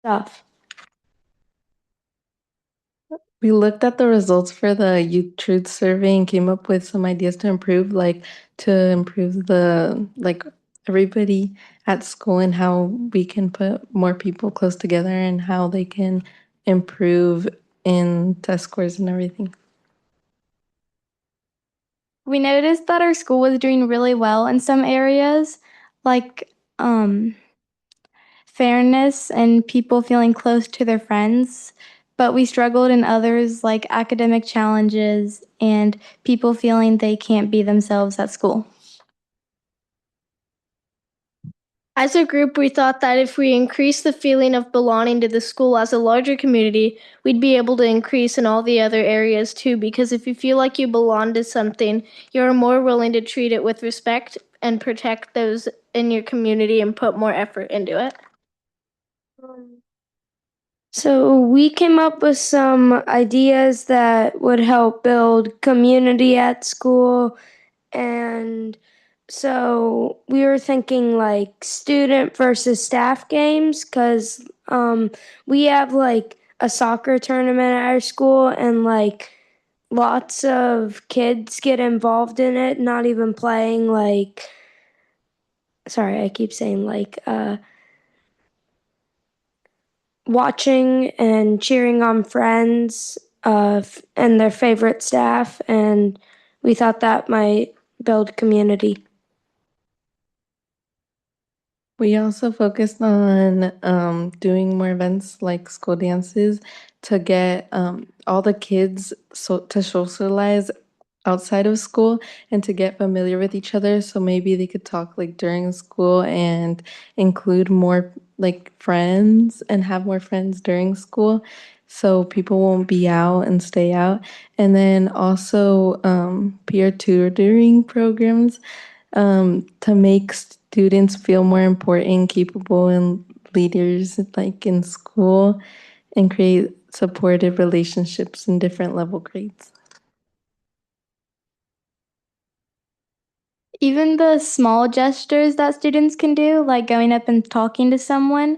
stuff. We looked at the results for the Youth Truth Survey and came up with some ideas to improve, like to improve the everybody at school and how we can put more people close together and how they can improve in test scores and everything. We noticed that our school was doing really well in some areas, like fairness and people feeling close to their friends, but we struggled in others like academic challenges and people feeling they can't be themselves at school. As a group, we thought that if we increase the feeling of belonging to the school as a larger community, we'd be able to increase in all the other areas too, because if you feel like you belong to something, you're more willing to treat it with respect and protect those in your community and put more effort into it. So we came up with some ideas that would help build community at school. And so we were thinking like student versus staff games because we have like a soccer tournament at our school and like lots of kids get involved in it, not even playing like, sorry, I keep saying like, watching and cheering on friends and their favorite staff, and we thought that might build community. We also focused on doing more events like school dances to get all the kids to socialize outside of school and to get familiar with each other. So maybe they could talk like during school and include more like friends and have more friends during school. So people won't be out and stay out. And then also peer tutoring programs to make students feel more important, capable, and leaders like in school and create supportive relationships in different level grades. Even the small gestures that students can do, like going up and talking to someone,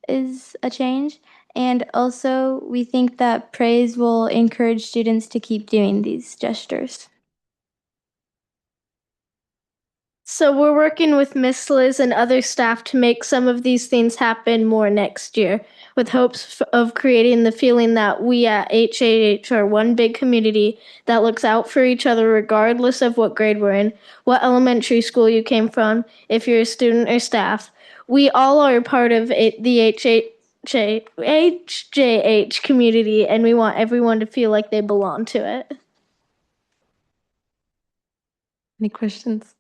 is a change. And also, we think that praise will encourage students to keep doing these gestures. So we're working with Miss Liz and other staff to make some of these things happen more next year, with hopes of creating the feeling that we at HAH are one big community that looks out for each other regardless of what grade we're in, what elementary school you came from, if you're a student or staff. We all are part of the HJH community, and we want everyone to feel like they belong to it. Any questions?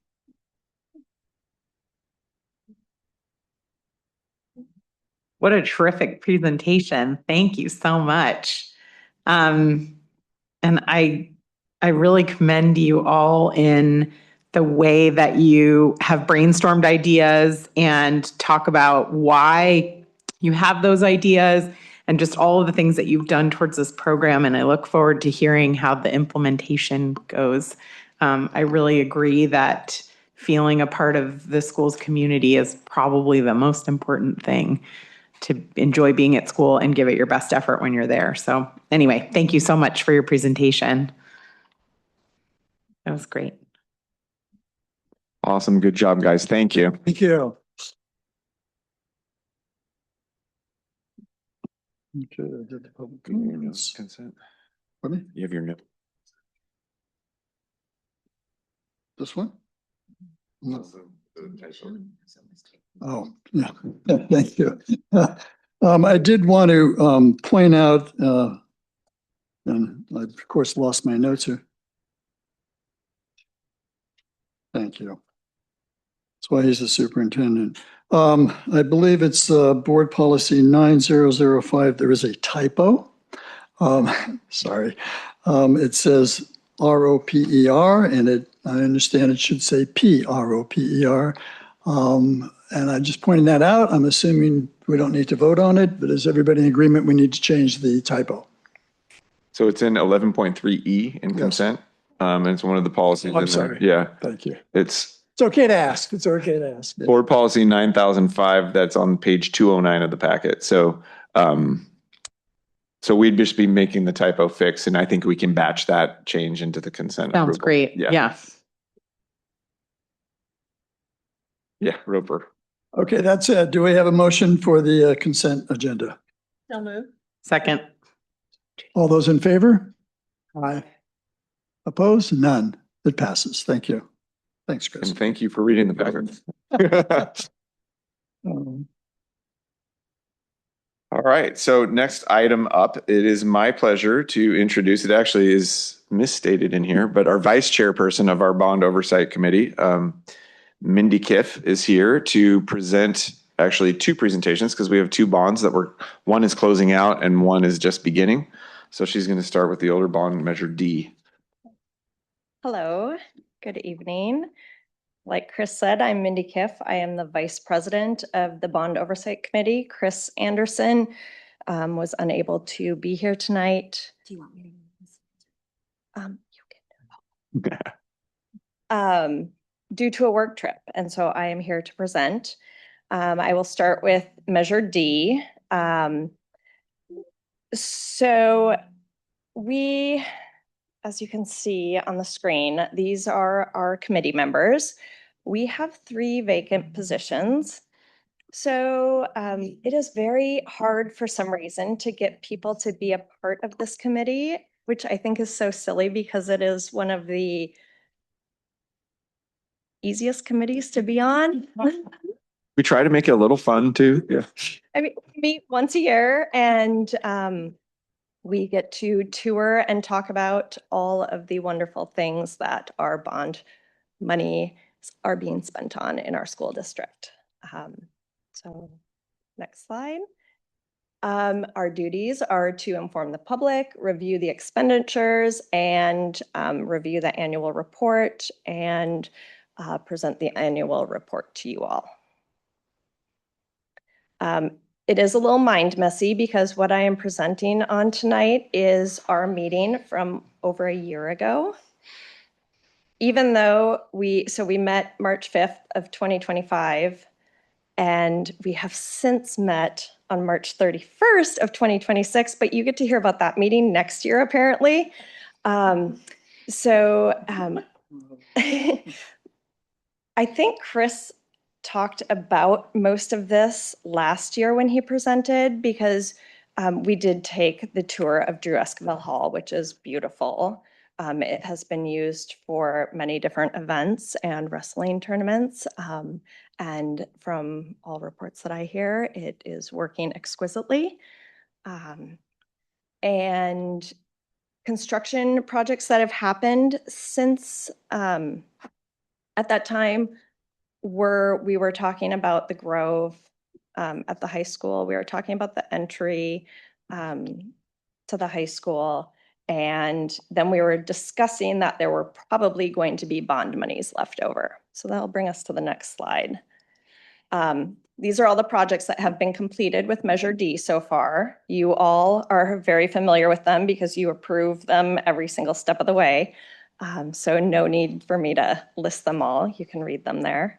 What a terrific presentation. Thank you so much. And I really commend you all in the way that you have brainstormed ideas and talk about why you have those ideas and just all of the things that you've done towards this program. And I look forward to hearing how the implementation goes. I really agree that feeling a part of the school's community is probably the most important thing to enjoy being at school and give it your best effort when you're there. So anyway, thank you so much for your presentation. That was great. Awesome. Good job, guys. Thank you. Thank you. Okay, I did the public comments. Consent. Pardon me? You have your note. This one? No. Oh, yeah. Thank you. I did want to point out, and I of course lost my notes here. Thank you. That's why he's the superintendent. I believe it's board policy 9005. There is a typo. Sorry. It says ROPER, and I understand it should say PROPER. And I just pointed that out. I'm assuming we don't need to vote on it, but is everybody in agreement we need to change the typo? So it's in 11.3E in consent. And it's one of the policies. I'm sorry. Yeah. Thank you. It's okay to ask. It's okay to ask. board policy 9005. That's on page 209 of the packet. So So we'd just be making the typo fix, and I think we can batch that change into the consent Sounds approval. great. Yeah. Yeah. Yeah, Roper. Okay, that's it. Do we have a motion for the consent agenda? So moved. Second. All those in favor? Aye. Opposed? None. It passes. Thank you. Thanks, Chris. And thank you for reading the packet. Um, All right, so next item up, it is my pleasure to introduce, it actually is misstated in here, but our vice chairperson of our bond oversight committee, Mindy Kiff, is here to present actually two presentations because we have two bonds one is closing out and one is just beginning. So she's going to start with the older bond, Measure D. Hello, good evening. Like Chris said, I'm Mindy Kiff. I am the Vice President of the Bond Oversight Committee. Chris Anderson was unable to be here tonight. Do you want me to? You can. Due to a work trip, and so I am here to present. I will start with Measure D. So we, as you can see on the screen, these are our committee members. We have 3 vacant positions. So it is very hard for some reason to get people to be a part of this committee, which I think is so silly because it is one of the easiest committees to be on. We try to make it a little fun too. Yeah. I mean, we meet once a year and we get to tour and talk about all of the wonderful things that our bond money are being spent on in our school district. So next slide. Our duties are to inform the public, review the expenditures, and review the annual report and present the annual report to you all. It is a little mind messy because what I am presenting on tonight is our meeting from over a year ago. Even though we met March 5th of 2025, and we have since met on March 31st of 2026, but you get to hear about that meeting next year, apparently. I think Chris talked about most of this last year when he presented, because we did take the tour of Drew Esquivel Hall, which is beautiful. It has been used for many different events and wrestling tournaments. And from all reports that I hear, it is working exquisitely. And construction projects that have happened since at that time we were talking about the Grove at the high school. We were talking about the entry to the high school. And then we were discussing that there were probably going to be bond monies left over. So that'll bring us to the next slide. These are all the projects that have been completed with Measure D so far. You all are very familiar with them because you approve them every single step of the way. So no need for me to list them all. You can read them there.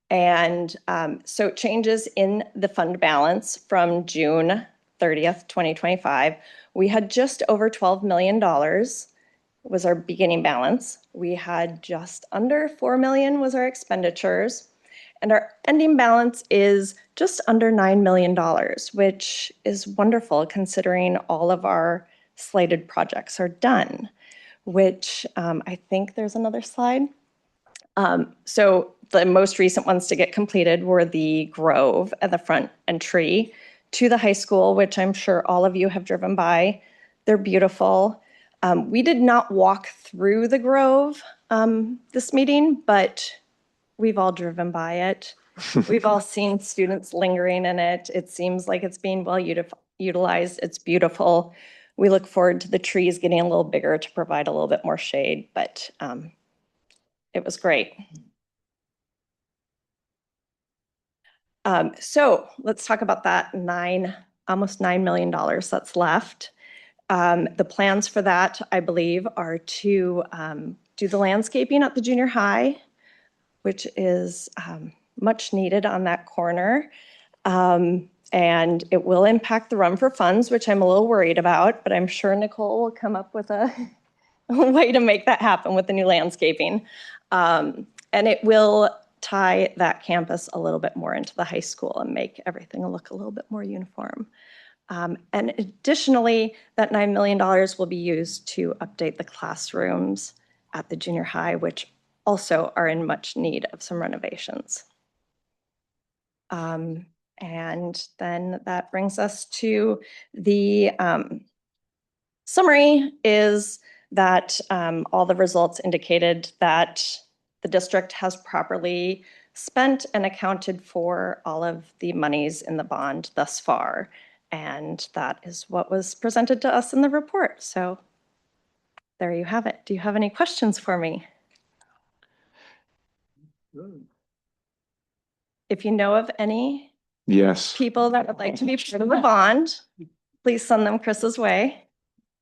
And so changes in the fund balance from June 30th, 2025, we had just over $12 million was our beginning balance. We had just under 4 million was our expenditures. And our ending balance is just under $9 million, which is wonderful considering all of our slated projects are done, which I think there's another slide. So the most recent ones to get completed were the Grove at the front entry to the high school, which I'm sure all of you have driven by. They're beautiful. We did not walk through the Grove this meeting, but we've all driven by it. We've all seen students lingering in it. It seems like it's being well utilized. It's beautiful. We look forward to the trees getting a little bigger to provide a little bit more shade, but it was great. So let's talk about that almost $9 million that's left. The plans for that, I believe, are to do the landscaping at the junior high, which is much needed on that corner. And And it will impact the run for funds, which I'm a little worried about, but I'm sure Nicole will come up with a way to make that happen with the new landscaping. And it will tie that campus a little bit more into the high school and make everything look a little bit more uniform. And additionally, that $9 million will be used to update the classrooms at the junior high, which also are in much need of some renovations. And then that brings us to the summary is that all the results indicated that the district has properly spent and accounted for all of the monies in the bond thus far. And that is what was presented to us in the report. So there you have it. Do you have any questions for me? If you know of any Yes. people that would like to be part of the bond, please send them Chris's way.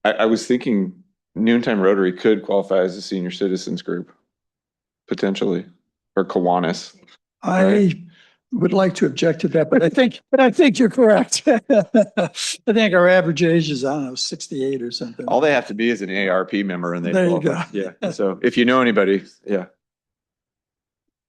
I was thinking Noontime Rotary could qualify as a senior citizens group, potentially, or Kiwanis. I would like to object to that, but I think you're correct. I think our average age is, I don't know, 68 or something. All they have to be is an ARP member and they There you qualify. go. Yeah. So if you know anybody, yeah.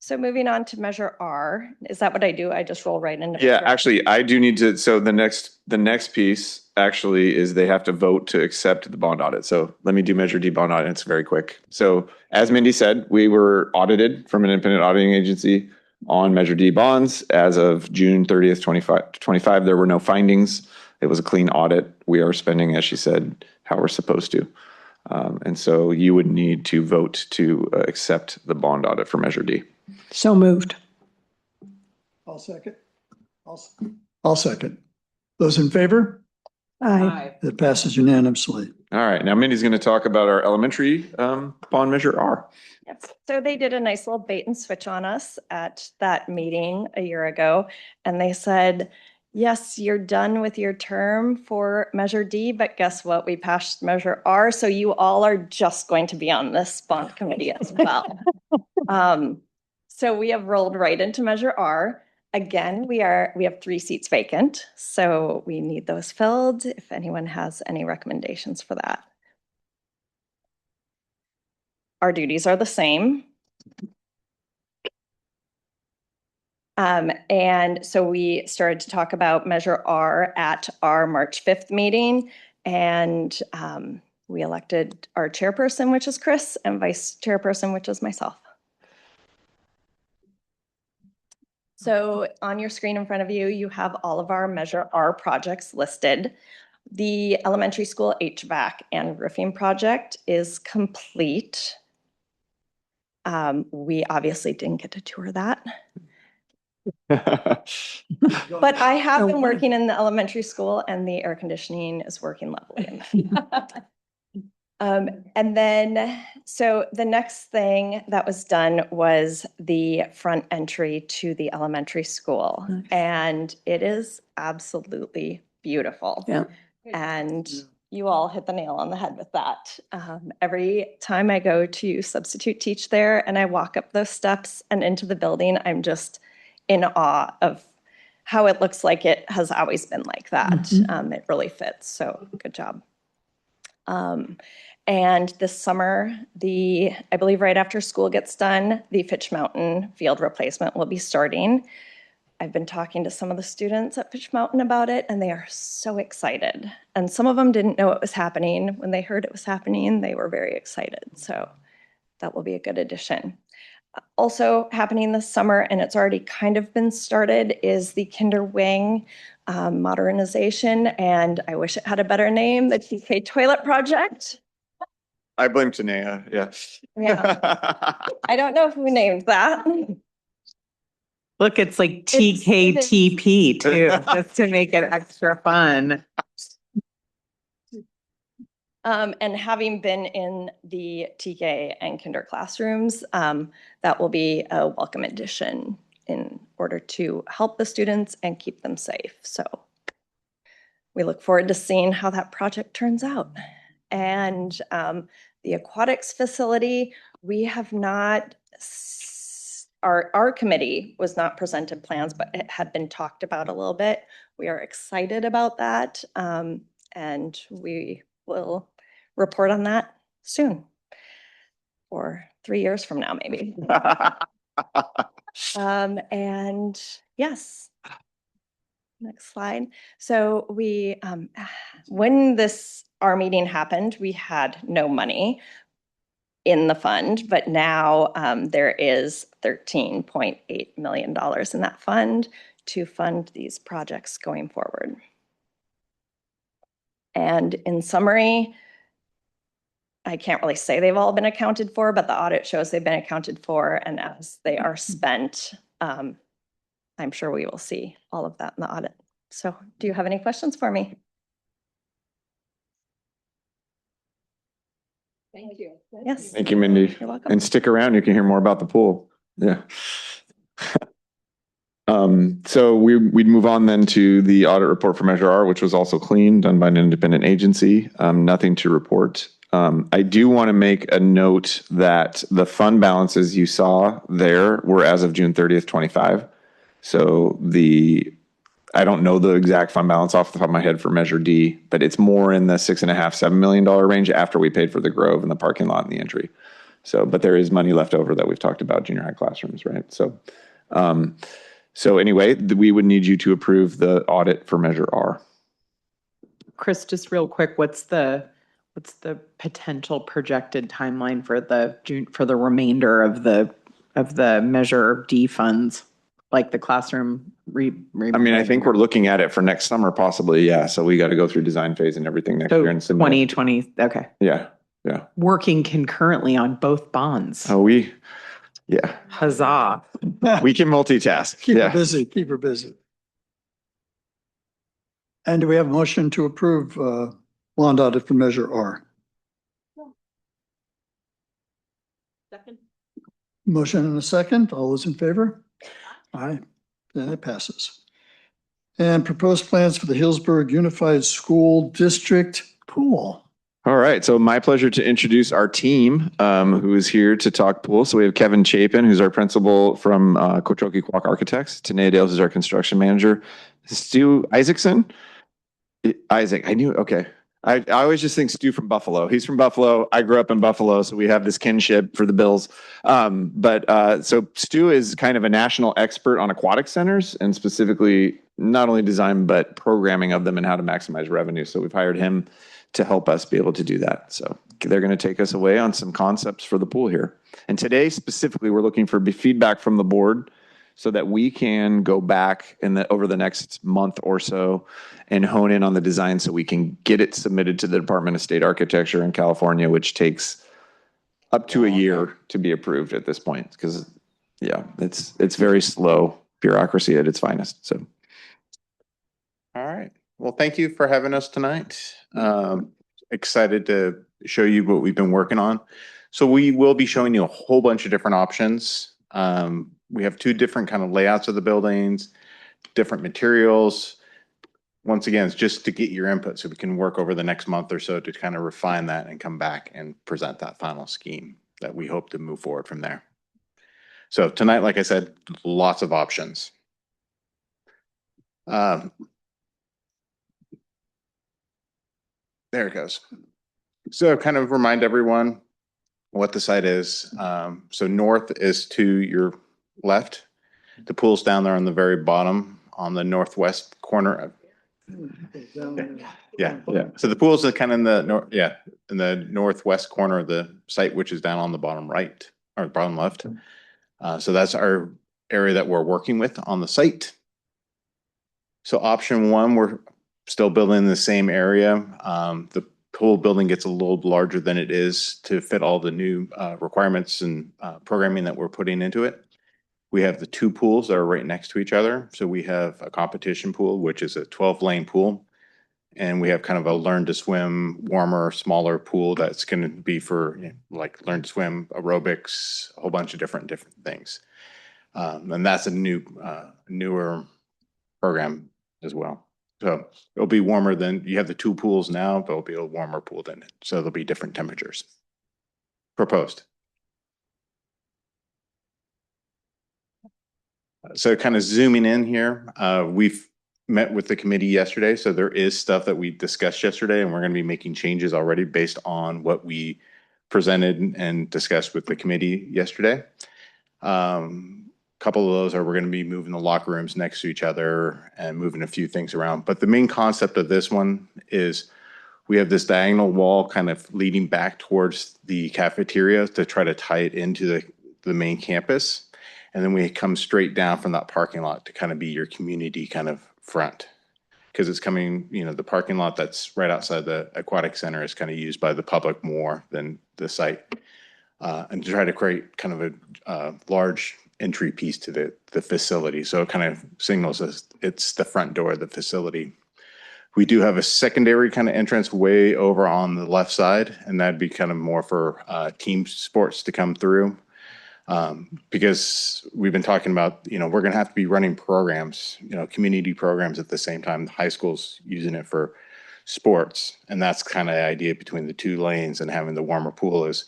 So moving on to measure R, is that what I do? I just roll right into Yeah, measure R? actually, I do need to, so the next piece actually is they have to vote to accept the bond audit. So let me do Measure D bond audit. It's very quick. So as Mindy said, we were audited from an independent auditing agency on Measure D bonds. As of June 30th, 2025, there were no findings. It was a clean audit. We are spending, as she said, how we're supposed to. And so you would need to vote to accept the bond audit for Measure D. So moved. I'll second. I'll second. Those in favor? Aye. It passes unanimously. All right, now Mindy's going to talk about our elementary bond measure R. Yep. So they did a nice little bait and switch on us at that meeting a year ago. And they said, yes, you're done with your term for Measure D, but guess what? We passed Measure R. So you all are just going to be on this bond committee as well. So we have rolled right into Measure R. Again, we have 3 seats vacant, so we need those filled if anyone has any recommendations for that. Our duties are the same. And so we started to talk about Measure R at our March 5th meeting, and we elected our chairperson, which is Chris, and vice chairperson, which is myself. So on your screen in front of you, you have all of our Measure R projects listed. The elementary school HVAC and roofing project is complete. We obviously didn't get to tour that. But I have been working in the elementary school and the air conditioning is working lovely. And then, so the next thing that was done was the front entry to the elementary school. Nice. And it is absolutely beautiful. Yeah. And you all hit the nail on the head with that. Every time I go to substitute teach there and I walk up those steps and into the building, I'm just in awe of how it looks like it has always been like that. Mm-hmm. It really fits, so good job. And this summer, I believe right after school gets done, the Fitch Mountain field replacement will be starting. I've been talking to some of the students at Fitch Mountain about it, and they are so excited. And some of them didn't know it was happening. When they heard it was happening, they were very excited. So that will be a good addition. Also happening this summer, and it's already kind of been started, is the Kinder Wing modernization. And I wish it had a better name, the TK Toilet Project. I blame Tanea, yeah. I don't know who named that. Look, it's like TKTP too, just to make it extra fun. And having been in the TK and Kinder classrooms, that will be a welcome addition in order to help the students and keep them safe. So we look forward to seeing how that project turns out. And the aquatics facility, we have not our committee was not presented plans, but it had been talked about a little bit. We are excited about that, and we will report on that soon, or 3 years from now, maybe. And yes, next slide. So we, when our meeting happened, we had no money in the fund, but now there is $13.8 million in that fund to fund these projects going forward. And in summary, I can't really say they've all been accounted for, but the audit shows they've been accounted for, and as they are spent, I'm sure we will see all of that in the audit. So do you have any questions for me? Thank you. Yes. Thank you, Mindy. You're welcome. And stick around, you can hear more about the pool. Yeah. So we'd move on then to the audit report for Measure R, which was also clean, done by an independent agency. Nothing to report. I do want to make a note that the fund balances you saw there were as of June 30th, 25. So I don't know the exact fund balance off the top of my head for Measure D, but it's more in the $6.5–7 million range after we paid for the Grove and the parking lot and the entry. So, but there is money left over that we've talked about, junior high classrooms, right? So anyway, we would need you to approve the audit for Measure R. Chris, just real quick, what's the potential projected timeline for the remainder of the Measure D funds, like the classroom I mean, I think we're looking at it for next summer, possibly. Yeah. So we got to go through design phase and everything next year. And 2020. Okay. Yeah. Yeah. Working concurrently on both bonds. Oh, yeah. Huzzah. We can multitask. Keep her busy. Keep her busy. And do we have a motion to approve bond audit for Measure R? Second. Motion and a second. All those in favor? Aye. Then it passes. And proposed plans for the Healdsburg Unified School District pool. All right. So my pleasure to introduce our team who is here to talk pool. So we have Kevin Chapin, who's our principal from Cochoqui Quack Architects. Tanea Dales is our construction manager. Stu Isaacson. Isaac, I knew. Okay. I always just think Stu from Buffalo. He's from Buffalo. I grew up in Buffalo, so we have this kinship for the Bills. So Stu is kind of a national expert on aquatic centers and specifically not only design, but programming of them and how to maximize revenue. So we've hired him to help us be able to do that. So they're going to take us away on some concepts for the pool here. And today specifically, we're looking for feedback from the board so that we can go back over the next month or so and hone in on the design so we can get it submitted to the Department of State Architecture in California, which takes up to a year to be approved at this point. Because yeah, it's very slow bureaucracy at its finest. So. All right. Well, thank you for having us tonight. Excited to show you what we've been working on. So we will be showing you a whole bunch of different options. We have 2 different kind of layouts of the buildings, different materials. Once again, it's just to get your input so we can work over the next month or so to kind of refine that and come back and present that final scheme that we hope to move forward from there. So tonight, like I said, lots of options. There it goes. So kind of remind everyone what the site is. So north is to your left. The pool's down there on the very bottom on the northwest corner. Yeah. So the pool's kind of in the northwest corner of the site, which is down on the bottom right or bottom left. So that's our area that we're working with on the site. So option 1, we're still building in the same area. The pool building gets a little larger than it is to fit all the new requirements and programming that we're putting into it. We have the 2 pools that are right next to each other. So we have a competition pool, which is a 12-lane pool. And we have kind of a learn to swim, warmer, smaller pool that's going to be for like learn to swim, aerobics, a whole bunch of different things. And that's a newer program as well. So it'll be warmer than you have the 2 pools now, but it'll be a warmer pool than it. So there'll be different temperatures proposed. So kind of zooming in here, we've met with the committee yesterday. So there is stuff that we discussed yesterday, and we're going to be making changes already based on what we presented and discussed with the committee yesterday. Couple of those are we're going to be moving the locker rooms next to each other and moving a few things around. But the main concept of this one is we have this diagonal wall kind of leading back towards the cafeteria to try to tie it into the main campus. And then we come straight down from that parking lot to kind of be your community kind of front. Because it's coming, the parking lot that's right outside the aquatic center is kind of used by the public more than the site. And to try to create kind of a large entry piece to the facility. So it kind of signals us it's the front door of the facility. We do have a secondary kind of entrance way over on the left side, and that'd be kind of more for team sports to come through. Because we've been talking about, we're going to have to be running programs, community programs at the same time. The high school's using it for sports. And that's kind of the idea between the two lanes and having the warmer pool is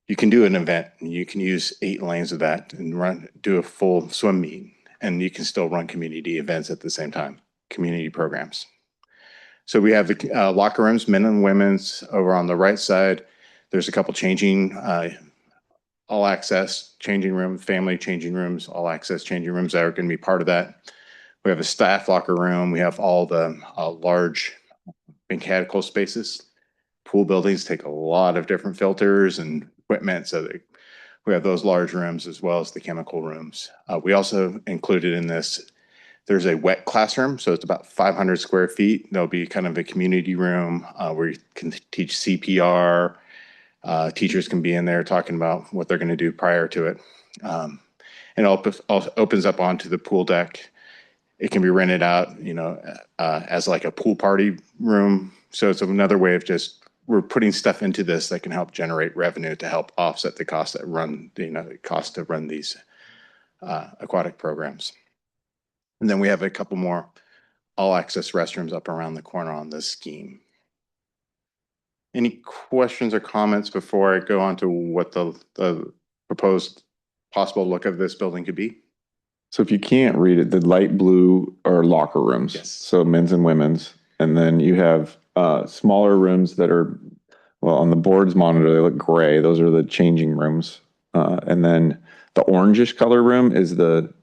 you can do an event and you can use 8 lanes of that and do a full swim meet. And you can still run community events at the same time, community programs. So we have the locker rooms, men and women's over on the right side. There's a couple changing all access changing room, family changing rooms, all access changing rooms that are going to be part of that. We have a staff locker room. We have all the large mechanical spaces. Pool buildings take a lot of different filters and equipment. So we have those large rooms as well as the chemical rooms. We also included in this, there's a wet classroom. So it's about 500 square feet. There'll be kind of a community room where you can teach CPR. Teachers can be in there talking about what they're going to do prior to it. And it opens up onto the pool deck. It can be rented out, as like a pool party room. So it's another way of we're putting stuff into this that can help generate revenue to help offset the cost the cost to run these aquatic programs. And then we have a couple more all access restrooms up around the corner on this scheme. Any questions or comments before I go on to what the proposed possible look of this building could be? So if you can't read it, the light blue are locker rooms. Yes. So men's and women's. And then you have smaller rooms that are, well, on the board's monitor, they look gray. Those are the changing rooms. And then the orangish color room is the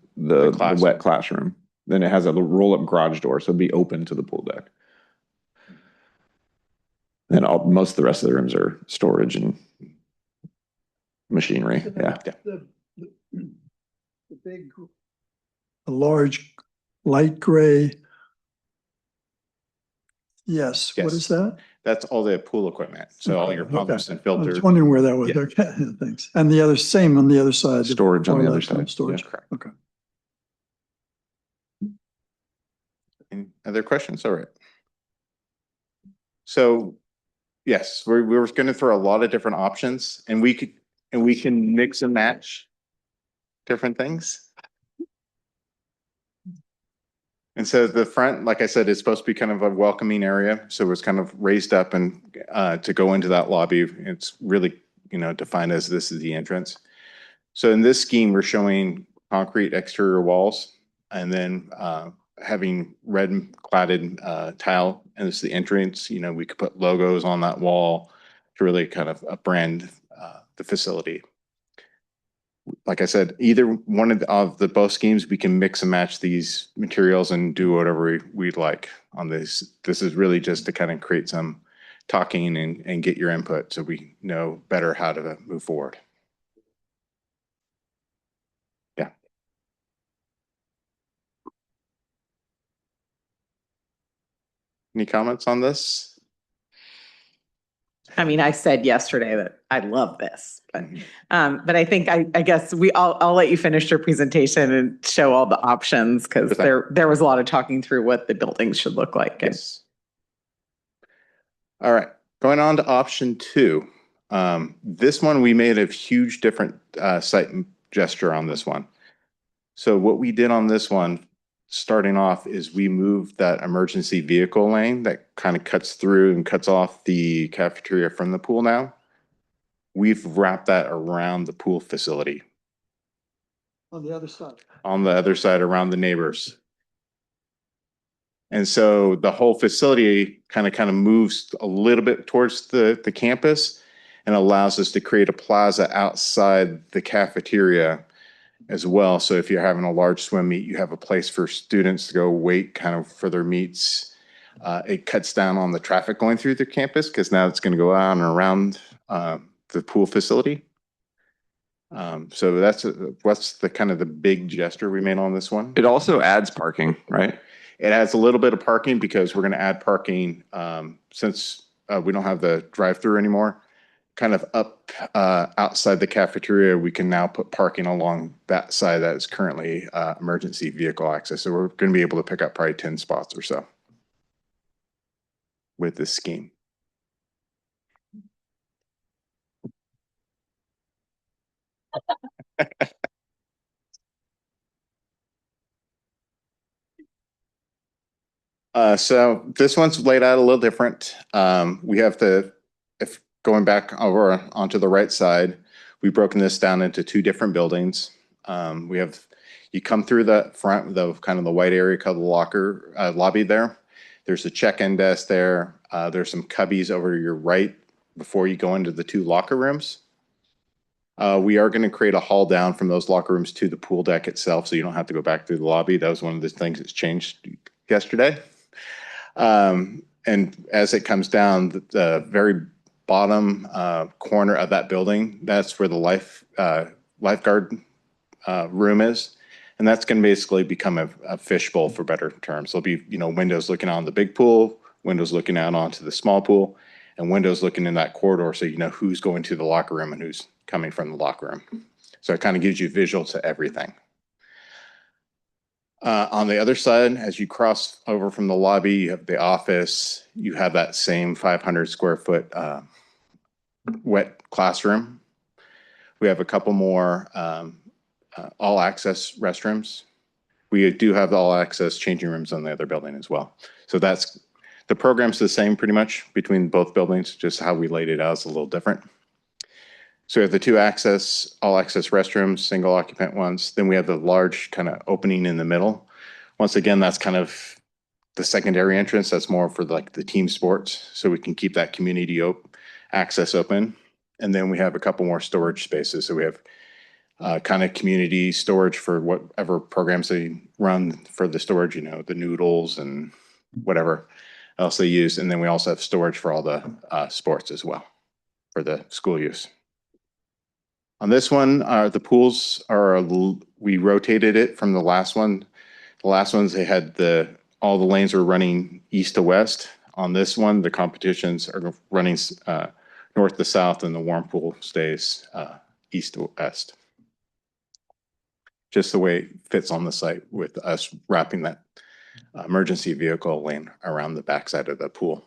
wet classroom. Then it has a roll-up garage door, so it'd be open to the pool deck. And most of the rest of the rooms are storage and machinery. Yeah. The large light gray. Yes. What is that? That's all the pool equipment. So all your pumps and filters. I was wondering where that was. Yeah. Okay, thanks. And the same on the other side. Storage on the other side. Storage. Yeah, correct. Okay. Any other questions? All right. So yes, we were going to throw a lot of different options, and we can mix and match different things. And so the front, like I said, is supposed to be kind of a welcoming area. So it's kind of raised up and to go into that lobby, it's really, defined as this is the entrance. So in this scheme, we're showing concrete exterior walls and then having red cladded tile as the entrance. We could put logos on that wall to really kind of brand the facility. Like I said, either one of the both schemes, we can mix and match these materials and do whatever we'd like on this. This is really just to kind of create some talking and get your input so we know better how to move forward. Yeah. Any comments on this? I mean, I said yesterday that I love this, but I think I guess I'll let you finish your presentation and show all the options because there was a lot of talking through what the buildings should look like. Yes. All right, going on to option 2. This one we made a huge different site gesture on this one. So what we did on this one, starting off, is we moved that emergency vehicle lane that kind of cuts through and cuts off the cafeteria from the pool now. We've wrapped that around the pool facility. On the other side. On the other side around the neighbors. And so the whole facility kind of moves a little bit towards the campus and allows us to create a plaza outside the cafeteria as well. So if you're having a large swim meet, you have a place for students to go wait kind of for their meets. It cuts down on the traffic going through the campus because now it's going to go out and around the pool facility. So that's what's the kind of the big gesture we made on this one. It also adds parking, right? It adds a little bit of parking because we're going to add parking since we don't have the drive-through anymore. Kind of up outside the cafeteria, we can now put parking along that side that is currently emergency vehicle access. So we're going to be able to pick up probably 10 spots or so with this scheme. So this one's laid out a little different. We have if going back over onto the right side, we've broken this down into two different buildings. You come through the front, the kind of the white area called the locker lobby there. There's a check-in desk there. There's some cubbies over to your right before you go into the two locker rooms. We are going to create a hall down from those locker rooms to the pool deck itself, so you don't have to go back through the lobby. That was one of the things that's changed yesterday. And as it comes down, the very bottom corner of that building, that's where the lifeguard room is. And that's going to basically become a fishbowl, for better terms. There'll be, windows looking out on the big pool, windows looking out onto the small pool, and windows looking in that corridor so you know who's going to the locker room and who's coming from the locker room. So it kind of gives you visual to everything. On the other side, as you cross over from the lobby, you have the office, you have that same 500 square foot wet classroom. We have a couple more all access restrooms. We do have the all access changing rooms on the other building as well. So the program's the same pretty much between both buildings, just how we laid it out is a little different. So we have the two all access restrooms, single occupant ones. Then we have the large kind of opening in the middle. Once again, that's kind of the secondary entrance. That's more for like the team sports. So we can keep that community access open. And then we have a couple more storage spaces. So we have kind of community storage for whatever programs they run for the storage, the noodles and whatever else they use. And then we also have storage for all the sports as well for the school use. On this one, the pools we rotated it from the last one. The last ones, they had all the lanes were running east to west. On this one, the competitions are running north to south, and the warm pool stays east to west. Just the way it fits on the site with us wrapping that emergency vehicle lane around the backside of the pool.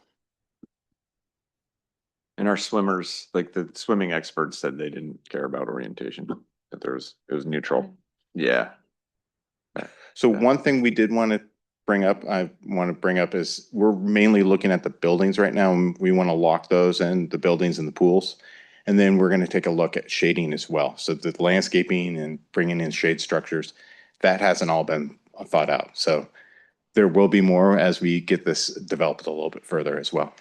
And our swimmers, like the swimming experts, said they didn't care about orientation. That it was neutral. Yeah. So one thing we did want to bring up, is we're mainly looking at the buildings right now, and we want to lock those in, the buildings and the pools. And then we're going to take a look at shading as well. So the landscaping and bringing in shade structures, that hasn't all been thought out. So there will be more as we get this developed a little bit further as well.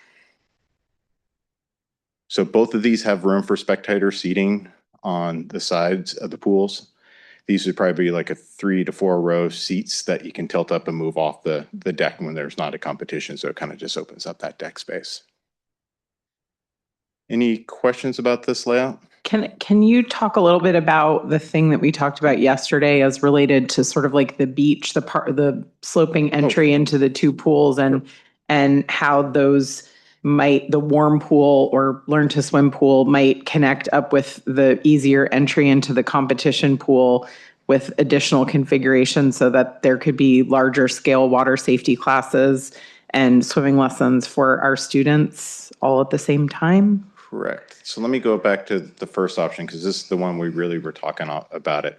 So both of these have room for spectator seating on the sides of the pools. These would probably be like a 3 to 4 row seats that you can tilt up and move off the deck when there's not a competition. So it kind of just opens up that deck space. Any questions about this layout? Can you talk a little bit about the thing that we talked about yesterday as related to sort of like the beach, the sloping entry into the two pools, and how those the warm pool or learn to swim pool might connect up with the easier entry into the competition pool with additional configuration so that there could be larger scale water safety classes and swimming lessons for our students all at the same time? Correct. So let me go back to the first option because this is the one we really were talking about it.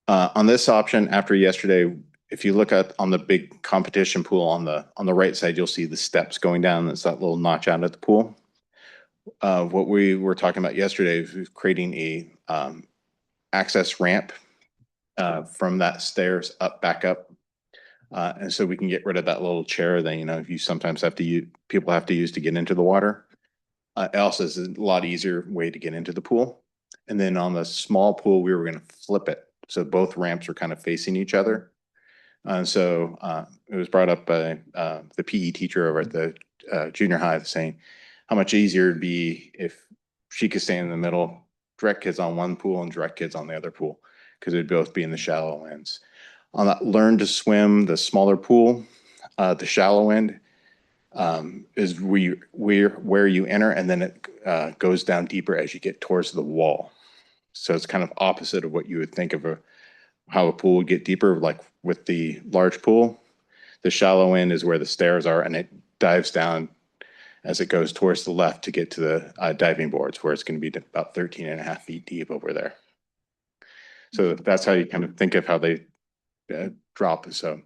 On this option, after yesterday, if you look on the big competition pool on the right side, you'll see the steps going down. That's that little notch out at the pool. What we were talking about yesterday is creating a access ramp from that stairs back up. And so we can get rid of that little chair that, you sometimes have to use, people have to use to get into the water. It also is a lot easier way to get into the pool. And then on the small pool, we were going to flip it. So both ramps were kind of facing each other. And so it was brought up by the PE teacher over at the junior high saying how much easier it'd be if she could stand in the middle, direct kids on one pool and direct kids on the other pool, because they'd both be in the shallow ends. On that learn to swim, the smaller pool, the shallow end is where you enter, and then it goes down deeper as you get towards the wall. So it's kind of opposite of what you would think of how a pool would get deeper. Like with the large pool, the shallow end is where the stairs are, and it dives down as it goes towards the left to get to the diving boards, where it's going to be about 13 and a half feet deep over there. So that's how you kind of think of how they drop. So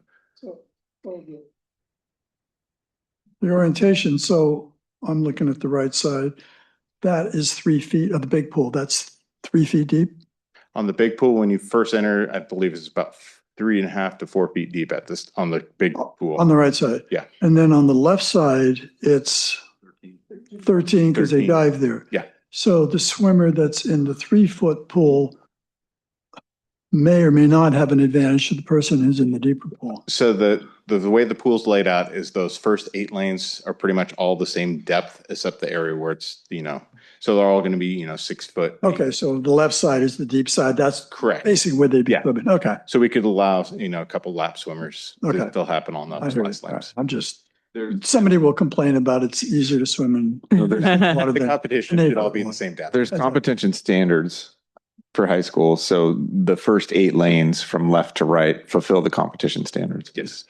the orientation, so I'm looking at the right side, that is 3 feet of the big pool. That's 3 feet deep. On the big pool, when you first enter, I believe it's about 3.5 to 4 feet deep on the big pool. On the right side. Yeah. And then on the left side, it's 13 because they dive there. Yeah. So the swimmer that's in the 3-foot pool may or may not have an advantage to the person who's in the deeper pool. So the way the pool's laid out is those first 8 lanes are pretty much all the same depth, except the area where it's, so they're all going to be, 6 foot. Okay, so the left side is the deep side. That's correct. Basically where they'd be Yeah. swimming. Okay. So we could allow, a couple lap swimmers. Okay. They'll happen on those last laps. I'm just, somebody will complain about it's easier to swim in. The competition should all be in the same depth. There's competition standards for high school. So the first 8 lanes from left to right fulfill the competition standards. Yes.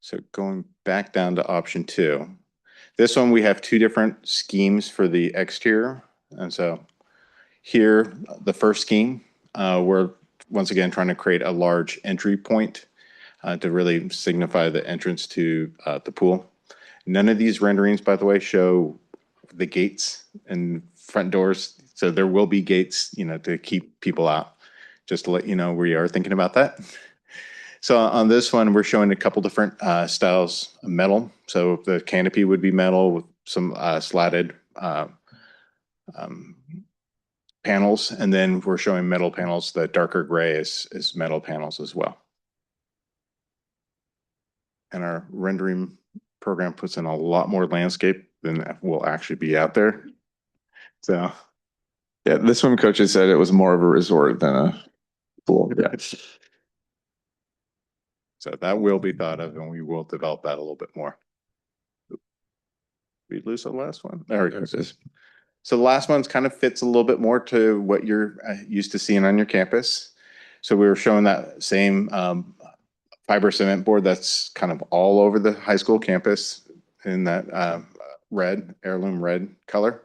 So going back down to option 2, this one we have 2 different schemes for the exterior. And so here, the first scheme, we're once again trying to create a large entry point to really signify the entrance to the pool. None of these renderings, by the way, show the gates and front doors. So there will be gates, to keep people out, just to let you know we are thinking about that. So on this one, we're showing a couple different styles of metal. So the canopy would be metal with some slatted panels. And then we're showing metal panels. The darker gray is metal panels as well. And our rendering program puts in a lot more landscape than will actually be out there. So yeah, the swim coaches said it was more of a resort than a pool. Yeah. So that will be thought of, and we will develop that a little bit more. We lose the last one. There it is. So the last one's kind of fits a little bit more to what you're used to seeing on your campus. So we were showing that same fiber cement board that's kind of all over the high school campus in that red, heirloom red color.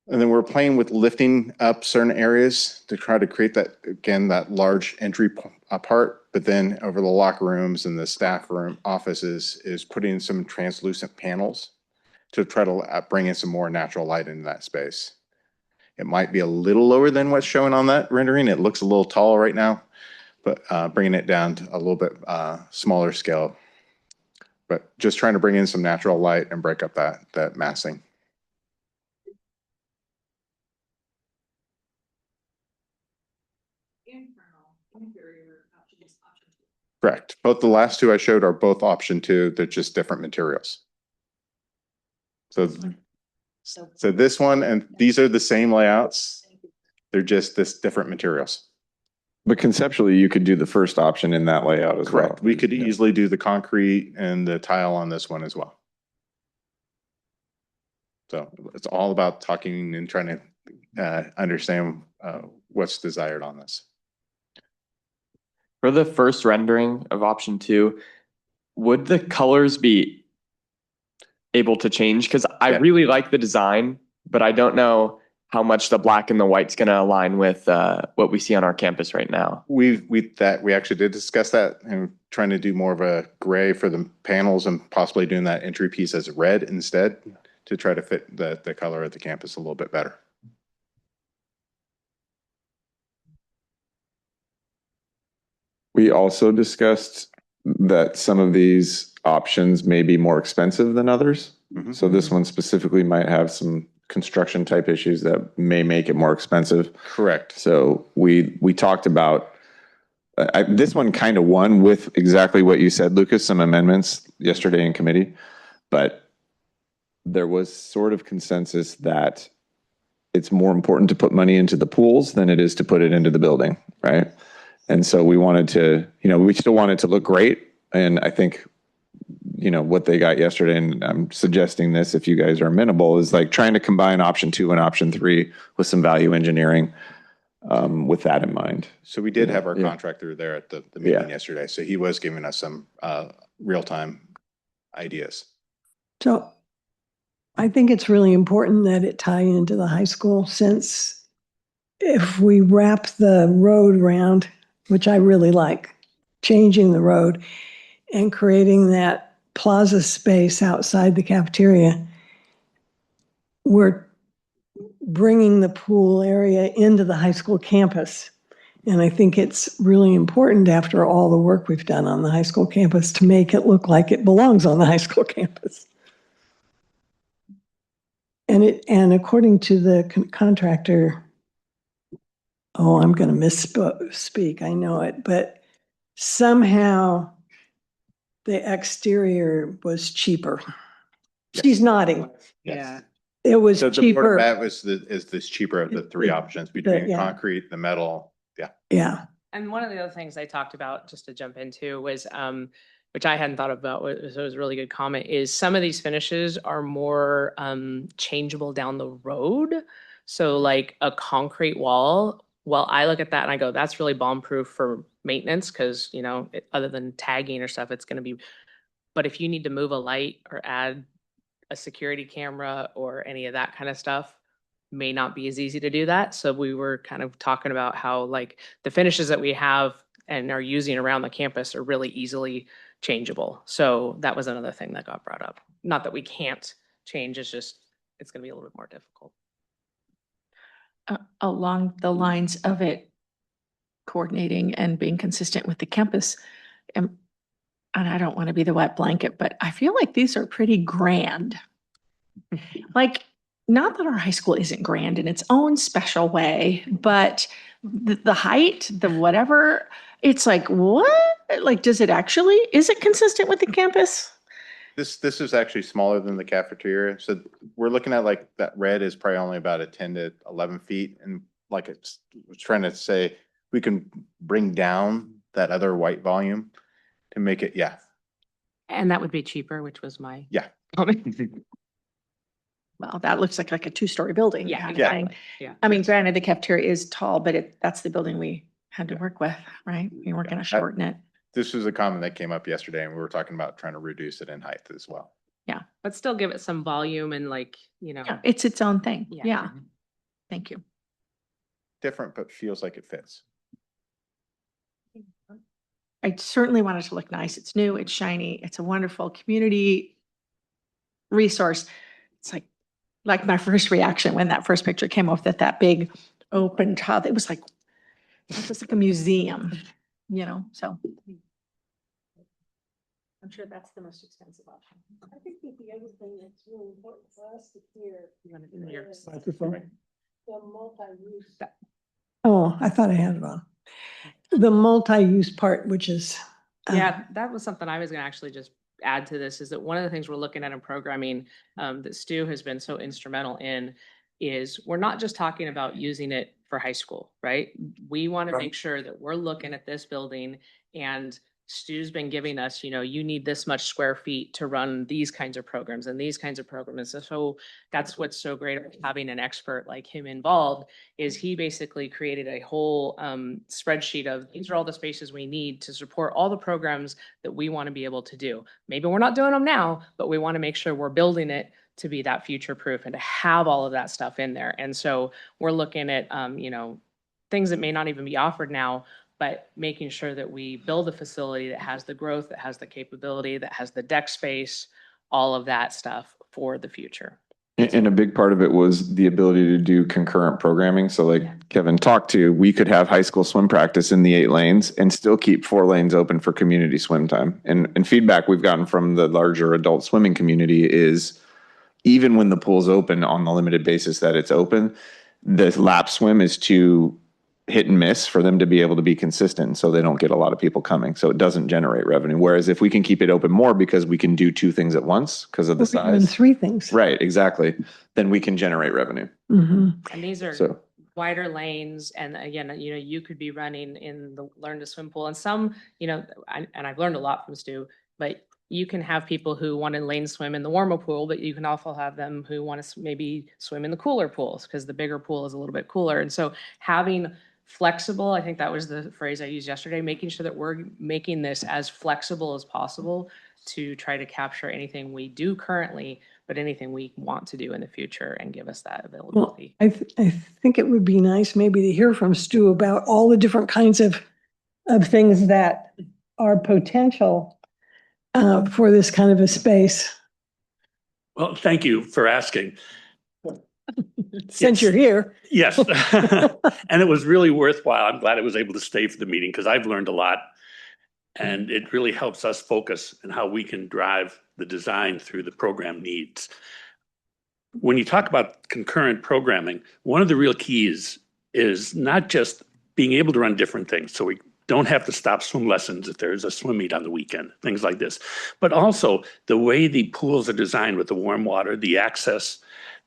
And then we're playing with lifting up certain areas to try to create that, again, that large entry part. But then over the locker rooms and the staff room offices is putting some translucent panels to try to bring in some more natural light into that space. It might be a little lower than what's showing on that rendering. It looks a little tall right now, but bringing it down to a little bit smaller scale. But just trying to bring in some natural light and break up that massing. Correct. Both the last 2 I showed are both option 2. They're just different materials. So this one and these are the same layouts. They're just different materials. But conceptually, you could do the first option in that layout as well. Correct. We could easily do the concrete and the tile on this one as well. So it's all about talking and trying to understand what's desired on this. For the first rendering of option 2, would the colors be able to change? Because I really like the design, but I don't know how much the black and the white's going to align with what we see on our campus right now. We actually did discuss that and trying to do more of a gray for the panels and possibly doing that entry piece as red instead to try to fit the color of the campus a little bit better. We also discussed that some of these options may be more expensive than others. So this one specifically might have some construction type issues that may make it more expensive. Correct. So we talked about this one kind of won with exactly what you said, Lucas, some amendments yesterday in committee, but there was sort of consensus that it's more important to put money into the pools than it is to put it into the building, right? And so we wanted to, we still wanted to look great. And I think, what they got yesterday, and I'm suggesting this if you guys are amenable, is like trying to combine option 2 and option 3 with some value engineering with that in mind. So we did have our contractor there at the meeting yesterday. So he was giving us some real-time ideas. So I think it's really important that it tie into the high school, since if we wrap the road around, which I really like, changing the road and creating that plaza space outside the cafeteria, we're bringing the pool area into the high school campus. And I think it's really important, after all the work we've done on the high school campus, to make it look like it belongs on the high school campus. And according to the contractor, I'm going to misspeak, I know it, but somehow the exterior was cheaper. She's nodding. Yes. It was So the cheaper. Board of is this cheaper of the three options between concrete, the metal. Yeah. Yeah. And one of the other things I talked about, just to jump into, was which I hadn't thought about, so it was a really good comment, is some of these finishes are more changeable down the road. So like a concrete wall, well, I look at that and I go, that's really bomb proof for maintenance, because other than tagging or stuff, it's going to be. But if you need to move a light or add a security camera or any of that kind of stuff, may not be as easy to do that. So we were kind of talking about how like the finishes that we have and are using around the campus are really easily changeable. So that was another thing that got brought up. Not that we can't change, it's just, it's going to be a little bit more difficult. Along the lines of it coordinating and being consistent with the campus, and I don't want to be the wet blanket, but I feel like these are pretty grand. Like, not that our high school isn't grand in its own special way, but the height, the whatever, it's like, what? Like, is it consistent with the campus? This is actually smaller than the cafeteria. So we're looking at like that red is probably only about a 10 to 11 feet. And like it's trying to say, we can bring down that other white volume to make it, And that would be cheaper, which was my comment. Well, that looks like a 2-story building. Yeah, exactly. Yeah. I mean, granted, the cafeteria is tall, but that's the building we had to work with, right? We weren't going to shorten it. This was a comment that came up yesterday, and we were talking about trying to reduce it in height as well. Yeah. But still give it some volume and It's its own thing. Yeah. Thank you. Different, but feels like it fits. I certainly want it to look nice. It's new, it's shiny, it's a wonderful community resource. It's like my first reaction when that first picture came off, that big open top, it was like a museum, so. I'm sure that's the most expensive option. I think that the other thing that's really important for us to hear is Microphone. the multi-use. Oh, I thought I had it on. The multi-use part, which is. Yeah, that was something I was going to actually just add to this, is that one of the things we're looking at in programming that Stu has been so instrumental in is we're not just talking about using it for high school, right? We want to make sure that we're looking at this building, and Stu's been giving us, you need this much square feet to run these kinds of programs and these kinds of programs. And so that's what's so great about having an expert like him involved, is he basically created a whole spreadsheet of these are all the spaces we need to support all the programs that we want to be able to do. Maybe we're not doing them now, but we want to make sure we're building it to be that future proof and to have all of that stuff in there. And so we're looking at, things that may not even be offered now, but making sure that we build a facility that has the growth, that has the capability, that has the deck space, all of that stuff for the future. And a big part of it was the ability to do concurrent programming. So like Kevin talked to, we could have high school swim practice in the 8 lanes and still keep 4 lanes open for community swim time. And feedback we've gotten from the larger adult swimming community is even when the pool's open on the limited basis that it's open, the lap swim is too hit and miss for them to be able to be consistent. So they don't get a lot of people coming. So it doesn't generate revenue. Whereas if we can keep it open more because we can do 2 things at once because of the And size. 3 things. Right, exactly. Then we can generate revenue. And these are So wider lanes. And again, you could be running in the learn to swim pool and some, and I've learned a lot from Stu, but you can have people who want to lane swim in the warmer pool, but you can also have them who want to maybe swim in the cooler pools because the bigger pool is a little bit cooler. And so having flexible, I think that was the phrase I used yesterday, making sure that we're making this as flexible as possible to try to capture anything we do currently, but anything we want to do in the future and give us that availability. Well, I think it would be nice maybe to hear from Stu about all the different kinds of things that are potential for this kind of a space. Well, thank you for asking. Since you're here. Yes. And it was really worthwhile. I'm glad I was able to stay for the meeting because I've learned a lot. And it really helps us focus on how we can drive the design through the program needs. When you talk about concurrent programming, one of the real keys is not just being able to run different things. So we don't have to stop swim lessons if there's a swim meet on the weekend, things like this. But also the way the pools are designed with the warm water, the access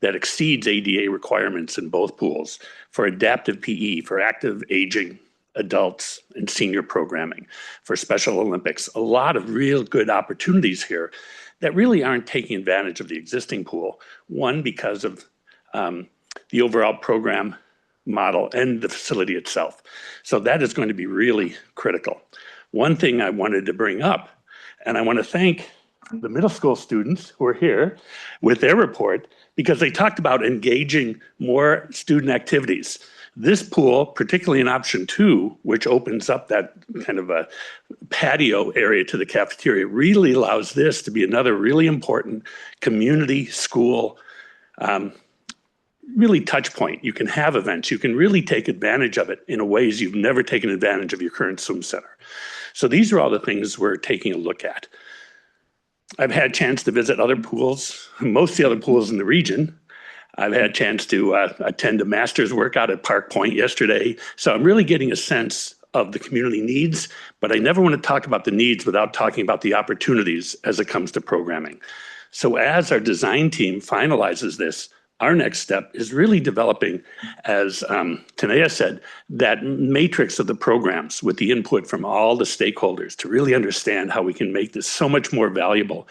that exceeds ADA requirements in both pools for adaptive PE, for active aging adults and senior programming, for Special Olympics. A lot of real good opportunities here that really aren't taking advantage of the existing pool. One, because of the overall program model and the facility itself. So that is going to be really critical. One thing I wanted to bring up, and I want to thank the middle school students who are here with their report, because they talked about engaging more student activities. This pool, particularly in option 2, which opens up that kind of a patio area to the cafeteria, really allows this to be another really important community school really touch point. You can have events. You can really take advantage of it in a ways you've never taken advantage of your current swim center. So these are all the things we're taking a look at. I've had a chance to visit other pools, most of the other pools in the region. I've had a chance to attend a master's workout at Park Point yesterday. So I'm really getting a sense of the community needs, but I never want to talk about the needs without talking about the opportunities as it comes to programming. So as our design team finalizes this, our next step is really developing, as Tanea said, that matrix of the programs with the input from all the stakeholders to really understand how we can make this so much more valuable.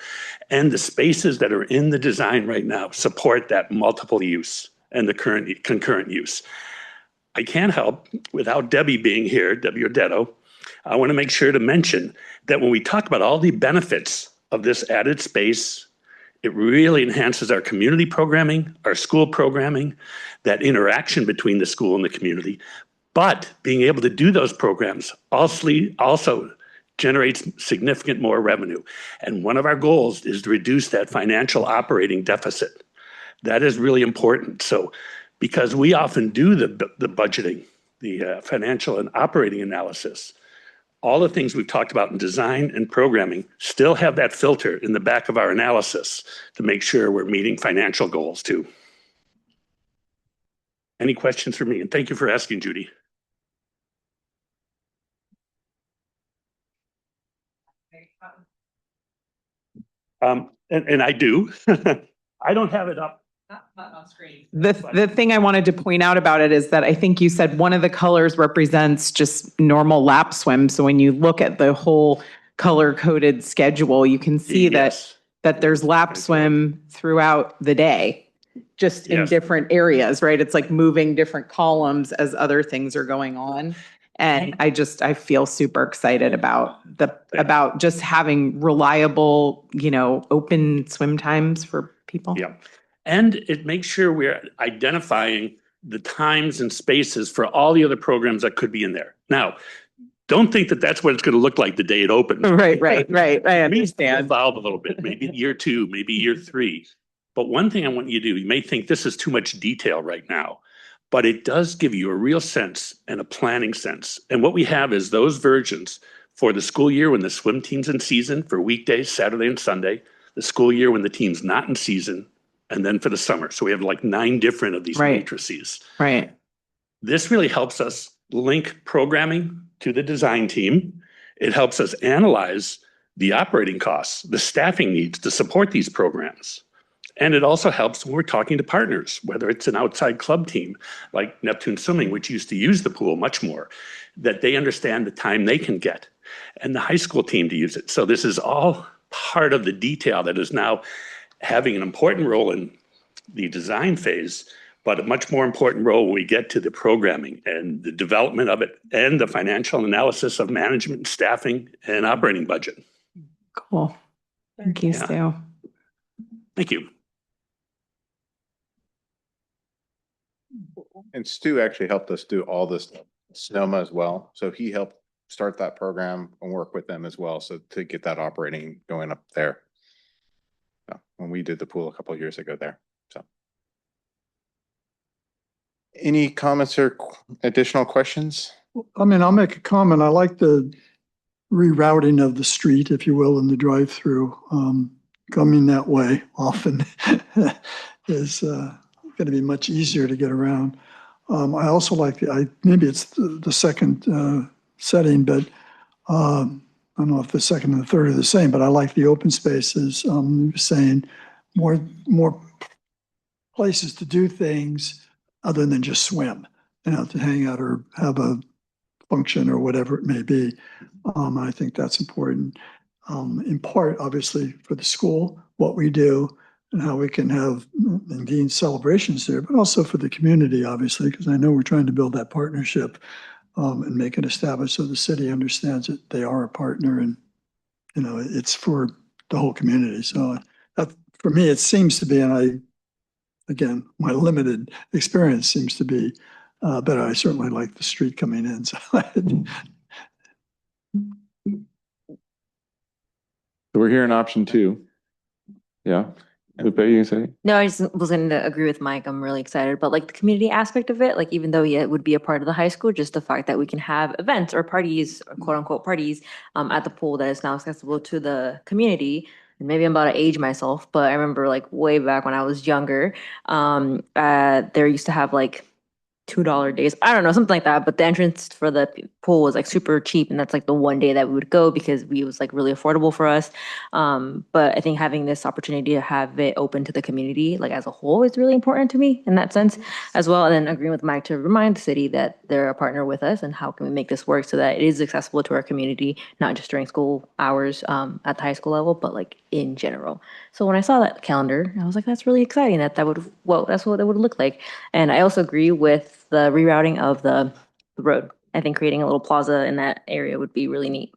And the spaces that are in the design right now support that multiple use and the current concurrent use. I can't help, without Debbie being here, Debbie Ordetto, I want to make sure to mention that when we talk about all the benefits of this added space, it really enhances our community programming, our school programming, that interaction between the school and the community. But being able to do those programs also generates significant more revenue. And one of our goals is to reduce that financial operating deficit. That is really important. So because we often do the budgeting, the financial and operating analysis, all the things we've talked about in design and programming still have that filter in the back of our analysis to make sure we're meeting financial goals too. Any questions for me? And thank you for asking, Judy. And I do. I don't have it up. Not on screen. The thing I wanted to point out about it is that I think you said one of the colors represents just normal lap swim. So when you look at the whole color-coded schedule, you can see that there's lap swim throughout the day, just in different areas, right? It's like moving different columns as other things are going on. And I feel super excited about just having reliable, open swim times for people. Yeah. And it makes sure we're identifying the times and spaces for all the other programs that could be in there. Now, don't think that that's what it's going to look like the day it opens. Right. I understand. Evolve a little bit, maybe year 2, maybe year 3. But one thing I want you to do, you may think this is too much detail right now, but it does give you a real sense and a planning sense. And what we have is those versions for the school year when the swim team's in season for weekdays, Saturday and Sunday, the school year when the team's not in season, and then for the summer. So we have like 9 different of these Right. matrices. Right. This really helps us link programming to the design team. It helps us analyze the operating costs, the staffing needs to support these programs. And it also helps when we're talking to partners, whether it's an outside club team like Neptune Swimming, which used to use the pool much more, that they understand the time they can get, and the high school team to use it. So this is all part of the detail that is now having an important role in the design phase, but a much more important role when we get to the programming and the development of it and the financial analysis of management, staffing, and operating budget. Cool. Thank you, Stu. Thank you. And Stu actually helped us do all this Sonoma as well. So he helped start that program and work with them as well. So to get that operating going up there. So when we did the pool a couple of years ago there. So any comments or additional questions? I mean, I'll make a comment. I like the rerouting of the street, if you will, in the drive-through. Coming that way often is going to be much easier to get around. I also like maybe it's the second setting, but I don't know if the second and the third are the same, but I like the open spaces. Saying more places to do things other than just swim, to hang out or have a function or whatever it may be. I think that's important. In part, obviously, for the school, what we do and how we can have indeed celebrations there, but also for the community, obviously, because I know we're trying to build that partnership and make it established so the city understands that they are a partner and, it's for the whole community. So that, for me, it seems to be, and again, my limited experience seems to be better. I certainly like the street coming in. So we're here in option 2. Yeah. Lupe, you say? No, I just was going to agree with Mike. I'm really excited about like the community aspect of it. Like even though it would be a part of the high school, just the fact that we can have events or parties, or quote unquote parties, at the pool that is now accessible to the community. And maybe I'm about to age myself, but I remember like way back when I was younger, there used to have like $2 days. I don't know, something like that. But the entrance for the pool was like super cheap. And that's like the one day that we would go because it was like really affordable for us. But I think having this opportunity to have it open to the community, like as a whole, is really important to me in that sense as well. And then agreeing with Mike to remind the city that they're a partner with us and how can we make this work so that it is accessible to our community, not just during school hours at the high school level, but like in general. So when I saw that calendar, I was like, that's really exciting that's what it would look like. And I also agree with the rerouting of the road. I think creating a little plaza in that area would be really neat.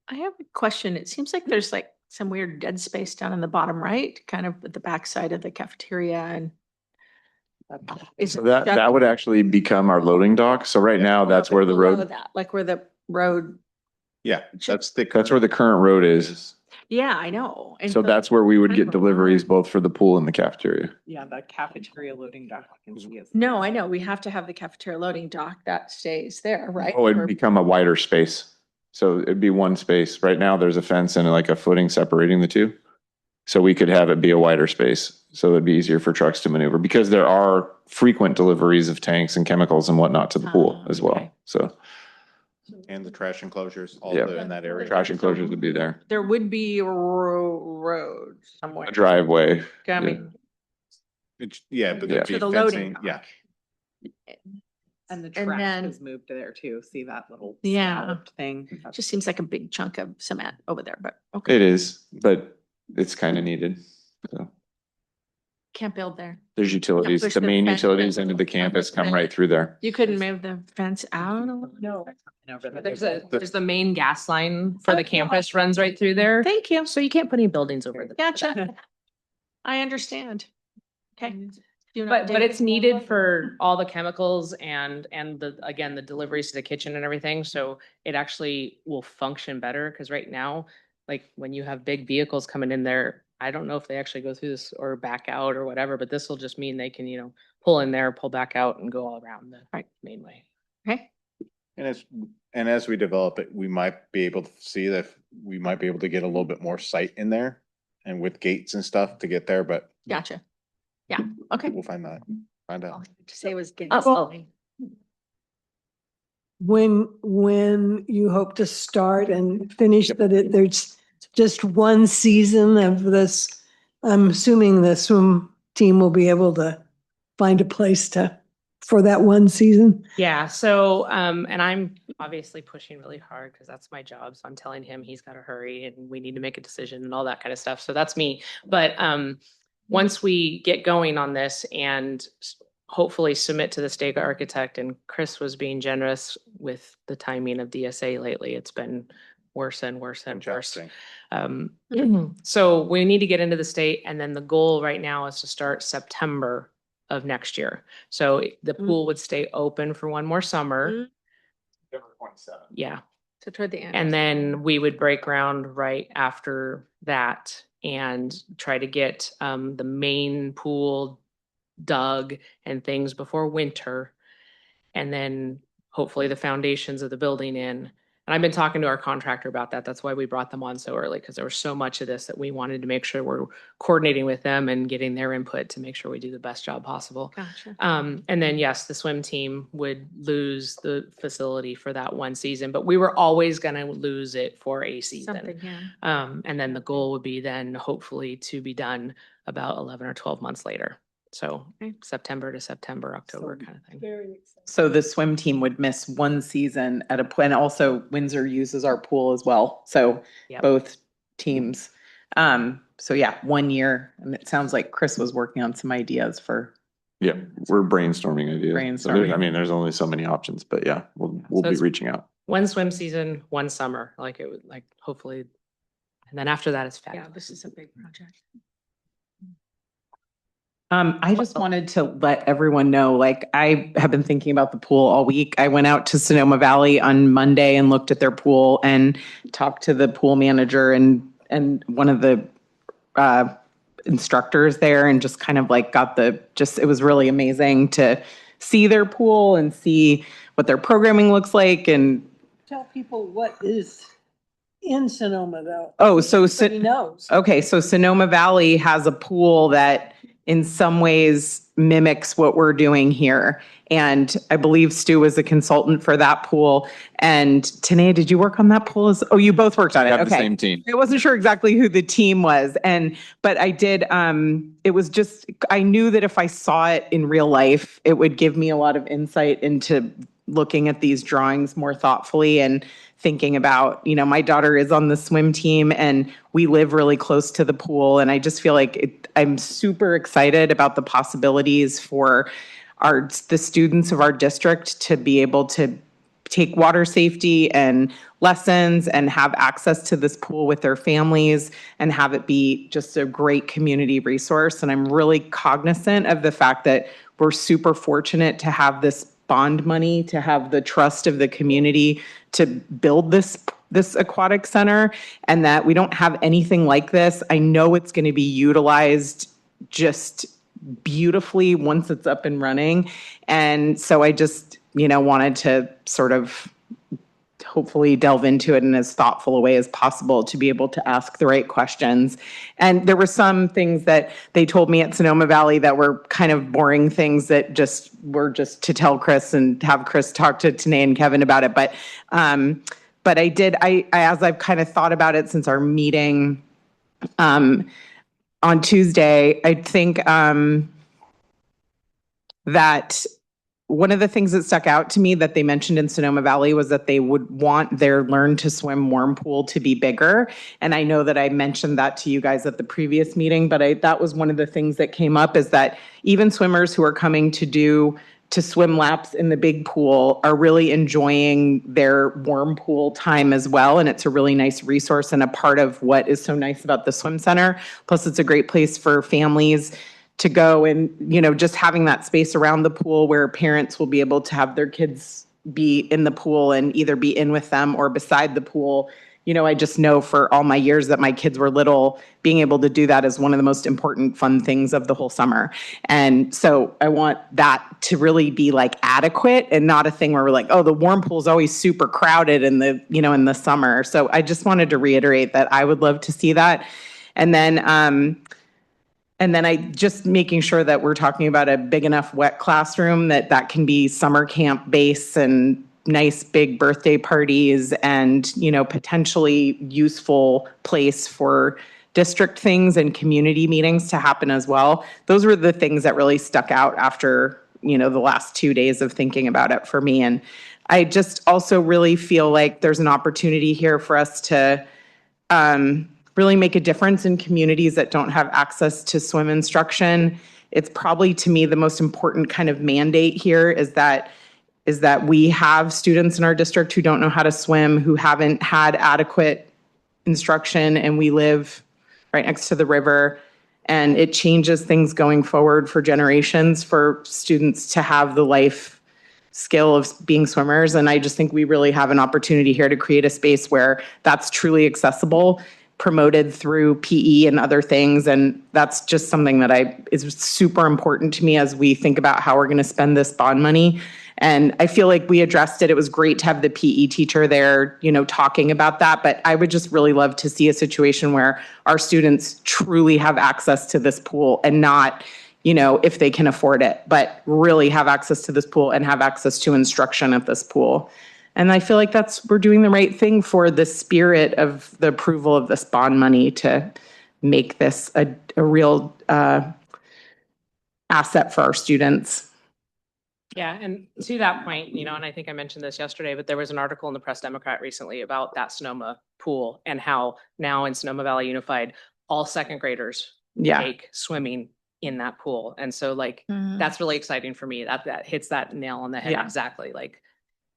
I have a question. It seems like there's like some weird dead space down in the bottom right, kind of at the backside of the cafeteria, and So that would actually become our loading dock. So right now, that's where the road. Like where the road. Yeah, that's where the current road is. Yeah, I know. And So that's where we would get deliveries both for the pool and the cafeteria. Yeah, the cafeteria loading dock. No, I know. We have to have the cafeteria loading dock that stays there, right? Oh, it'd become a wider space. So it'd be one space. Right now, there's a fence and like a footing separating the two. So we could have it be a wider space. So it'd be easier for trucks to maneuver because there are frequent deliveries of tanks and chemicals and whatnot to the pool as well. Okay. So. And the trash enclosures Yeah, also in that area. Trash enclosures would be there. There would be a road somewhere. A driveway. Coming. Yeah, but there'd To be the loading fencing. Yeah. dock. And the And trash then- has moved there too. See that little Yeah. scalloped thing? Just seems like a big chunk of cement over there, but okay. It is, but it's kind of needed. So Can't build there. there's utilities, push the the main fence utilities in. into the campus come right through there. You couldn't move the fence out a little? No. There's the main gas line for the campus runs right through there. Thank you. So you can't put any buildings over there. Gotcha. I understand. Okay. But it's needed for all the chemicals and the deliveries to the kitchen and everything. So it actually will function better because right now like when you have big vehicles coming in there, I don't know if they actually go through this or back out or whatever, but this will just mean they can, pull in there, pull back out and go all around the main way. Okay. And as we develop it, we might be able to see that we might be able to get a little bit more sight in there and with gates and stuff to get there, but Gotcha. Yeah. Okay. we'll find out. To say was getting. When you hope to start and finish that there's just one season of this, I'm assuming the swim team will be able to find a place for that one season. Yeah. So, and I'm obviously pushing really hard because that's my job. So I'm telling him he's got to hurry and we need to make a decision and all that kind of stuff. So that's me. But once we get going on this and hopefully submit to the state architect, and Chris was being generous with the timing of DSA lately. It's been worse and worse and worse. So we need to get into the state, and then the goal right now is to start September of next year. So the pool would stay open for one more summer. Yeah. So toward the end. And then we would break ground right after that and try to get the main pool dug and things before winter. And then hopefully the foundations of the building in. And I've been talking to our contractor about that. That's why we brought them on so early, because there was so much of this that we wanted to make sure we're coordinating with them and getting their input to make sure we do the best job possible. Gotcha. And then, yes, the swim team would lose the facility for that one season, but we were always going to lose it for a season. And then the goal would be then hopefully to be done about 11 or 12 months later. So September to September, October kind of thing. Very exciting. So the swim team would miss one season at a point. And also Windsor uses our pool as well. So both teams. So yeah, 1 year. And it sounds like Chris was working on some ideas for. Yeah, we're brainstorming ideas. So there's only so many options, but yeah, we'll be reaching out. One swim season, one summer, like it would, like hopefully, and then after that it's fabulous. Yeah, this is a big project. I just wanted to let everyone know, like, I have been thinking about the pool all week. I went out to Sonoma Valley on Monday and looked at their pool and talked to the pool manager and one of the instructors there, and just kind of like it was really amazing to see their pool and see what their programming looks like. And tell people what is in Sonoma though. Oh, so he knows. Okay, so Sonoma Valley has a pool that in some ways mimics what we're doing here. And I believe Stu was a consultant for that pool. And Tanae, did you work on that pool? You both worked on it. We have the same team. I wasn't sure exactly who the team was. But I did, it was just, I knew that if I saw it in real life, it would give me a lot of insight into looking at these drawings more thoughtfully and thinking about, my daughter is on the swim team and we live really close to the pool. And I just feel like I'm super excited about the possibilities for the students of our district to be able to take water safety and lessons and have access to this pool with their families and have it be just a great community resource. And I'm really cognizant of the fact that we're super fortunate to have this bond money, to have the trust of the community to build this aquatic center, and that we don't have anything like this. I know it's going to be utilized just beautifully once it's up and running. And so I just, wanted to sort of hopefully delve into it in as thoughtful a way as possible to be able to ask the right questions. And there were some things that they told me at Sonoma Valley that were kind of boring things that were just to tell Chris and have Chris talk to Tanae and Kevin about it. But I as I've kind of thought about it since our meeting on Tuesday, I think that one of the things that stuck out to me that they mentioned in Sonoma Valley was that they would want their Learn to Swim warm pool to be bigger. And I know that I mentioned that to you guys at the previous meeting, but that was one of the things that came up, is that even swimmers who are coming to swim laps in the big pool are really enjoying their warm pool time as well. And it's a really nice resource and a part of what is so nice about the swim center. Plus, it's a great place for families to go, and just having that space around the pool where parents will be able to have their kids be in the pool and either be in with them or beside the pool I just know for all my years that my kids were little, being able to do that is one of the most important fun things of the whole summer. And so I want that to really be like adequate and not a thing where we're like, oh, the warm pool is always super crowded in the, in the summer. So I just wanted to reiterate that I would love to see that. And then I just making sure that we're talking about a big enough wet classroom that can be summer camp base and nice big birthday parties and, potentially useful place for district things and community meetings to happen as well. Those were the things that really stuck out after, the last 2 days of thinking about it for me. And I just also really feel like there's an opportunity here for us to really make a difference in communities that don't have access to swim instruction. It's probably, to me, the most important kind of mandate here is that we have students in our district who don't know how to swim, who haven't had adequate instruction, and we live right next to the river. And it changes things going forward for generations for students to have the life skill of being swimmers. And I just think we really have an opportunity here to create a space where that's truly accessible, promoted through PE and other things. And that's just something that is super important to me as we think about how we're going to spend this bond money. And I feel like we addressed it. It was great to have the PE teacher there, talking about that. But I would just really love to see a situation where our students truly have access to this pool and not, if they can afford it, but really have access to this pool and have access to instruction at this pool. And I feel like we're doing the right thing for the spirit of the approval of this bond money to make this a real asset for our students. Yeah, and to that point, and I think I mentioned this yesterday, but there was an article in the Press Democrat recently about that Sonoma pool and how now in Sonoma Valley Unified, all second graders take swimming in that pool. And so that's really exciting for me. That hits that nail on the head. Exactly. Like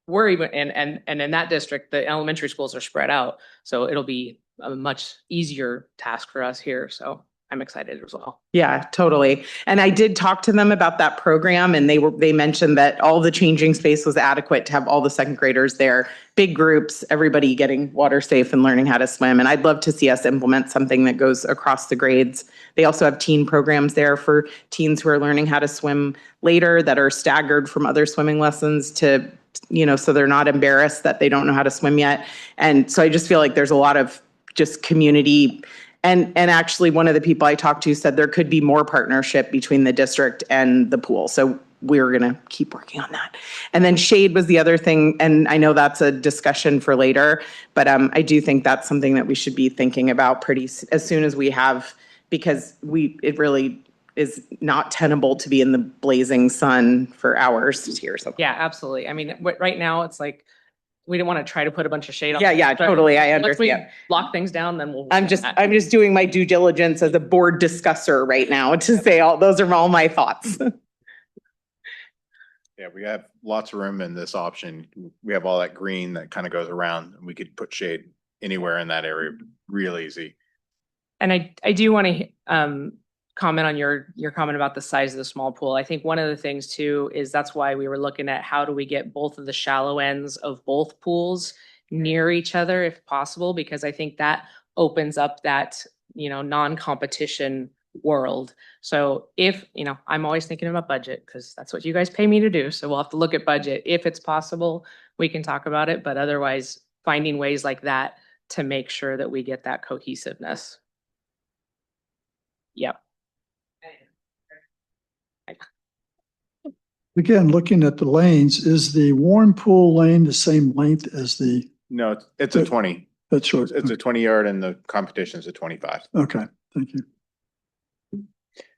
we're even and in that district, the elementary schools are spread out. So it'll be a much easier task for us here. So I'm excited as well. Yeah, totally. And I did talk to them about that program, and they mentioned that all the changing space was adequate to have all the second graders there, big groups, everybody getting water safe and learning how to swim. And I'd love to see us implement something that goes across the grades. They also have teen programs there for teens who are learning how to swim later that are staggered from other swimming lessons to, so they're not embarrassed that they don't know how to swim yet. And so I just feel like there's a lot of just community. And actually, one of the people I talked to said there could be more partnership between the district and the pool. So we're going to keep working on that. And then shade was the other thing. And I know that's a discussion for later, but I do think that's something that we should be thinking about as soon as we have, because it really is not tenable to be in the blazing sun for hours here. So yeah, absolutely. I mean, right now it's like, we didn't want to try to put a bunch of shade on. Yeah, totally. I understand. Once we lock things down, then we'll. I'm just doing my due diligence as a board discusser right now to say those are all my thoughts. Yeah, we have lots of room in this option. We have all that green that kind of goes around, and we could put shade anywhere in that area real easy. And I do want to comment on your comment about the size of the small pool. I think one of the things too is that's why we were looking at how do we get both of the shallow ends of both pools near each other if possible, because I think that opens up that, non-competition world. So if, I'm always thinking about budget because that's what you guys pay me to do. So we'll have to look at budget. If it's possible, we can talk about it, but otherwise finding ways like that to make sure that we get that cohesiveness. Yep. Again, looking at the lanes, is the warm pool lane the same length as the? No, it's a 20. That's short. It's a 20-yard and the competition is a 25. Okay, thank you.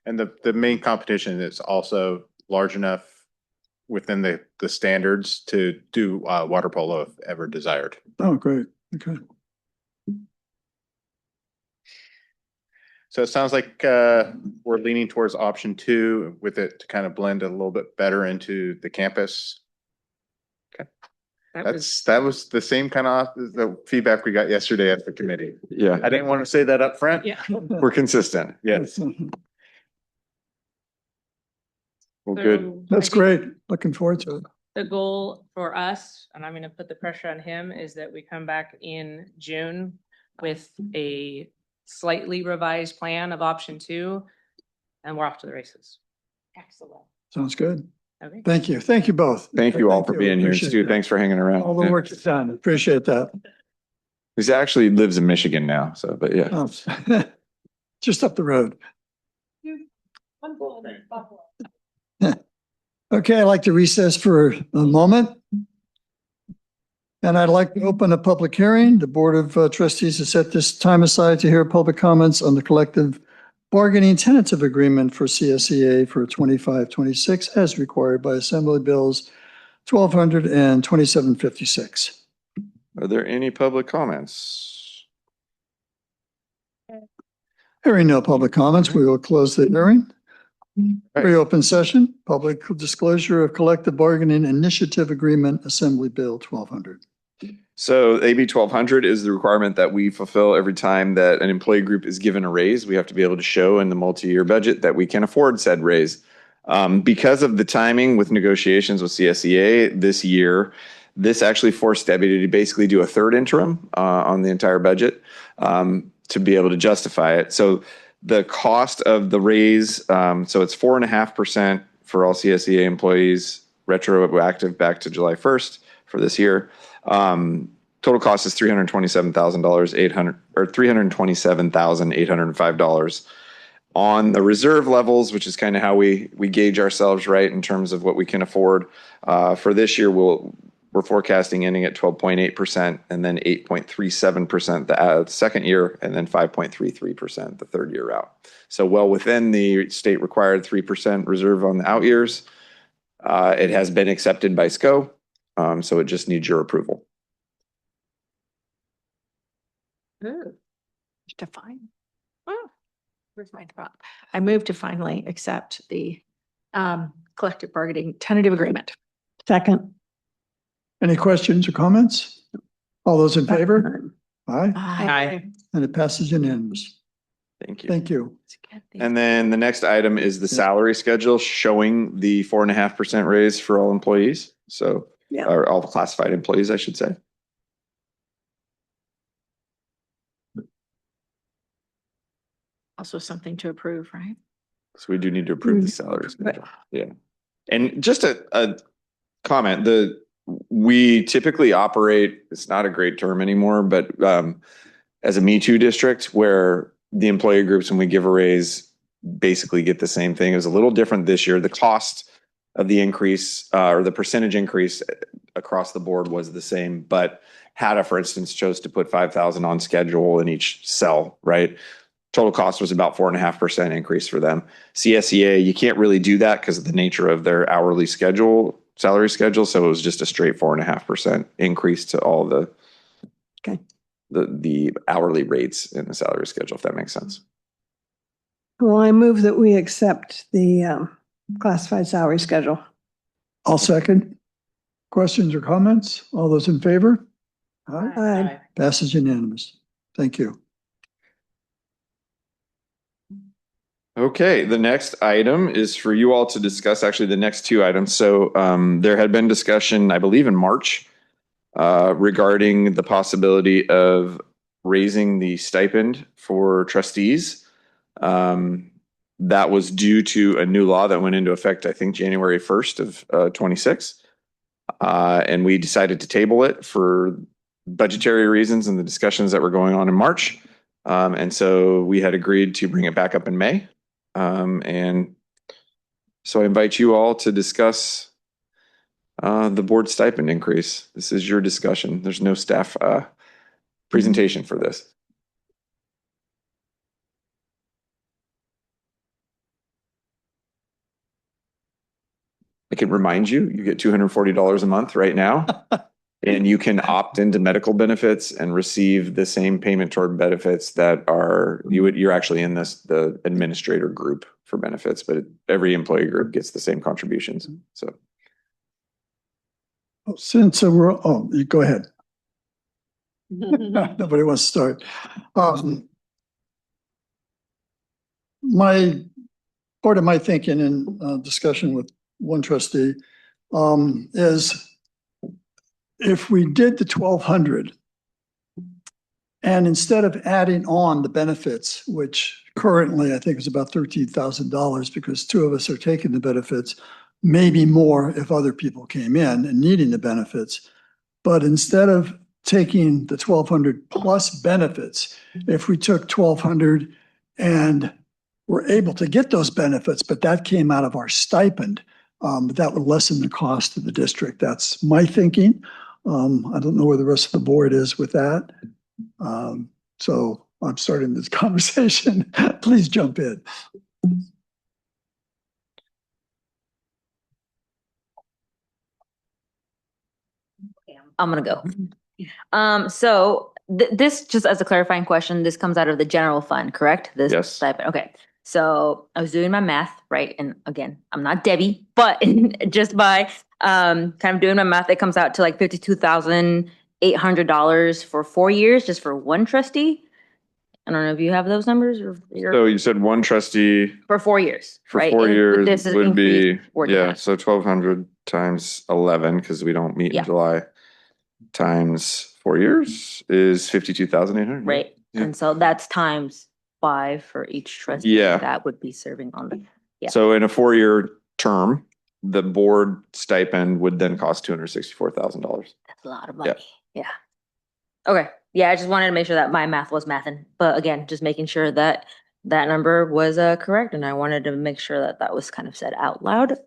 And the main competition is also large enough within the standards to do water polo if ever desired. Oh, great. Okay. So it sounds like we're leaning towards option 2 with it to kind of blend a little bit better into the campus. Okay. That was the same kind of the feedback we got yesterday at the committee. Yeah. I didn't want to say that up front. Yeah. We're consistent. Yes. Well, good. That's great. Looking forward to it. The goal for us, and I'm going to put the pressure on him, is that we come back in June with a slightly revised plan of option 2, and we're off to the races. Excellent. Sounds good. Okay. Thank you. Thank you both. Thank you all for being here. Appreciate Stu, that. thanks for hanging around. All the work you've done. Appreciate that. He actually lives in Michigan now, so, but yeah. Oh, just up the road. Okay, I'd like to recess for a moment. And I'd like to open a public hearing. The Board of Trustees has set this time aside to hear public comments on the collective bargaining tentative agreement for CSEA for 25-26 as required by Assembly Bills 1200 and 2756. Are there any public comments? Hearing no public comments, we will close the hearing. Right. Reopen session, public disclosure of collective bargaining initiative agreement, Assembly Bill 1200. So AB 1200 is the requirement that we fulfill every time that an employee group is given a raise. We have to be able to show in the multi-year budget that we can afford said raise. Because of the timing with negotiations with CSEA this year, this actually forced Debbie to basically do a third interim on the entire budget to be able to justify it. So the cost of the raise, so it's 4.5% for all CSEA employees, retroactive back to July 1st for this year. Total cost is $327,805 on the reserve levels, which is kind of how we gauge ourselves right in terms of what we can afford. For this year, we're forecasting ending at 12.8% and then 8.37% the second year, and then 5.33% the third year out. So well within the state required 3% reserve on the out years. It has been accepted by SCO, so it just needs your approval. Ooh, define. Oh, where's my drop? I move to finally accept the collective bargaining tentative agreement. Second. Any questions or comments? All those in favor? Aye. Aye. And it passes unanimous. Thank you. Thank you. And then the next item is the salary schedule showing the 4.5% raise for all employees. So, Yeah. or all classified employees, I should say. Also something to approve, right? So we do need to approve the salary schedule. Yeah. And just a comment, we typically operate, it's not a great term anymore, but as a Me Too district where the employee groups, when we give a raise, basically get the same thing. It was a little different this year. The cost of the increase or the percentage increase across the board was the same, but HADA, for instance, chose to put 5,000 on schedule in each cell, right? Total cost was about 4.5% increase for them. CSEA, you can't really do that because of the nature of their hourly schedule, salary schedule. So it was just a straight 4.5% increase to all the hourly rates in the salary schedule, if that makes sense. Well, I move that we accept the classified salary schedule. I'll second. Questions or comments? All those in favor? Aye. Aye. Passes unanimous. Thank you. Okay, the next item is for you all to discuss, actually the next two items. So there had been discussion, I believe in March, regarding the possibility of raising the stipend for trustees. That was due to a new law that went into effect, I think, January 1st of 26. And we decided to table it for budgetary reasons and the discussions that were going on in March. And so we had agreed to bring it back up in May. And so I invite you all to discuss the board stipend increase. This is your discussion. There's no staff presentation for this. I can remind you, you get $240 a month right now, and you can opt into medical benefits and receive the same payment toward benefits that are, you're actually in the administrator group for benefits, but every employee group gets the same contributions. So. Since we're, you go ahead. Nobody wants to start. Part of my thinking in discussion with one trustee is if we did the 1,200 and instead of adding on the benefits, which currently I think is about $13,000 because two of us are taking the benefits, maybe more if other people came in and needing the benefits. But instead of taking the 1,200 plus benefits, if we took 1,200 and were able to get those benefits, but that came out of our stipend, that would lessen the cost of the district. That's my thinking. I don't know where the rest of the board is with that. So I'm starting this conversation. Please jump in. I'm gonna go. So this, just as a clarifying question, this comes out of the general fund, correct? This Yes. stipend. Okay. So I was doing my math, right? And again, I'm not Debbie, but just by kind of doing my math, it comes out to like $52,800 for 4 years, just for one trustee. I don't know if you have those numbers or So you said one trustee for 4 years, for right? 4 And years this is would be, increased or yeah, different. so 1,200 times 11, because we don't meet Yeah. in July, times 4 years is 52,800. Right. Yeah. And so that's times 5 for each trustee Yeah. that would be serving on the. Yeah. So in a 4-year term, the board stipend would then cost $264,000. That's a lot of money. Yeah. Okay. Yeah, I just wanted to make sure that my math was mathing, but again, just making sure that that number was correct, and I wanted to make sure that that was kind of said out loud.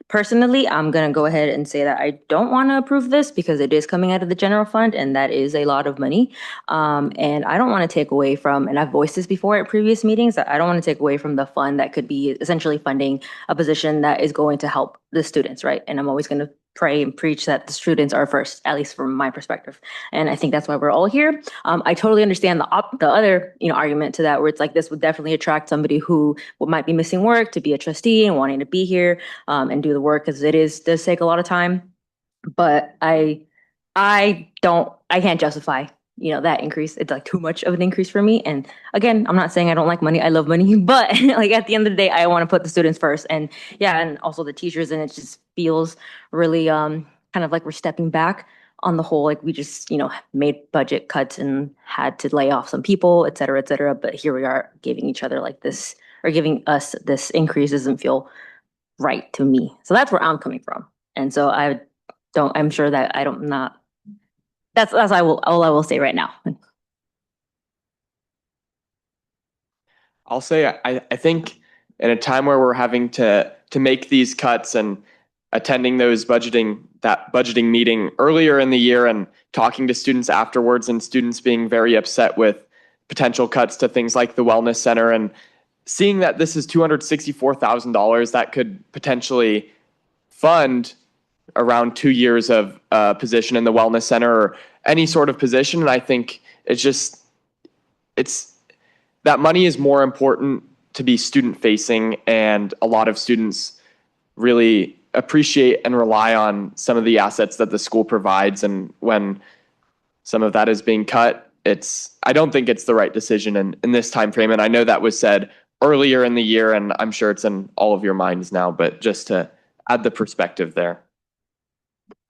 Personally, I'm gonna go ahead and say that I don't want to approve this because it is coming out of the general fund, and that is a lot of money. And I don't want to take away from, and I've voiced this before at previous meetings, that I don't want to take away from the fund that could be essentially funding a position that is going to help the students, right? And I'm always going to pray and preach that the students are first, at least from my perspective. And I think that's why we're all here. I totally understand the other, argument to that, where it's like this would definitely attract somebody who might be missing work to be a trustee and wanting to be here and do the work, because does take a lot of time. But I can't justify that increase. It's like too much of an increase for me. And again, I'm not saying I don't like money. I love money, but like at the end of the day, I want to put the students first, and and also the teachers. And it just feels really kind of like we're stepping back on the whole. Like we just made budget cuts and had to lay off some people, et cetera, et cetera. But here we are giving each other like this, or giving us this increase doesn't feel right to me. So that's where I'm coming from. And so I'm sure that that's all I will say right now. I'll say I think in a time where we're having to make these cuts and attending that budgeting meeting earlier in the year and talking to students afterwards, and students being very upset with potential cuts to things like the wellness center, and seeing that this is $264,000 that could potentially fund around 2 years of position in the wellness center or any sort of position. And I think that money is more important to be student facing, and a lot of students really appreciate and rely on some of the assets that the school provides. And when some of that is being cut, I don't think it's the right decision in this time frame. And I know that was said earlier in the year, and I'm sure it's in all of your minds now, but just to add the perspective there.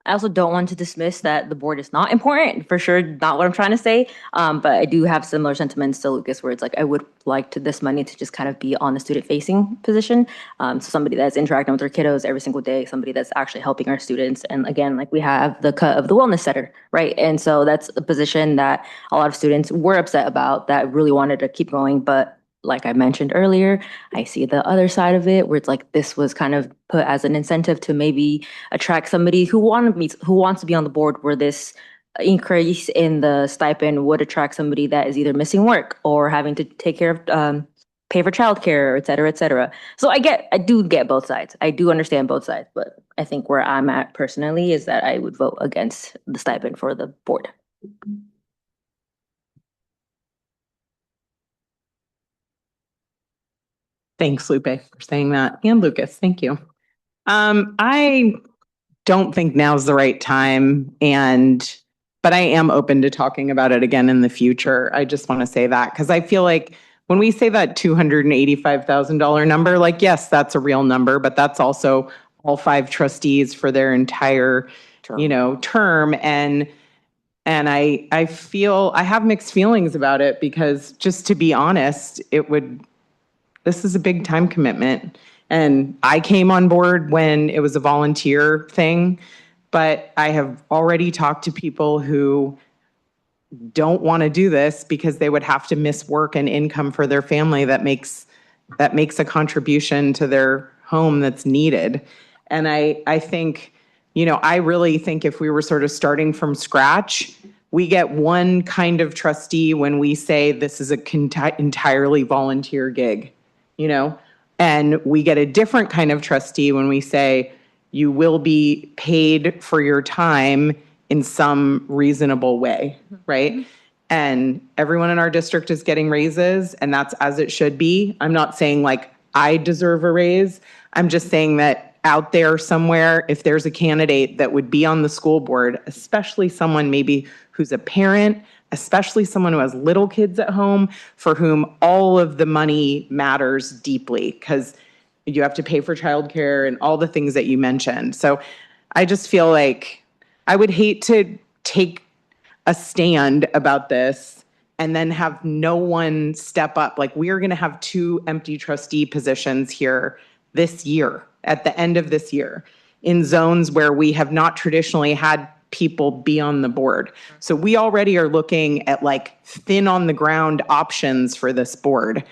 I also don't want to dismiss that the board is not important, for sure, not what I'm trying to say. But I do have similar sentiments to Lucas, where it's like I would like this money to just kind of be on the student-facing position. So somebody that's interacting with their kiddos every single day, somebody that's actually helping our students. And again, like we have the cut of the wellness center, right? And so that's a position that a lot of students were upset about, that really wanted to keep going. But like I mentioned earlier, I see the other side of it, where it's like this was kind of put as an incentive to maybe attract somebody who wants to be on the board, where this increase in the stipend would attract somebody that is either missing work or having to take care of pay for childcare, et cetera, et cetera. So I do get both sides. I do understand both sides, but I think where I'm at personally is that I would vote against the stipend for the board. Thanks, Lupe, for saying that. And Lucas, thank you. I don't think now's the right time, but I am open to talking about it again in the future. I just want to say that because I feel like when we say that $285,000 number, like, yes, that's a real number, but that's also all 5 trustees for their entire, term. And I feel I have mixed feelings about it because, just to be honest, this is a big time commitment. And I came on board when it was a volunteer thing, but I have already talked to people who don't want to do this because they would have to miss work and income for their family that makes a contribution to their home that's needed. And I think, I really think if we were sort of starting from scratch, we get one kind of trustee when we say this is a entirely volunteer gig, and we get a different kind of trustee when we say you will be paid for your time in some reasonable way, right? And everyone in our district is getting raises, and that's as it should be. I'm not saying like I deserve a raise. I'm just saying that out there somewhere, if there's a candidate that would be on the school board, especially someone maybe who's a parent, especially someone who has little kids at home, for whom all of the money matters deeply because you have to pay for childcare and all the things that you mentioned. So I just feel like I would hate to take a stand about this and then have no one step up. Like, we are going to have 2 empty trustee positions here this year, at the end of this year, in zones where we have not traditionally had people be on the board. So we already are looking at like thin on the ground options for this board.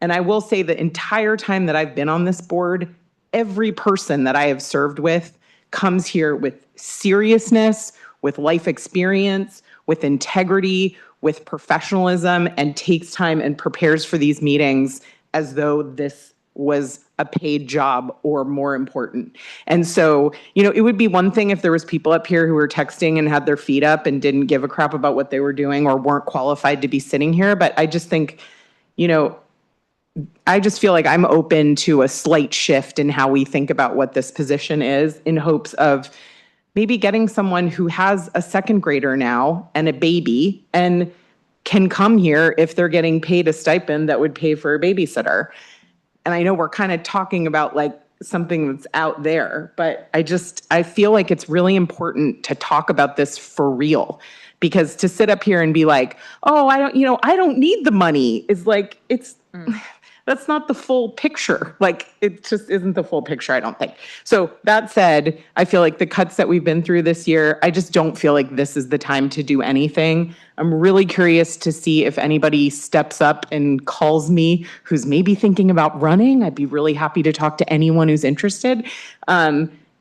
And I will say the entire time that I've been on this board, every person that I have served with comes here with seriousness, with life experience, with integrity, with professionalism, and takes time and prepares for these meetings as though this was a paid job or more important. And so, it would be one thing if there was people up here who were texting and had their feet up and didn't give a crap about what they were doing or weren't qualified to be sitting here. But I just think, I just feel like I'm open to a slight shift in how we think about what this position is, in hopes of maybe getting someone who has a second grader now and a baby and can come here if they're getting paid a stipend that would pay for a babysitter. And I know we're kind of talking about like something that's out there, but I feel like it's really important to talk about this for real, because to sit up here and be like, oh, I don't need the money is like, that's not the full picture. Like, it just isn't the full picture, I don't think. So that said, I feel like the cuts that we've been through this year, I just don't feel like this is the time to do anything. I'm really curious to see if anybody steps up and calls me who's maybe thinking about running. I'd be really happy to talk to anyone who's interested.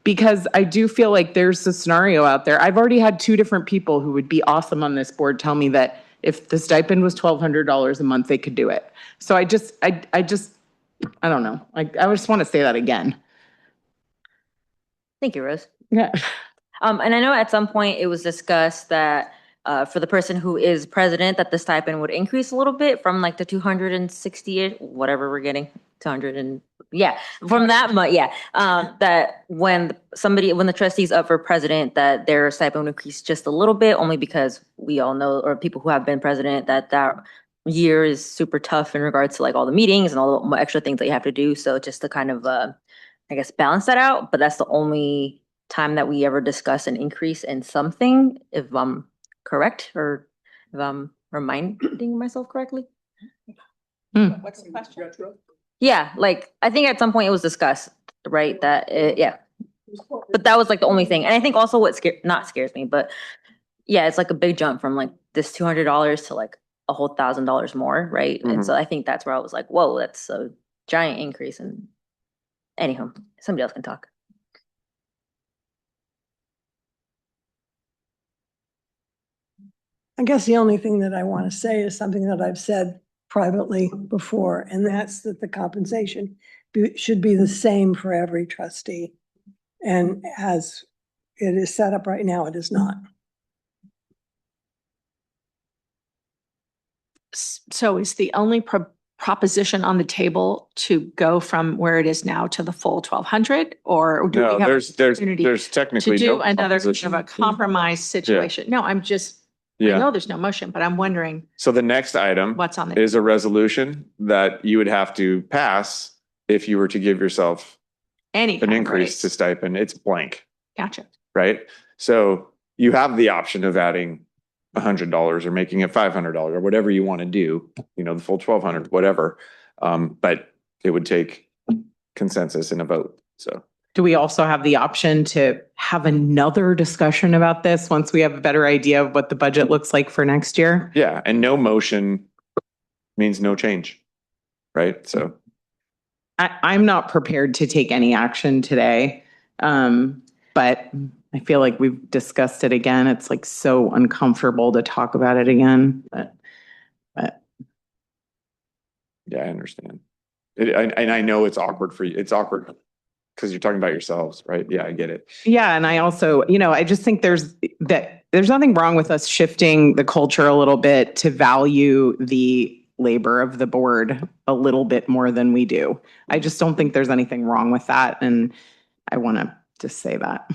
Because I do feel like there's a scenario out there. I've already had 2 different people who would be awesome on this board tell me that if the stipend was $1,200 a month, they could do it. So I don't know. I just want to say that again. Thank you, Rose. Yeah. And I know at some point it was discussed that for the person who is president, that the stipend would increase a little bit from like the 260, whatever we're getting, 200 and from that much, that when the trustee's up for president, that their stipend would increase just a little bit, only because we all know, or people who have been president, that year is super tough in regards to like all the meetings and all the extra things that you have to do. So just to kind of, I guess, balance that out. But that's the only time that we ever discuss an increase in something, if I'm correct, or if I'm reminding myself correctly. What's the question? Yeah, like I think at some point it was discussed, right? That but that was like the only thing. And I think also what not scares me, but it's like a big jump from like this $200 to like a whole $1,000 more, right? Mm-hmm. And so I think that's where I was like, whoa, that's a giant increase. And anyhow, somebody else can talk. I guess the only thing that I want to say is something that I've said privately before, and that's that the compensation should be the same for every trustee. And as it is set up right now, it is not. So is the only proposition on the table to go from where it is now to the full 1,200, or do we have there's technically to do no another kind of a compromise situation? No, I'm just. I know there's no motion, but I'm wondering. So the next item what's on the is a resolution that you would have to pass if you were to give yourself Any an kind of increase raise. to stipend, it's blank, Gotcha. right? So you have the option of adding $100 or making it $500 or whatever you want to do, you know, the full 1,200, whatever. But it would take consensus and a vote, so. Do we also have the option to have another discussion about this once we have a better idea of what the budget looks like for next year? Yeah, and no motion means no change, right? So. I'm not prepared to take any action today, but I feel like we've discussed it again. It's like so uncomfortable to talk about it again. But Yeah, I understand. And I know it's awkward for you. It's awkward because you're talking about yourselves, right? Yeah, I get it. yeah, and I also, I just think there's nothing wrong with us shifting the culture a little bit to value the labor of the board a little bit more than we do. I just don't think there's anything wrong with that, and I want to just say that.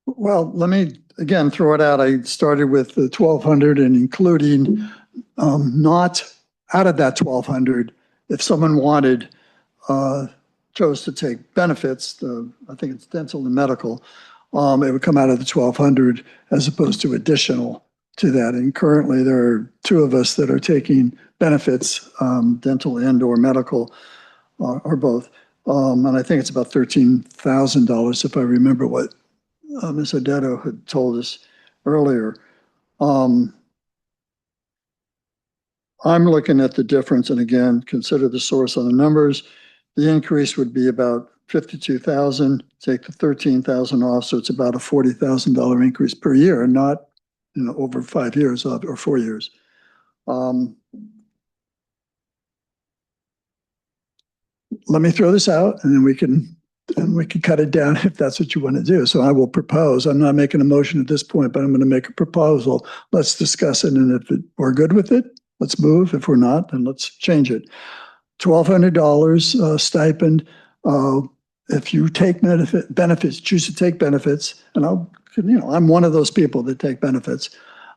Well, let me again throw it out. I started with the 1,200 and including not out of that 1,200, if someone wanted, chose to take benefits, I think it's dental and medical, it would come out of the 1,200 as opposed to additional to that. And currently there are two of us that are taking benefits, dental and or medical, or both. And I think it's about $13,000 if I remember what Ms. Odetto had told us earlier. I'm looking at the difference, and again, consider the source on the numbers. The increase would be about 52,000. Take the 13,000 off, so it's about a $40,000 increase per year, and not over 5 years or 4 years. Let me throw this out, and then we can cut it down if that's what you want to do. So I will propose. I'm not making a motion at this point, but I'm going to make a proposal. Let's discuss it, and if we're good with it, let's move. If we're not, then let's change it. $1,200 stipend. If you take benefits, choose to take benefits, and I'm one of those people that take benefits.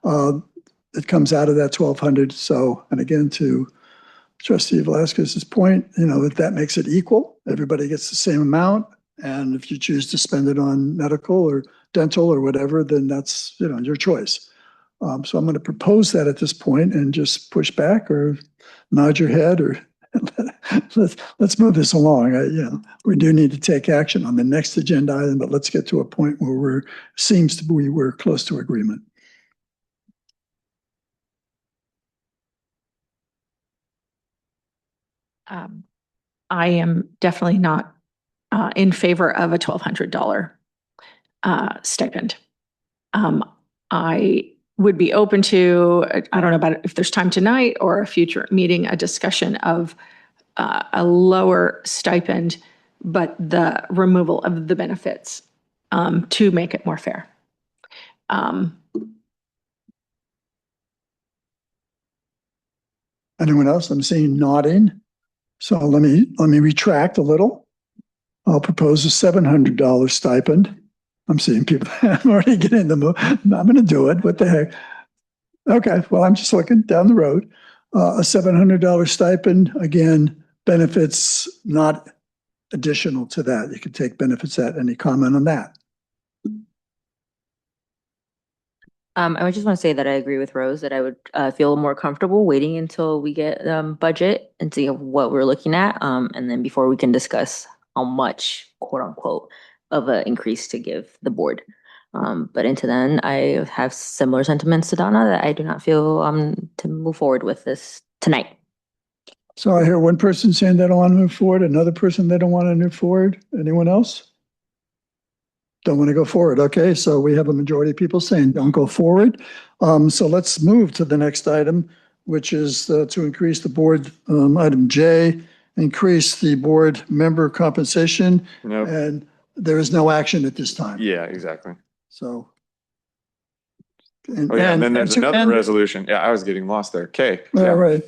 It comes out of that $1,200. So, and again, to Trustee Velasquez's point, if that makes it equal, everybody gets the same amount. And if you choose to spend it on medical or dental or whatever, then that's, your choice. So I'm going to propose that at this point and just push back or nod your head or let's move this along. We do need to take action on the next agenda item, but let's get to a point where we're close to agreement. I am definitely not in favor of a $1,200 stipend. I would be open to, I don't know about if there's time tonight or a future meeting, a discussion of a lower stipend, but the removal of the benefits to make it more fair. Anyone else? I'm seeing nodding. So let me retract a little. I'll propose a $700 stipend. I'm seeing people. I'm already getting in the mood. I'm going to do it. What the heck? Okay. Well, I'm just looking down the road. A $700 stipend. Again, benefits not additional to that. You could take benefits at. Any comment on that? I just want to say that I agree with Rose that I would feel more comfortable waiting until we get budget and see what we're looking at, and then before we can discuss how much, quote unquote, of an increase to give the board. But until then, I have similar sentiments to Donna that I do not feel to move forward with this tonight. So I hear one person saying they don't want to move forward, another person they don't want to move forward. Anyone else? Don't want to go forward. Okay, so we have a majority of people saying don't go forward. So let's move to the next item, which is to increase the board, item J, increase the board member compensation. Nope. And there is no action at this time. Yeah, exactly. So. And then there's another resolution. Yeah, I was getting lost there. Okay. Yeah. All right.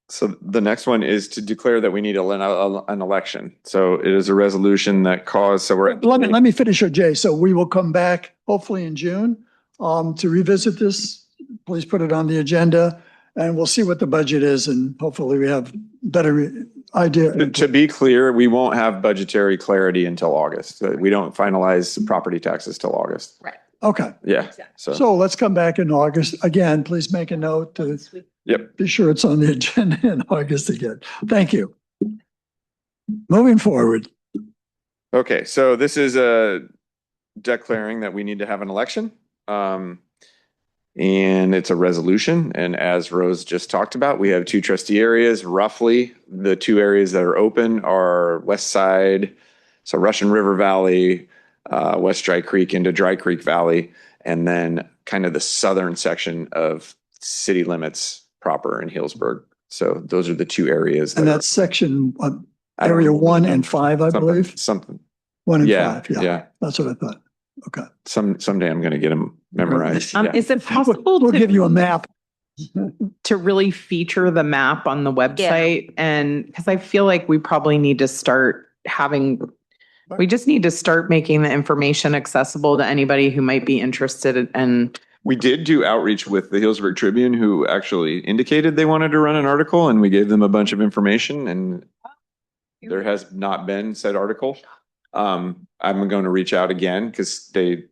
So the next one is to declare that we need an election. So it is a resolution that caused, so we're. Let me finish your J. So we will come back hopefully in June to revisit this. Please put it on the agenda And we'll see what the budget is and hopefully we have better idea. To be clear, we won't have budgetary clarity until August. We don't finalize property taxes till August. Right. Okay. Yeah. So let's come back in August. Again, please make a note to Yep. be sure it's on the agenda in August again. Thank you. Moving forward. Okay, so this is declaring that we need to have an election. And it's a resolution. And as Rose just talked about, we have 2 trustee areas. Roughly, the 2 areas that are open are West Side, so Russian River Valley, West Dry Creek into Dry Creek Valley, and then kind of the southern section of city limits proper in Healdsburg. So those are the 2 areas. And that's section area 1 and 5, I believe. Something. 1 and Yeah, 5. yeah. That's what I thought. Okay. Someday I'm going to get them memorized. Yeah. Is it possible We'll to give you a map. to really feature the map on the website? And because I feel like we probably need to start we just need to start making the information accessible to anybody who might be interested. And we did do outreach with the Healdsburg Tribune, who actually indicated they wanted to run an article, and we gave them a bunch of information, and there has not been said article. I'm going to reach out again because they,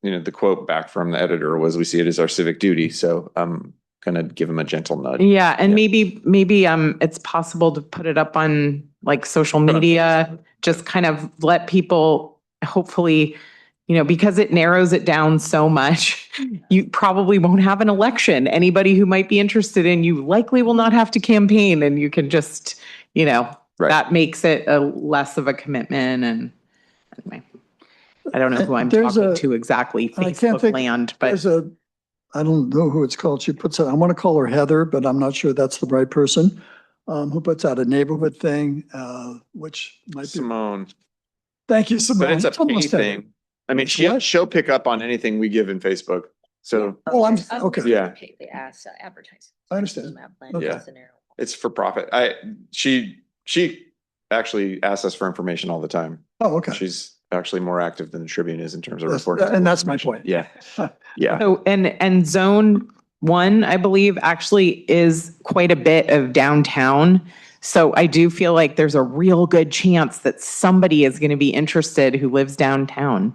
the quote back from the editor was, "We see it as our civic duty." So I'm going to give them a gentle nudge. yeah, and maybe it's possible to put it up on like social media, just kind of let people hopefully, because it narrows it down so much, you probably won't have an election. Anybody who might be interested in you likely will not have to campaign, and you can just, that makes it a less of a commitment. And anyway, I don't know who I'm talking to exactly, Facebook land, but I don't know who it's called. She puts out, I want to call her Heather, but I'm not sure that's the right person, who puts out a neighborhood thing, which might be. Simone. Thank you, Simone. But it's a pay almost Heather. thing. I mean, she'll pick up on anything we give in Facebook. So. Oh, I'm, okay. Yeah. They ask advertise. I understand. Okay. Yeah. It's for profit. She actually asks us for information all the time. Oh, okay. She's actually more active than the Tribune is in terms of Yes, reporting. and that's my point. Yeah. Yeah. So, and zone 1, I believe, actually is quite a bit of downtown. So I do feel like there's a real good chance that somebody is going to be interested who lives downtown.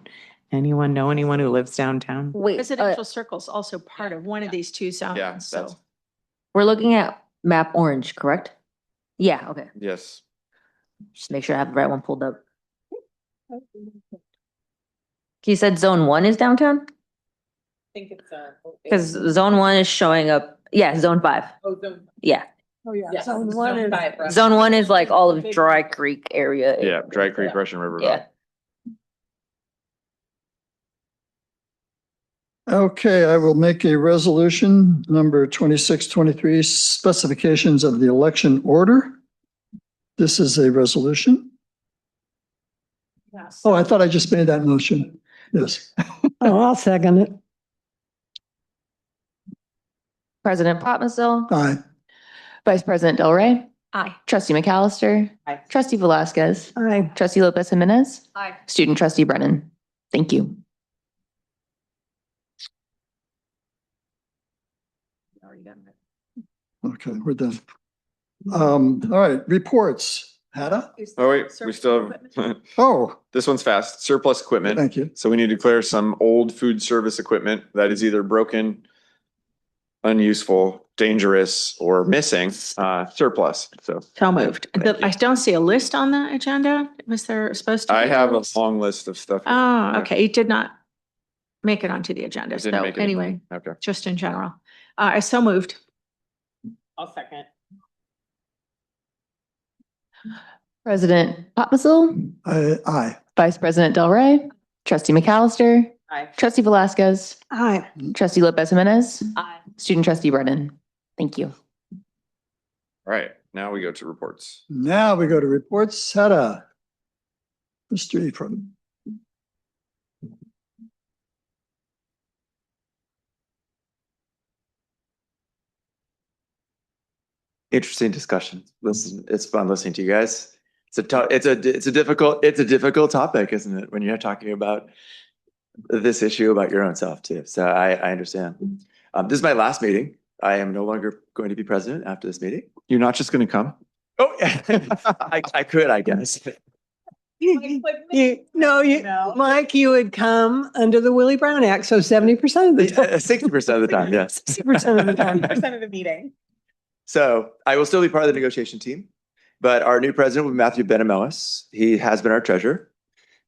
Anyone know anyone who lives downtown? Wait, Residential circle's also part of one of these 2 zones. Yeah, So we're looking at map orange, correct? Yeah, okay. Yes. Just make sure I have the right one pulled up. You said zone 1 is downtown? think it's Because zone 1 is showing up. Yeah, zone 5. Oh, zone. Yeah. Oh, yeah. Yeah, Zone 1 is. Zone 1 is like all of Dry Creek area. Yeah. Dry Creek, Russian River Valley. Yeah. Okay, I will make a resolution number 2623, specifications of the election order. This is a resolution. yes. Oh, I thought I just made that motion. Yes. Oh, I'll second it. President Potmissel, Aye. Vice President Del Rey, Aye. Trustee McAllister, Aye. Trustee Velasquez, Aye. Trustee Lopez Jimenez, Aye. Student Trustee Brennan. Thank you. Okay, we're done. All right, reports. Hada? Oh, wait, we still have, Oh, this one's fast. Surplus equipment. thank you. So we need to declare some old food service equipment that is either broken, unuseful, dangerous, or missing, surplus. So moved. Thank you. I don't see a list on the agenda. Was there supposed to be? I have a list? long list of stuff. Oh, okay. It did not make it onto the agenda. It So didn't make it in. anyway, Okay. just in general. I so moved. I'll second. President Potmissel, Aye. Vice President Del Rey, Trustee McAllister, Aye. Trustee Velasquez, Aye. Trustee Lopez Jimenez, Aye. Student Trustee Brennan. Thank you. All right, now we go to reports. Now we go to reports. Hada. Mystery from. Interesting discussion. Listen, it's fun listening to you guys. It's a difficult topic, isn't it? When you're talking about this issue about your own self too. So I understand. This is my last meeting I am no longer going to be president after this meeting. You're not just going to come? Oh, I could, I guess. Mike, you would come under the Willie Brown Act, so 70% of the time. 60% of the time, yes. 60% of the time. Percent of the meeting. So I will still be part of the negotiation team, but our new president will be Matthew Benamelis. He has been our treasurer.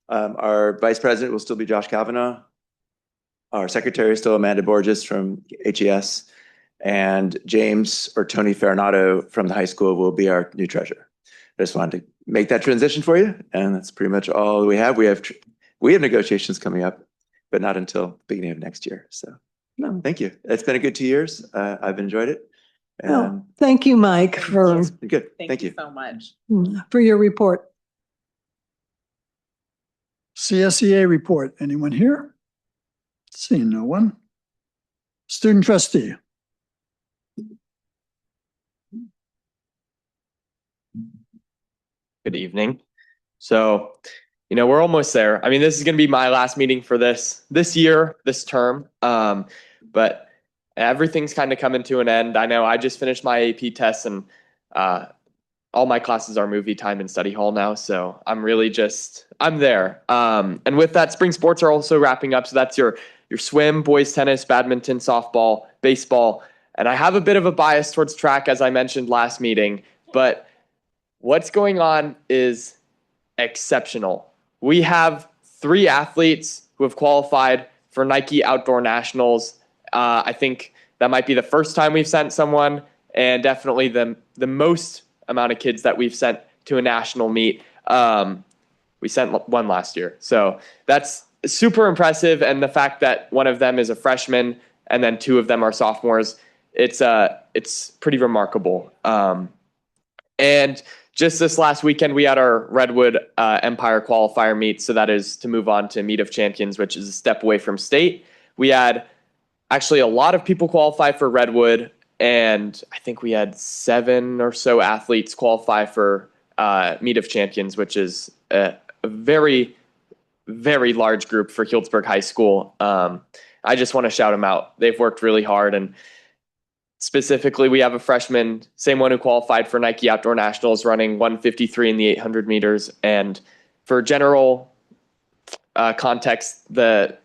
Our vice president will still be Josh Kavanaugh. Our secretary is still Amanda Borges from HES, and James or Tony Farinato from the high school will be our new treasurer. I just wanted to make that transition for you, and that's pretty much all we have. We have negotiations coming up, but not until the beginning of next year. So, no, thank you. It's been a good 2 years. I've enjoyed it. Oh, thank you, Mike, for good. Thank you so much. for your report. CSEA report. Anyone here? Seeing no one. Student trustee. Good evening. So, we're almost there. I mean, this is going to be my last meeting for this year, this term. But everything's kind of coming to an end. I know I just finished my AP tests, and all my classes are movie time and study hall now. So I'm there. And with that, spring sports are also wrapping up. So that's your swim, boys tennis, badminton, softball, baseball. And I have a bit of a bias towards track, as I mentioned last meeting, but what's going on is exceptional. We have 3 athletes who have qualified for Nike Outdoor Nationals. I think that might be the first time we've sent someone, and definitely the most amount of kids that we've sent to a national meet. We sent one last year. So that's super impressive. And the fact that one of them is a freshman and then 2 of them are sophomores, it's pretty remarkable. And just this last weekend, we had our Redwood Empire qualifier meet. So that is to move on to Meet of Champions, which is a step away from state. We had actually a lot of people qualify for Redwood, and I think we had 7 or so athletes qualify for Meet of Champions, which is a very, very large group for Healdsburg High School. I just want to shout them out. They've worked really hard, and specifically, we have a freshman, same one who qualified for Nike Outdoor Nationals, running 153 in the 800 meters. And for general context, the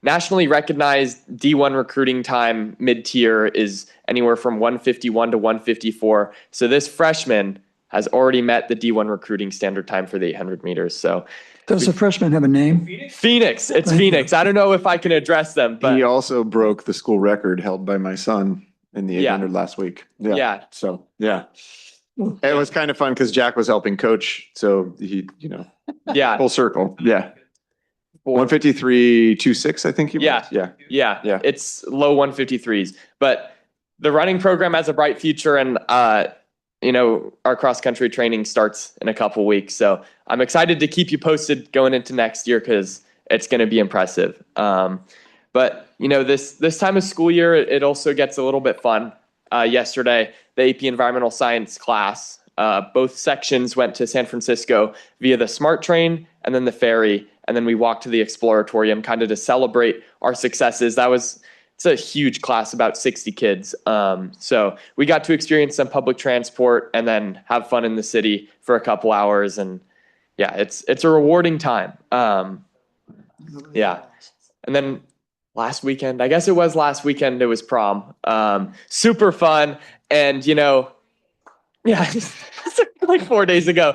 nationally recognized D1 recruiting time mid-tier is anywhere from 151 to 154. So this freshman has already met the D1 recruiting standard time for the 800 meters. So does the freshman have a name? Phoenix. It's Phoenix. I don't know if I can address them, but he also broke the school record held by my son in the 800 last week. Yeah. So, yeah. It was kind of fun because Jack was helping coach. So he, full circle. Yeah. 153.26, I think he was. Yeah. It's low 153s. But the running program has a bright future, and our cross country training starts in a couple weeks. So I'm excited to keep you posted going into next year because it's going to be impressive. But this time of school year, it also gets a little bit fun. Yesterday, the AP Environmental Science class, both sections went to San Francisco via the SMART train and then the ferry. And then we walked to the Exploratorium kind of to celebrate our successes. It's a huge class, about 60 kids. So we got to experience some public transport and then have fun in the city for a couple hours. And yeah, it's a rewarding time. Yeah. And then last weekend, it was prom. Super fun. And, like 4 days ago.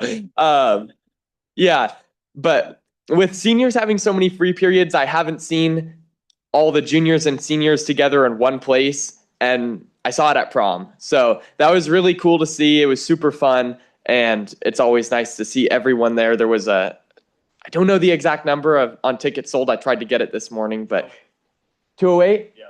Yeah. But with seniors having so many free periods, I haven't seen all the juniors and seniors together in one place, and I saw it at prom. So that was really cool to see. It was super fun, and it's always nice to see everyone there. There was I don't know the exact number on tickets sold. I tried to get it this morning, but 208? Yeah.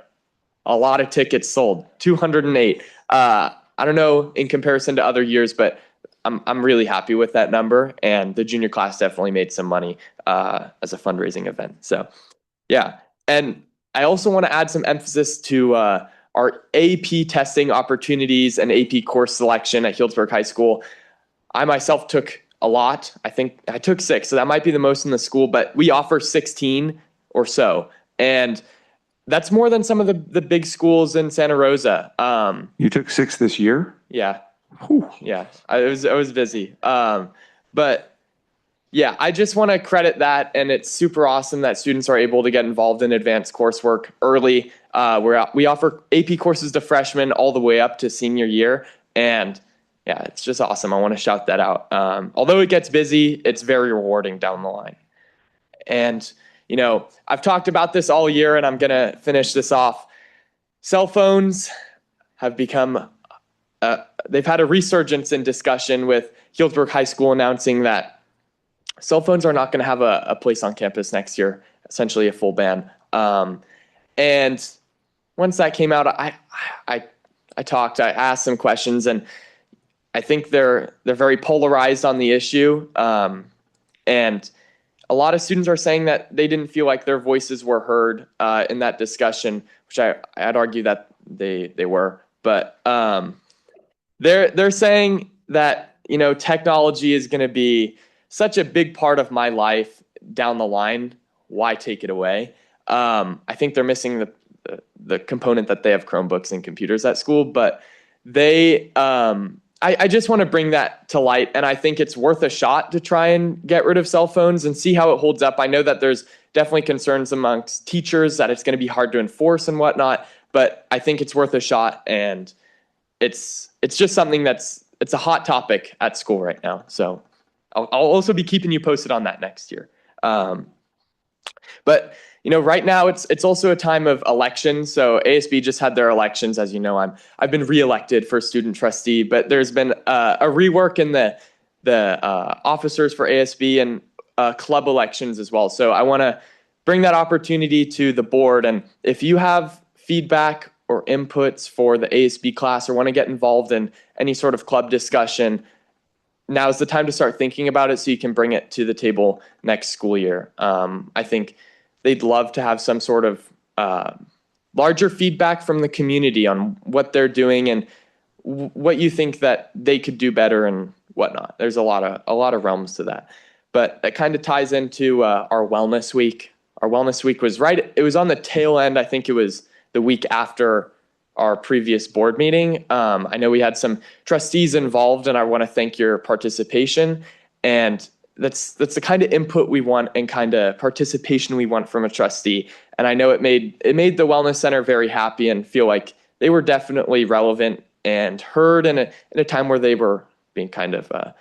A lot of tickets sold, 208. I don't know in comparison to other years, but I'm really happy with that number, and the junior class definitely made some money as a fundraising event. So yeah. And I also want to add some emphasis to our AP testing opportunities and AP course selection at Healdsburg High School. I myself took a lot. I think I took 6, so that might be the most in the school, but we offer 16 or so. And that's more than some of the big schools in Santa Rosa. You took 6 this year? Yeah. Yeah. I was busy. But yeah, I just want to credit that. And it's super awesome that students are able to get involved in advanced coursework early. We offer AP courses to freshmen all the way up to senior year. And yeah, it's just awesome. I want to shout that out. Although it gets busy, it's very rewarding down the line. And, you know, I've talked about this all year, and I'm going to finish this off. Cell phones have become, they've had a resurgence in discussion with Healdsburg High School announcing that cell phones are not going to have a place on campus next year, essentially a full ban. And once that came out, I asked some questions, and I think they're very polarized on the issue. And a lot of students are saying that they didn't feel like their voices were heard in that discussion, which I'd argue that they were. But they're saying that, you know, technology is going to be such a big part of my life down the line. Why take it away? I think they're missing the component that they have Chromebooks and computers at school, but they I just want to bring that to light, and I think it's worth a shot to try and get rid of cell phones and see how it holds up. I know that there's definitely concerns amongst teachers that it's going to be hard to enforce and whatnot, but I think it's worth a shot, and it's just something it's a hot topic at school right now. So I'll also be keeping you posted on that next year. But you know, right now it's also a time of elections. So ASB just had their elections, as you know. I've been reelected for student trustee, but there's been a rework in the officers for ASB and club elections as well. So I want to bring that opportunity to the board, and if you have feedback or inputs for the ASB class or want to get involved in any sort of club discussion, now is the time to start thinking about it so you can bring it to the table next school year. I think they'd love to have some sort of larger feedback from the community on what they're doing and what you think that they could do better and whatnot. There's a lot of realms to that. But that kind of ties into our wellness week. Our wellness week was it was on the tail end. I think it was the week after our previous board meeting. I know we had some trustees involved, and I want to thank your participation. And that's the kind of input we want and kind of participation we want from a trustee. And I know it made the Wellness Center very happy and feel like they were definitely relevant and heard in a time where they were being kind of a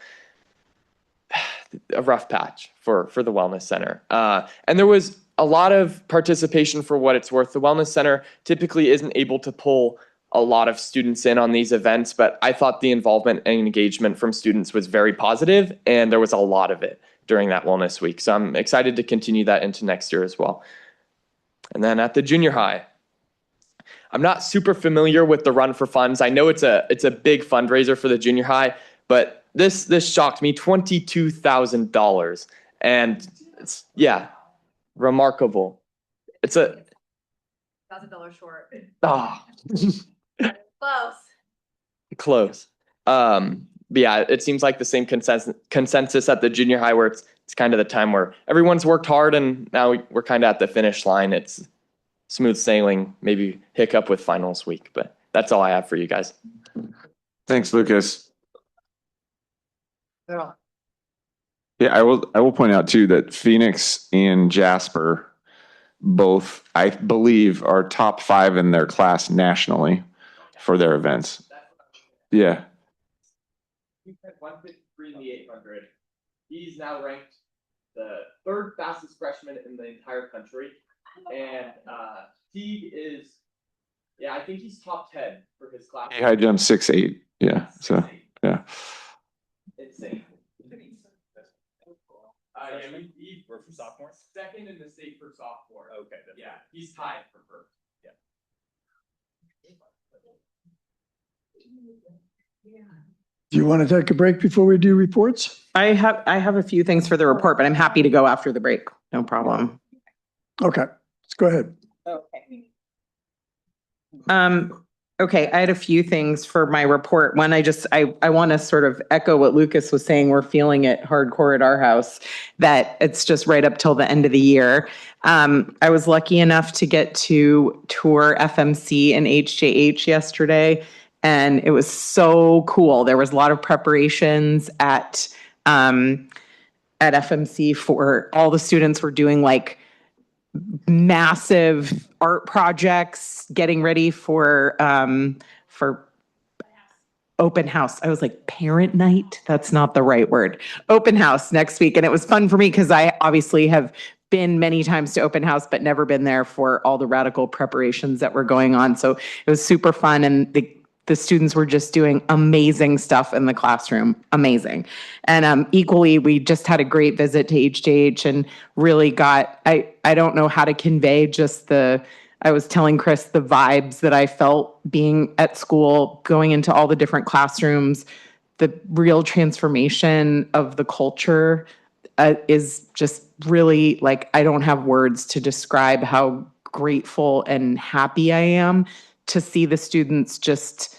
rough patch for the Wellness Center. And there was a lot of participation for what it's worth. The Wellness Center typically isn't able to pull a lot of students in on these events, but I thought the involvement and engagement from students was very positive, and there was a lot of it during that Wellness Week. So I'm excited to continue that into next year as well. And then at the junior high, I'm not super familiar with the Run for Funds. I know it's a big fundraiser for the junior high, but this shocked me, $22,000. And it's, yeah, remarkable. It's $1,000 short. Oh. Close. Close. But yeah, it seems like the same consensus at the junior high, where it's kind of the time where everyone's worked hard and now we're kind of at the finish line. It's smooth sailing, maybe hiccup with finals week, but that's all I have for you guys. Thanks, Lucas. Yeah, I will point out too that Phoenix and Jasper both, I believe, are top 5 in their class nationally for their events. Yeah. He had 153 in the 800. He's now ranked the 3rd fastest freshman in the entire country. And Teague is, yeah, I think he's top 10 for his class. He high jumped 6'8". Yeah. So, yeah. Insane. We're for sophomore. 2nd in the state for sophomore. Okay. Yeah, he's tied for first. Yeah. Do you want to take a break before we do reports? I have a few things for the report, but I'm happy to go after the break. No problem. Okay, let's go ahead. Okay. Okay, I had a few things for my report. One, I want to sort of echo what Lucas was saying. We're feeling it hardcore at our house, that it's just right up till the end of the year. I was lucky enough to get to tour FMC and HJH yesterday, and it was so cool. There was a lot of preparations at FMC for all the students were doing like massive art projects, getting ready for open house. I was like, parent night? That's not the right word. Open house next week. And it was fun for me because I obviously have been many times to open house, but never been there for all the radical preparations that were going on. So it was super fun. And the students were just doing amazing stuff in the classroom. Amazing. And equally, we just had a great visit to HJH and really got, I don't know how to convey just I was telling Chris the vibes that I felt being at school, going into all the different classrooms, the real transformation of the culture is just really like, I don't have words to describe how grateful and happy I am to see the students just,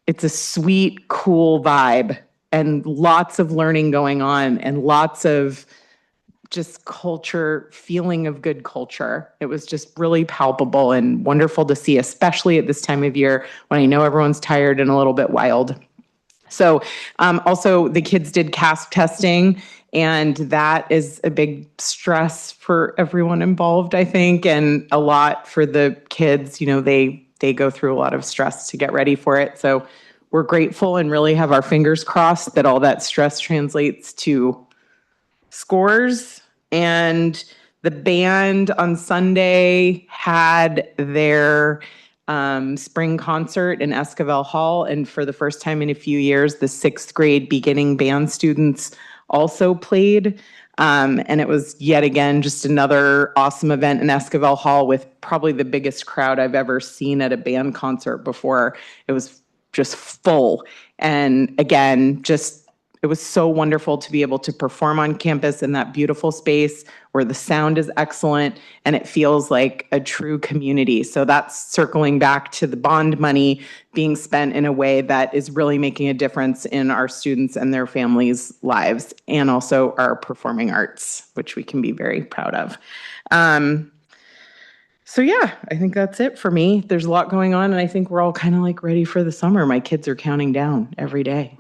it's a sweet, cool vibe and lots of learning going on and lots of just culture, feeling of good culture. It was just really palpable and wonderful to see, especially at this time of year when I know everyone's tired and a little bit wild. So also the kids did CASP testing, and that is a big stress for everyone involved, I think, and a lot for the kids. You know, they go through a lot of stress to get ready for it. So we're grateful and really have our fingers crossed that all that stress translates to scores. And the band on Sunday had their spring concert in Esquivel Hall. And for the first time in a few years, the 6th grade beginning band students also played. And it was yet again just another awesome event in Esquivel Hall with probably the biggest crowd I've ever seen at a band concert before. It was just full. And again, it was so wonderful to be able to perform on campus in that beautiful space where the sound is excellent and it feels like a true community. So that's circling back to the bond money being spent in a way that is really making a difference in our students and their families' lives, and also our performing arts, which we can be very proud of. So yeah, I think that's it for me. There's a lot going on, and I think we're all kind of like ready for the summer. My kids are counting down every day.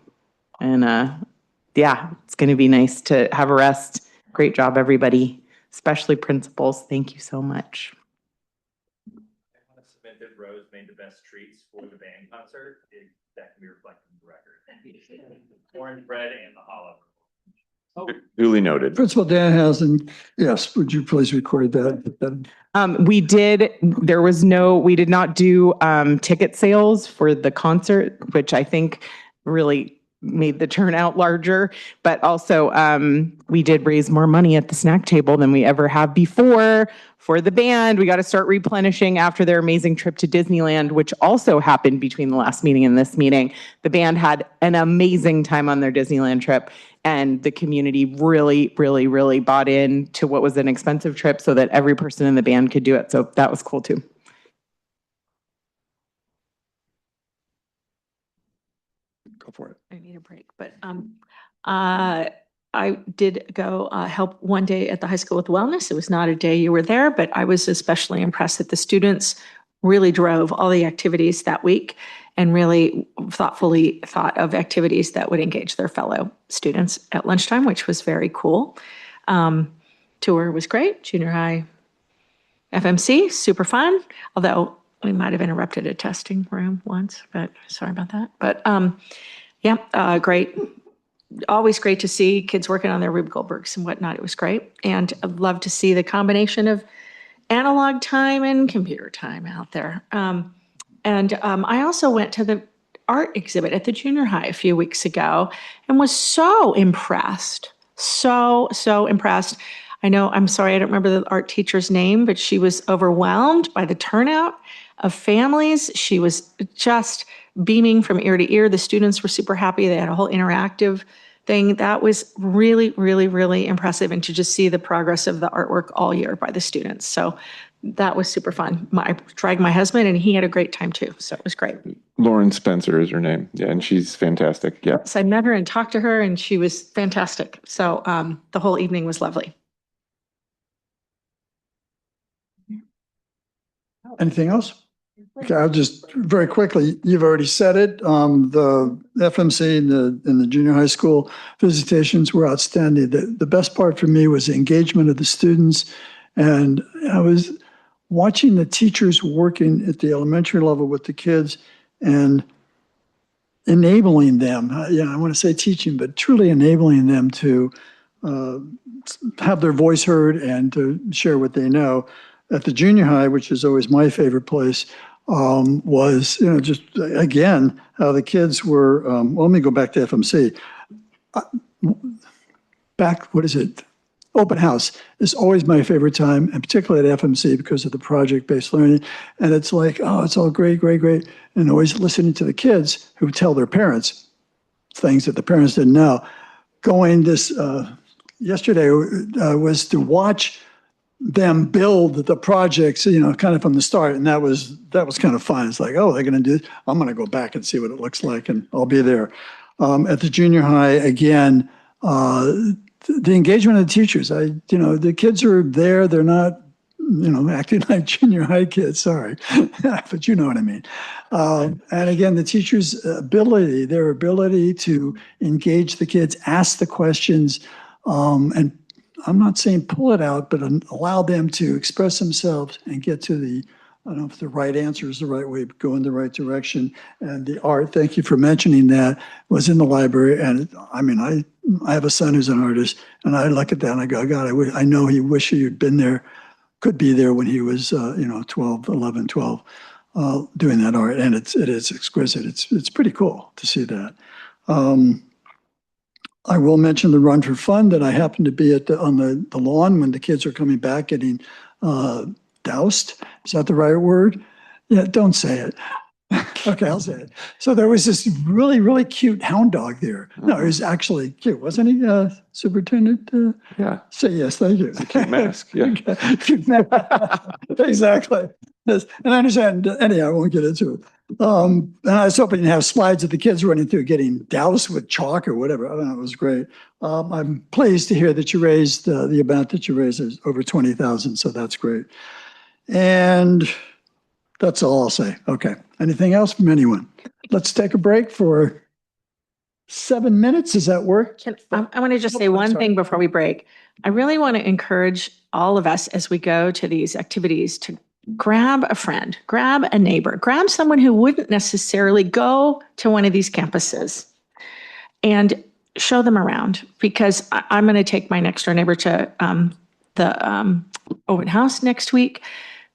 And yeah, it's going to be nice to have a rest. Great job, everybody, especially principals. Thank you so much. I want to submit that Rose made the best treats for the band concert. That can be reflected in the record. Orange bread and the hollow. Duly noted. Principal Danhausen, yes, would you please record that? We did not do ticket sales for the concert, which I think really made the turnout larger, but also we did raise more money at the snack table than we ever have before for the band. We got to start replenishing after their amazing trip to Disneyland, which also happened between the last meeting and this meeting. The band had an amazing time on their Disneyland trip, and the community really, really, really bought in to what was an expensive trip so that every person in the band could do it. So that was cool too. Go for it. I need a break, but I did go help one day at the high school with wellness. It was not a day you were there, but I was especially impressed that the students really drove all the activities that week and really thoughtfully thought of activities that would engage their fellow students at lunchtime, which was very cool. Tour was great. Junior high FMC, super fun. Although we might have interrupted a testing room once, but sorry about that. But yeah, great. Always great to see kids working on their Rube Goldbergs and whatnot. It was great. And I'd love to see the combination of analog time and computer time out there. And I also went to the art exhibit at the junior high a few weeks ago and was so impressed. So impressed. I'm sorry, I don't remember the art teacher's name, but she was overwhelmed by the turnout of families. She was just beaming from ear to ear. The students were super happy. They had a whole interactive thing. That was really, really, really impressive. And to just see the progress of the artwork all year by the students. So that was super fun. I dragged my husband and he had a great time too. So it was great. Lauren Spencer is her name. Yeah, and she's fantastic. Yeah. So I met her and talked to her and she was fantastic. So the whole evening was lovely. Anything else? Okay, I'll just very quickly, you've already said it. The FMC and the junior high school visitations were outstanding. The best part for me was the engagement of the students. And I was watching the teachers working at the elementary level with the kids and enabling them. I want to say teaching, but truly enabling them to have their voice heard and to share what they know. At the junior high, which is always my favorite place, was, just again, how the kids were, well, let me go back to FMC. What is it? Open house is always my favorite time, and particularly at FMC because of the project-based learning. And it's like, oh, it's all great, great, great. And always listening to the kids who tell their parents things that the parents didn't know. Going this yesterday was to watch them build the projects, kind of from the start. And that was kind of fun. It's like, oh, they're going to do, I'm going to go back and see what it looks like and I'll be there. At the junior high, again, the engagement of the teachers, the kids are there. They're not, acting like junior high kids, sorry, but you know what I mean. And again, the teachers' their ability to engage the kids, ask the questions, and I'm not saying pull it out, but allow them to express themselves and get to I don't know if the right answer is the right way, but go in the right direction. And the art, thank you for mentioning that, was in the library. And I have a son who's an artist, and I look at that and I go, God, I know he wish he had been there, could be there when he was, 12, 11, 12, doing that art. And it is exquisite. It's pretty cool to see that. I will mention the Run for Fun that I happened to be on the lawn when the kids are coming back getting doused. Is that the right word? Yeah, don't say it. Okay, I'll say it. So there was this really, really cute hound dog there. No, he was actually cute, wasn't he, Superintendent? Yeah. Say yes, thank you. It's a cute mask, yeah. Cute mask. Exactly. Yes. And I understand, anyhow, I won't get into it. And I was hoping to have slides of the kids running through getting doused with chalk or whatever. I don't know, it was great. I'm pleased to hear that you raised, the amount that you raised is over 20,000, so that's great. And that's all I'll say. Okay. Anything else from anyone? Let's take a break for 7 minutes. Does that work? I want to just say one thing before we break. I really want to encourage all of us as we go to these activities to grab a friend, grab a neighbor, grab someone who wouldn't necessarily go to one of these campuses and show them around, because I'm going to take my next door neighbor to the open house next week,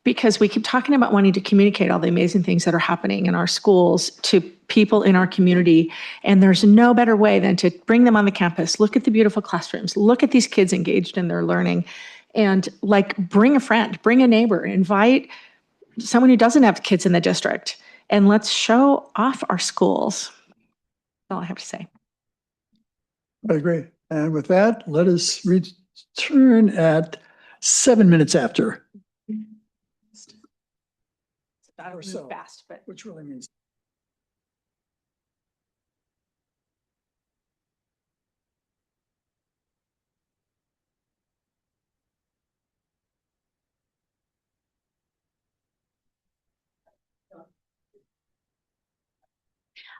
because we keep talking about wanting to communicate all the amazing things that are happening in our schools to people in our community. And there's no better way than to bring them on the campus, look at the beautiful classrooms, look at these kids engaged in their learning, and bring a friend, bring a neighbor, invite someone who doesn't have kids in the district, and let's show off our schools. That's all I have to say. I agree. And with that, let us return at 7 minutes after. Or so, fast, but which really means.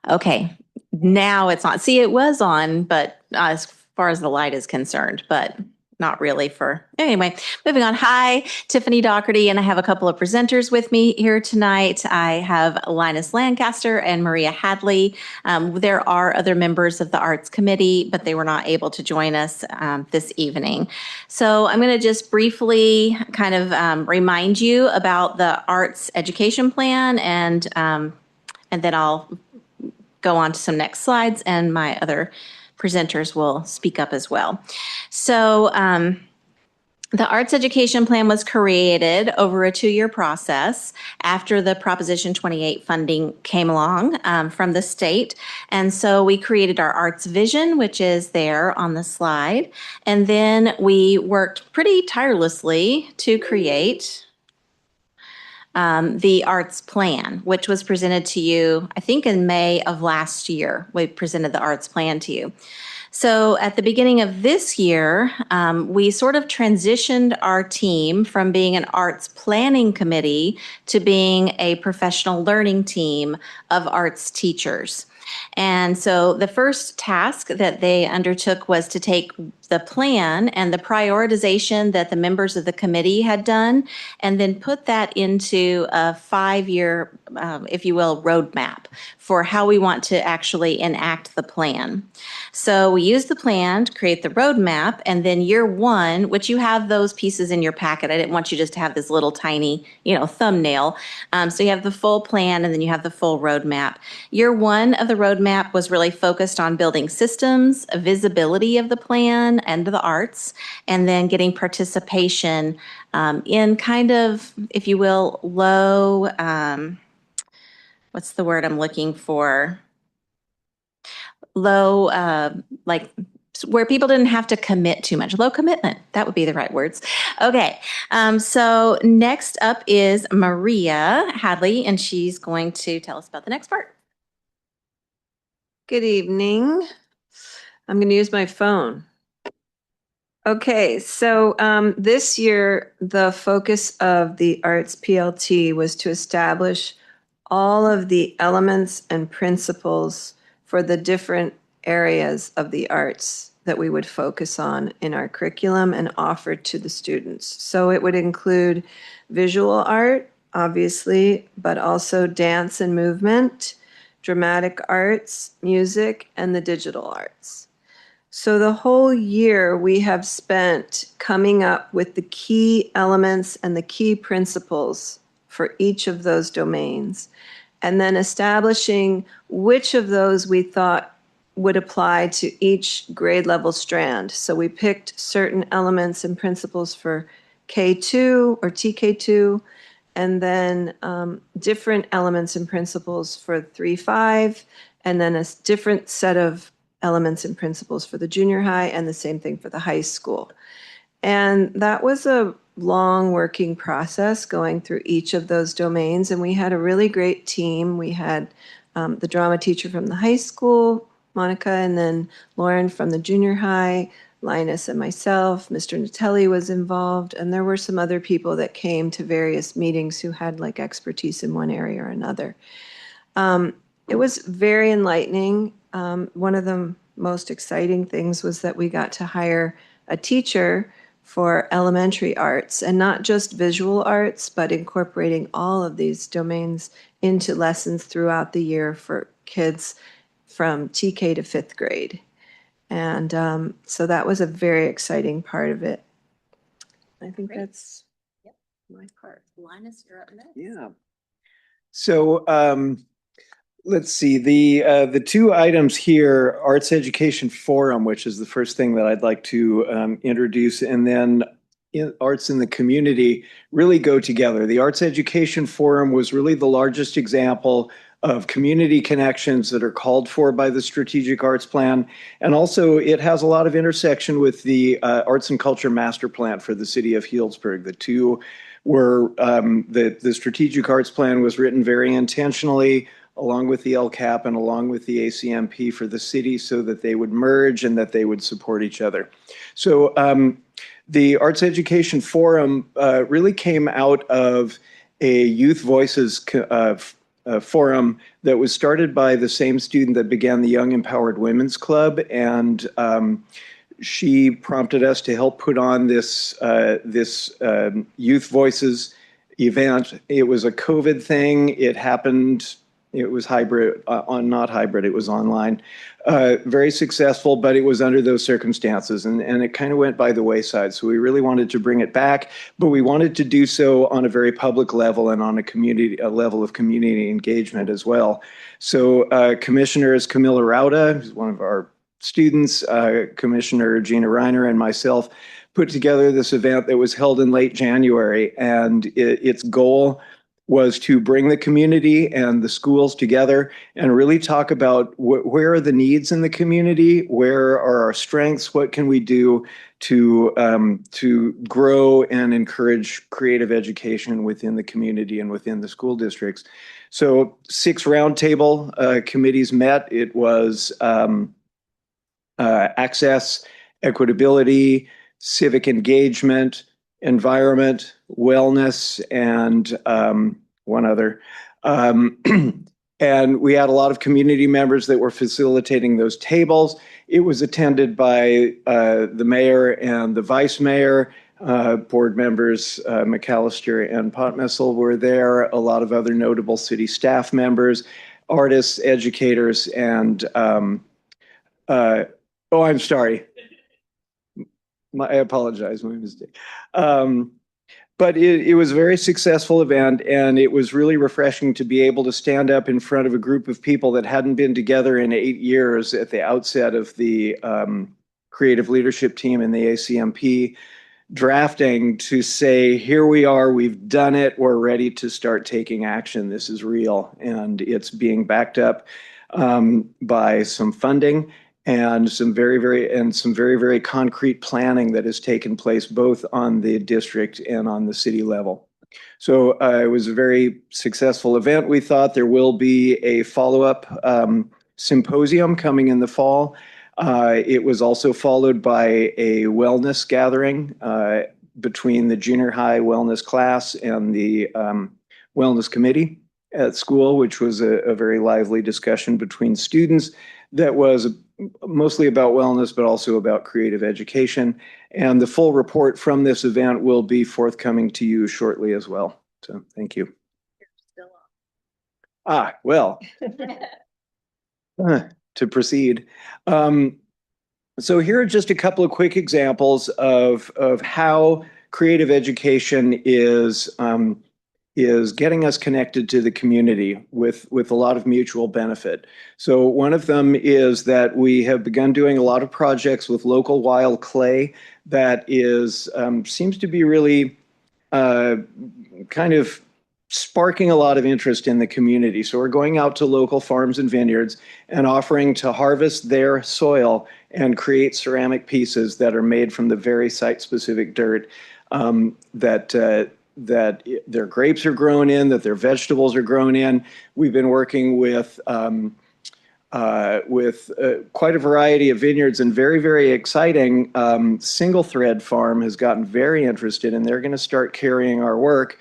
Okay, now it's on. See, it was on, but as far as the light is concerned, but not really anyway, moving on. Hi, Tiffany Doherty, and I have a couple of presenters with me here tonight. I have Linus Lancaster and Maria Hadley. There are other members of the Arts Committee, but they were not able to join us this evening. So I'm going to just briefly kind of remind you about the Arts Education Plan, and then I'll go on to some next slides, and my other presenters will speak up as well. So the Arts Education Plan was created over a 2-year process after the Proposition 28 funding came along from the state. And so we created our Arts Vision, which is there on the slide. And then we worked pretty tirelessly to create the arts plan, which was presented to you, I think in May of last year. We presented the arts plan to you. So at the beginning of this year, we sort of transitioned our team from being an arts planning committee to being a professional learning team of arts teachers. And so the first task that they undertook was to take the plan and the prioritization that the members of the committee had done, and then put that into a 5-year, if you will, roadmap for how we want to actually enact the plan. So we use the plan to create the roadmap, and then year 1, which you have those pieces in your packet. I didn't want you just to have this little tiny, thumbnail. So you have the full plan, and then you have the full roadmap. Year 1 of the roadmap was really focused on building systems, visibility of the plan and the arts, and then getting participation in kind of, if you will, low, what's the word I'm looking for? Low, like where people didn't have to commit too much. Low commitment, that would be the right words. Okay, so next up is Maria Hadley, and she's going to tell us about the next part. Good evening. I'm going to use my phone. Okay, so this year, the focus of the Arts PLT was to establish all of the elements and principles for the different areas of the arts that we would focus on in our curriculum and offer to the students. So it would include visual art, obviously, but also dance and movement, dramatic arts, music, and the digital arts. So the whole year we have spent coming up with the key elements and the key principles for each of those domains, and then establishing which of those we thought would apply to each grade level strand. So we picked certain elements and principles for K2 or TK2, and then different elements and principles for 3-5, and then a different set of elements and principles for the junior high, and the same thing for the high school. And that was a long working process going through each of those domains, and we had a really great team. We had the drama teacher from the high school, Monica, and then Lauren from the junior high, Linus and myself. Mr. Natelli was involved, and there were some other people that came to various meetings who had like expertise in one area or another. It was very enlightening. One of the most exciting things was that we got to hire a teacher for elementary arts, and not just visual arts, but incorporating all of these domains into lessons throughout the year for kids from TK to 5th grade. And so that was a very exciting part of it. I think that's my part. Linus, you're up next. Yeah. So let's see, the two items here, Arts Education Forum, which is the first thing that I'd like to introduce, and then Arts in the Community really go together. The Arts Education Forum was really the largest example of community connections that are called for by the Strategic Arts Plan. And also it has a lot of intersection with the Arts and Culture Master Plan for the city of Healdsburg. The two were, the Strategic Arts Plan was written very intentionally along with the LCAP and along with the ACMP for the city so that they would merge and that they would support each other. So the Arts Education Forum really came out of a Youth Voices forum that was started by the same student that began the Young Empowered Women's Club, and she prompted us to help put on this Youth Voices event. It was a COVID thing. It happened. It was hybrid, not hybrid, it was online. Very successful, but it was under those circumstances, and it kind of went by the wayside. So we really wanted to bring it back, but we wanted to do so on a very public level and on a level of community engagement as well. So Commissioner is Camilla Rauda, who's one of our students, Commissioner Gina Reiner, and myself put together this event that was held in late January, and its goal was to bring the community and the schools together and really talk about where are the needs in the community, where are our strengths, what can we do to grow and encourage creative education within the community and within the school districts. So 6 roundtable committees met. It was access, equitability, civic engagement, environment, wellness, and one other. And we had a lot of community members that were facilitating those tables. It was attended by the mayor and the vice mayor. Board members McAllister and Potmissel were there. A lot of other notable city staff members, artists, educators, and oh, I'm sorry. I apologize, my mistake. But it was a very successful event, and it was really refreshing to be able to stand up in front of a group of people that hadn't been together in 8 years at the outset of the creative leadership team in the ACMP drafting, to say, here we are, we've done it, we're ready to start taking action. This is real, and it's being backed up by some funding and some very concrete planning that has taken place both on the district and on the city level. So it was a very successful event. We thought there will be a follow-up symposium coming in the fall. It was also followed by a wellness gathering between the junior high wellness class and the wellness committee at school, which was a very lively discussion between students that was mostly about wellness, but also about creative education. And the full report from this event will be forthcoming to you shortly as well. So thank you. Well, to proceed. So here are just a couple of quick examples of how creative education is getting us connected to the community with a lot of mutual benefit. So one of them is that we have begun doing a lot of projects with local wild clay that is seems to be really kind of sparking a lot of interest in the community. So we're going out to local farms and vineyards and offering to harvest their soil and create ceramic pieces that are made from the very site-specific dirt that their grapes are grown in, that their vegetables are grown in. We've been working with quite a variety of vineyards, and very exciting. Single Thread Farm has gotten very interested, and they're going to start carrying our work,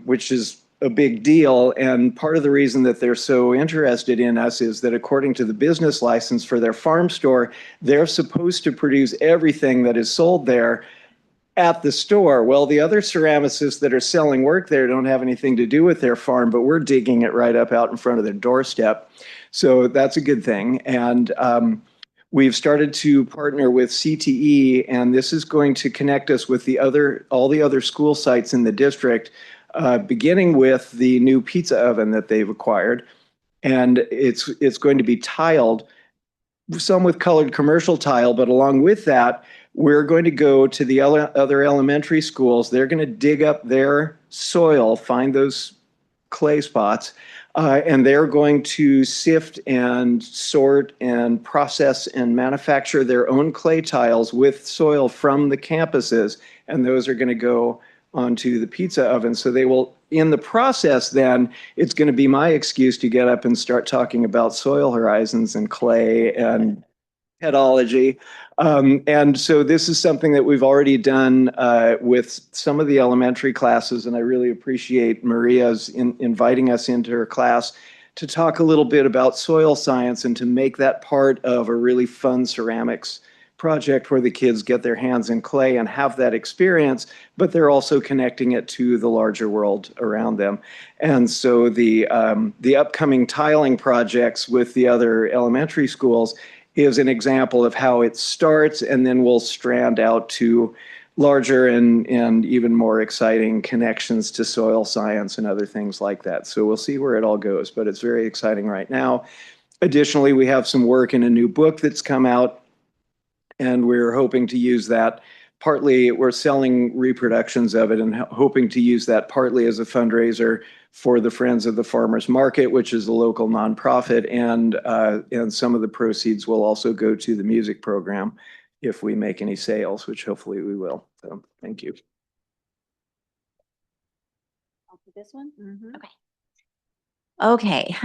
which is a big deal. And part of the reason that they're so interested in us is that according to the business license for their farm store, they're supposed to produce everything that is sold there at the store. Well, the other ceramicists that are selling work there don't have anything to do with their farm, but we're digging it right up out in front of their doorstep. So that's a good thing. And we've started to partner with CTE, and this is going to connect us with all the other school sites in the district, beginning with the new pizza oven that they've acquired. And it's going to be tiled, some with colored commercial tile, but along with that, we're going to go to the other elementary schools. They're going to dig up their soil, find those clay spots, and they're going to sift and sort and process and manufacture their own clay tiles with soil from the campuses. And those are going to go onto the pizza oven. So they will, in the process, then it's going to be my excuse to get up and start talking about soil horizons and clay and pedology. And so this is something that we've already done with some of the elementary classes, and I really appreciate Maria's inviting us into her class to talk a little bit about soil science and to make that part of a really fun ceramics project where the kids get their hands in clay and have that experience, but they're also connecting it to the larger world around them. And so the upcoming tiling projects with the other elementary schools is an example of how it starts, and then we'll strand out to larger and even more exciting connections to soil science and other things like that. So we'll see where it all goes, but it's very exciting right now. Additionally, we have some work in a new book that's come out, and we're hoping to use that partly. We're selling reproductions of it and hoping to use that partly as a fundraiser for the Friends of the Farmers Market, which is a local nonprofit, and some of the proceeds will also go to the music program if we make any sales, which hopefully we will. So thank you. This one? Okay. Okay,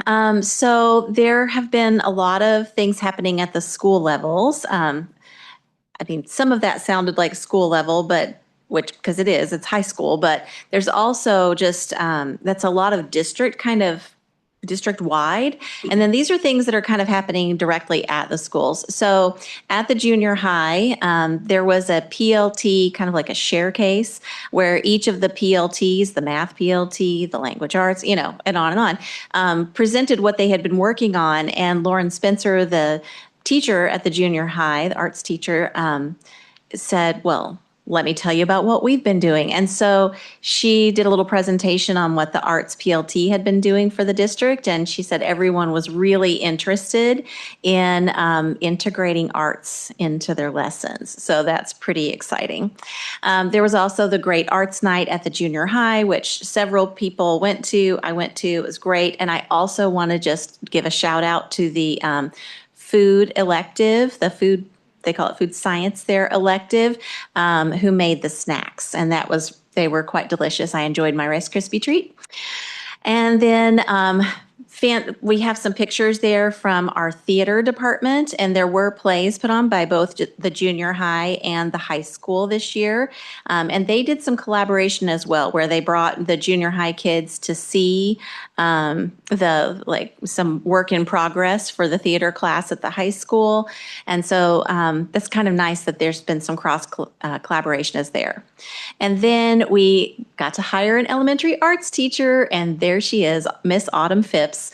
so there have been a lot of things happening at the school levels. I mean, some of that sounded like school level, but because it's high school, but there's also just, that's a lot of district wide. And then these are things that are kind of happening directly at the schools. So at the junior high, there was a PLT, kind of like a share case, where each of the PLTs, the math PLT, the language arts, and on, presented what they had been working on. And Lauren Spencer, the teacher at the junior high, the arts teacher, said, well, let me tell you about what we've been doing. And so she did a little presentation on what the arts PLT had been doing for the district. And she said everyone was really interested in integrating arts into their lessons. So that's pretty exciting. There was also the Great Arts Night at the junior high, which several people went to. I went to, it was great. And I also want to just give a shout out to the food elective, they call it food science, their elective, who made the snacks. And they were quite delicious. I enjoyed my Rice Krispie treat. And then we have some pictures there from our theater department, and there were plays put on by both the junior high and the high school this year. And they did some collaboration as well, where they brought the junior high kids to see some work in progress for the theater class at the high school. And so that's kind of nice that there's been some cross collaboration as there. And then we got to hire an elementary arts teacher, and there she is, Miss Autumn Phipps.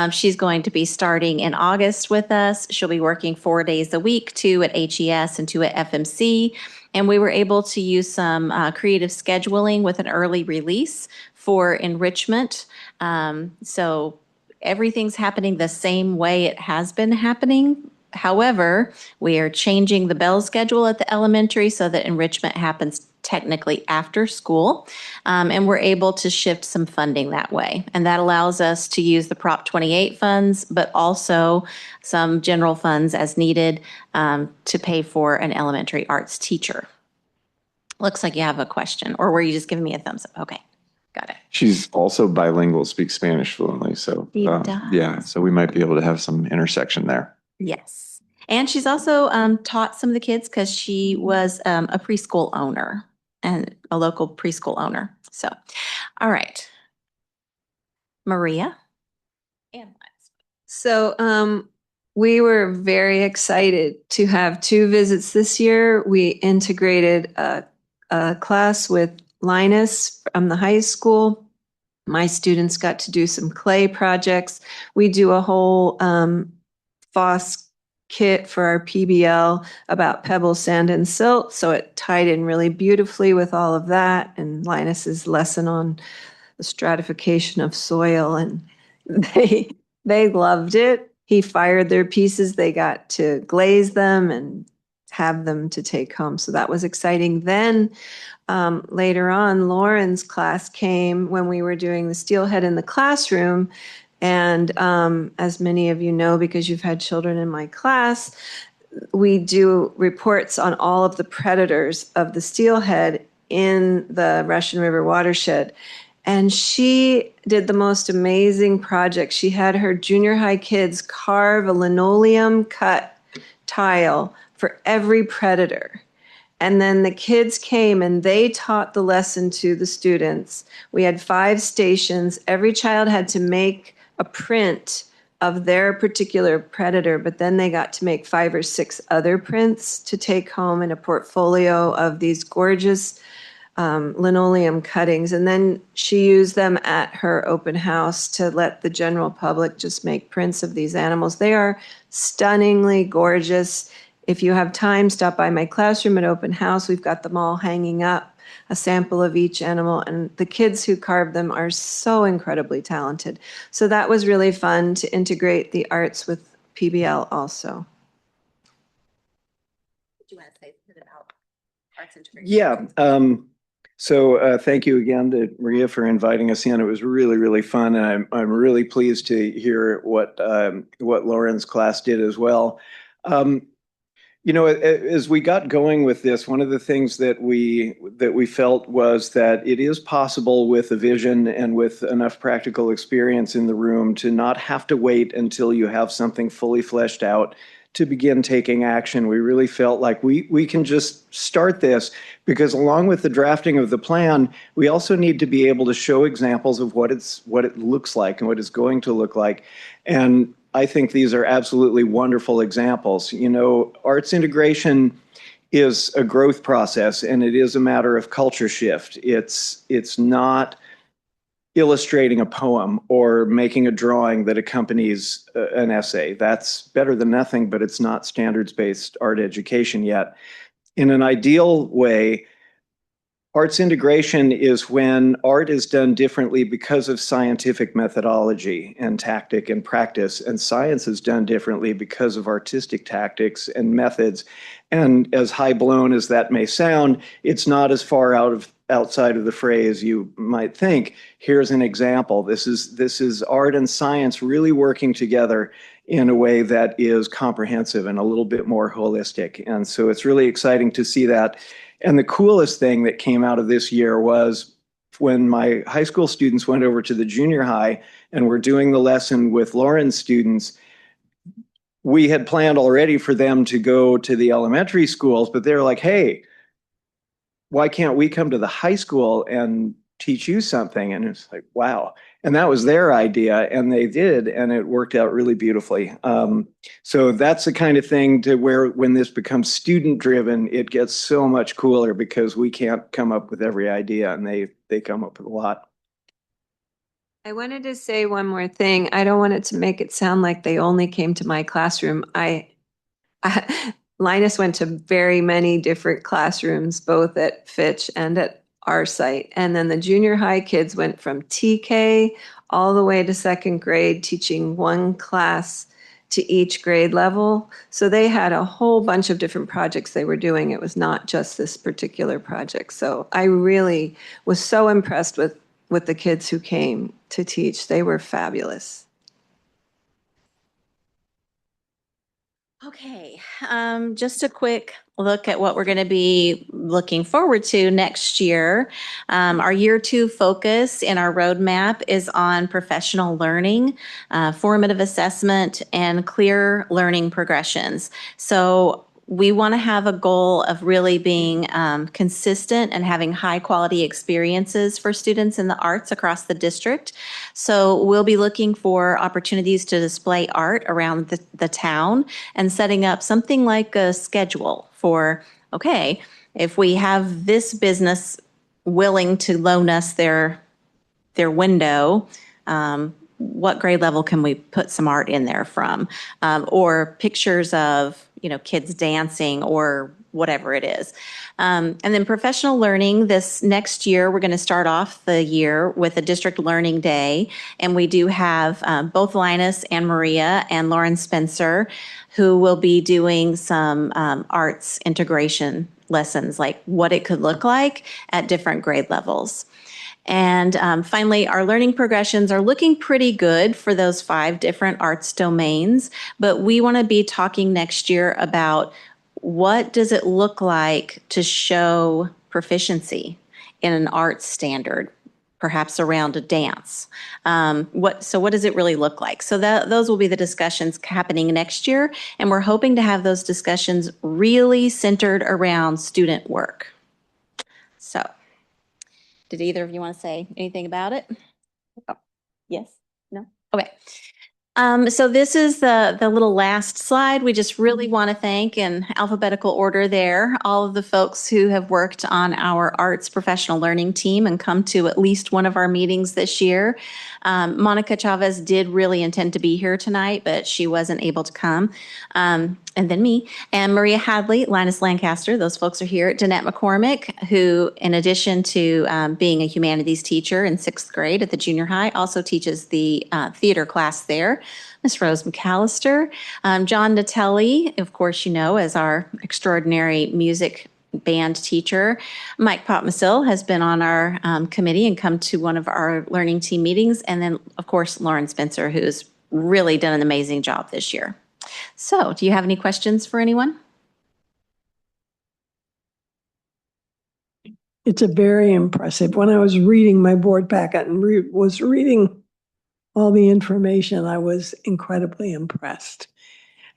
She's going to be starting in August with us. She'll be working 4 days a week, 2 at HES and 2 at FMC. And we were able to use some creative scheduling with an early release for enrichment. So everything's happening the same way it has been happening. However, we are changing the bell schedule at the elementary so that enrichment happens technically after school, and we're able to shift some funding that way. And that allows us to use the Prop 28 funds, but also some general funds as needed to pay for an elementary arts teacher. Looks like you have a question, or were you just giving me a thumbs up? Okay, got it. She's also bilingual, speaks Spanish fluently. So yeah, so we might be able to have some intersection there. Yes. And she's also taught some of the kids because she was a preschool owner and a local preschool owner. So, all right. Maria? So we were very excited to have 2 visits this year. We integrated a class with Linus from the high school. My students got to do some clay projects. We do a whole FOSS kit for our PBL about pebble, sand, and silt. So it tied in really beautifully with all of that. And Linus's lesson on the stratification of soil, and they loved it. He fired their pieces. They got to glaze them and have them to take home. So that was exciting. Then later on, Lauren's class came when we were doing the steelhead in the classroom. And as many of you know, because you've had children in my class, we do reports on all of the predators of the steelhead in the Russian River watershed. And she did the most amazing project. She had her junior high kids carve a linoleum cut tile for every predator. And then the kids came and they taught the lesson to the students. We had 5 stations. Every child had to make a print of their particular predator, but then they got to make 5 or 6 other prints to take home in a portfolio of these gorgeous linoleum cuttings. And then she used them at her open house to let the general public just make prints of these animals. They are stunningly gorgeous. If you have time, stop by my classroom at open house. We've got them all hanging up, a sample of each animal, and the kids who carved them are so incredibly talented. So that was really fun to integrate the arts with PBL also. Did you want to say something about arts integration? Yeah. So thank you again to Maria for inviting us in. It was really, really fun. And I'm really pleased to hear what Lauren's class did as well. You know, as we got going with this, one of the things that we felt was that it is possible with a vision and with enough practical experience in the room to not have to wait until you have something fully fleshed out to begin taking action. We really felt like we can just start this, because along with the drafting of the plan, we also need to be able to show examples of what it looks like and what it's going to look like. And I think these are absolutely wonderful examples. You know, arts integration is a growth process, and it is a matter of culture shift. It's not illustrating a poem or making a drawing that accompanies an essay. That's better than nothing, but it's not standards-based art education yet. In an ideal way, arts integration is when art is done differently because of scientific methodology and tactic and practice, and science is done differently because of artistic tactics and methods. And as high blown as that may sound, it's not as far outside of the fray as you might think. Here's an example. This is art and science really working together in a way that is comprehensive and a little bit more holistic. And so it's really exciting to see that. And the coolest thing that came out of this year was when my high school students went over to the junior high and were doing the lesson with Lauren's students. We had planned already for them to go to the elementary schools, but they're like, hey, why can't we come to the high school and teach you something? And it's like, wow. And that was their idea, and they did, and it worked out really beautifully. So that's the kind of thing to where when this becomes student driven, it gets so much cooler, because we can't come up with every idea, and they come up with a lot. I wanted to say one more thing. I don't want it to make it sound like they only came to my classroom. Linus went to very many different classrooms, both at Fitch and at our site. And then the junior high kids went from TK all the way to second grade, teaching one class to each grade level. So they had a whole bunch of different projects they were doing. It was not just this particular project. So I really was so impressed with the kids who came to teach. They were fabulous. Okay, just a quick look at what we're going to be looking forward to next year. Our year 2 focus in our roadmap is on professional learning, formative assessment, and clear learning progressions. So we want to have a goal of really being consistent and having high quality experiences for students in the arts across the district. So we'll be looking for opportunities to display art around the town and setting up something like a schedule for, okay, if we have this business willing to loan us their window, what grade level can we put some art in there from? Or pictures of, kids dancing or whatever it is. And then professional learning, this next year, we're going to start off the year with a district learning day. And we do have both Linus and Maria and Lauren Spencer, who will be doing some arts integration lessons, like what it could look like at different grade levels. And finally, our learning progressions are looking pretty good for those 5 different arts domains, but we want to be talking next year about what does it look like to show proficiency in an arts standard, perhaps around a dance. What does it really look like? So those will be the discussions happening next year, and we're hoping to have those discussions really centered around student work. So, did either of you want to say anything about it? Oh, yes? No? Okay. So this is the little last slide. We just really want to thank, in alphabetical order there, all of the folks who have worked on our arts professional learning team and come to at least one of our meetings this year. Monica Chavez did really intend to be here tonight, but she wasn't able to come. And then me, and Maria Hadley, Linus Lancaster, those folks are here. Danette McCormick, who, in addition to being a humanities teacher in 6th grade at the junior high, also teaches the theater class there. Miss Rose McAllister, John Natelli, of course, as our extraordinary music band teacher. Mike Popmasil has been on our committee and come to one of our learning team meetings. And then, of course, Lauren Spencer, who's really done an amazing job this year. So, do you have any questions for anyone? It's a very impressive. When I was reading my board packet and was reading all the information, I was incredibly impressed.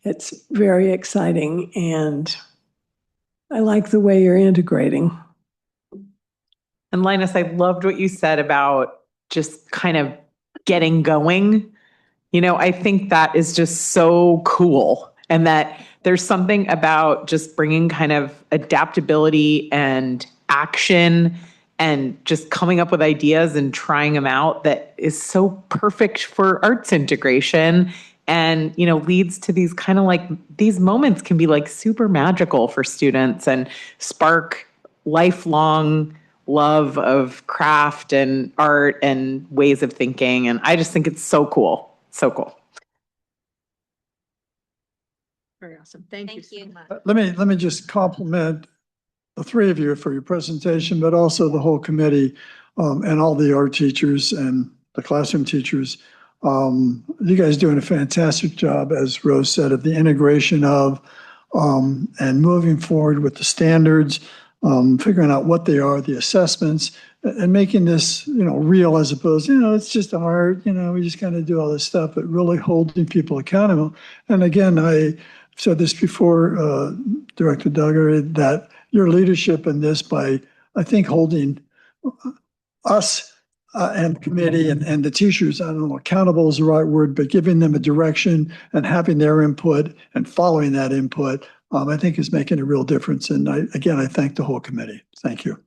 It's very exciting, and I like the way you're integrating. And Linus, I loved what you said about just kind of getting going. You know, I think that is just so cool. And that there's something about just bringing kind of adaptability and action and just coming up with ideas and trying them out that is so perfect for arts integration and, you know, leads to these kind of like, these moments can be like super magical for students and spark lifelong love of craft and art and ways of thinking. And I just think it's so cool. So cool. Very awesome. Thank you so much. Let me just compliment the three of you for your presentation, but also the whole committee and all the art teachers and the classroom teachers. You guys doing a fantastic job, as Rose said, of the integration of and moving forward with the standards, figuring out what they are, the assessments, and making this, you know, real as opposed, you know, it's just art, you know, we just kind of do all this stuff, but really holding people accountable. And again, I said this before, Director Duggar, that your leadership in this by, I think, holding us and committee and the teachers, I don't know, accountable is the right word, but giving them a direction and having their input and following that input, I think is making a real difference. And I thank the whole committee. Thank you.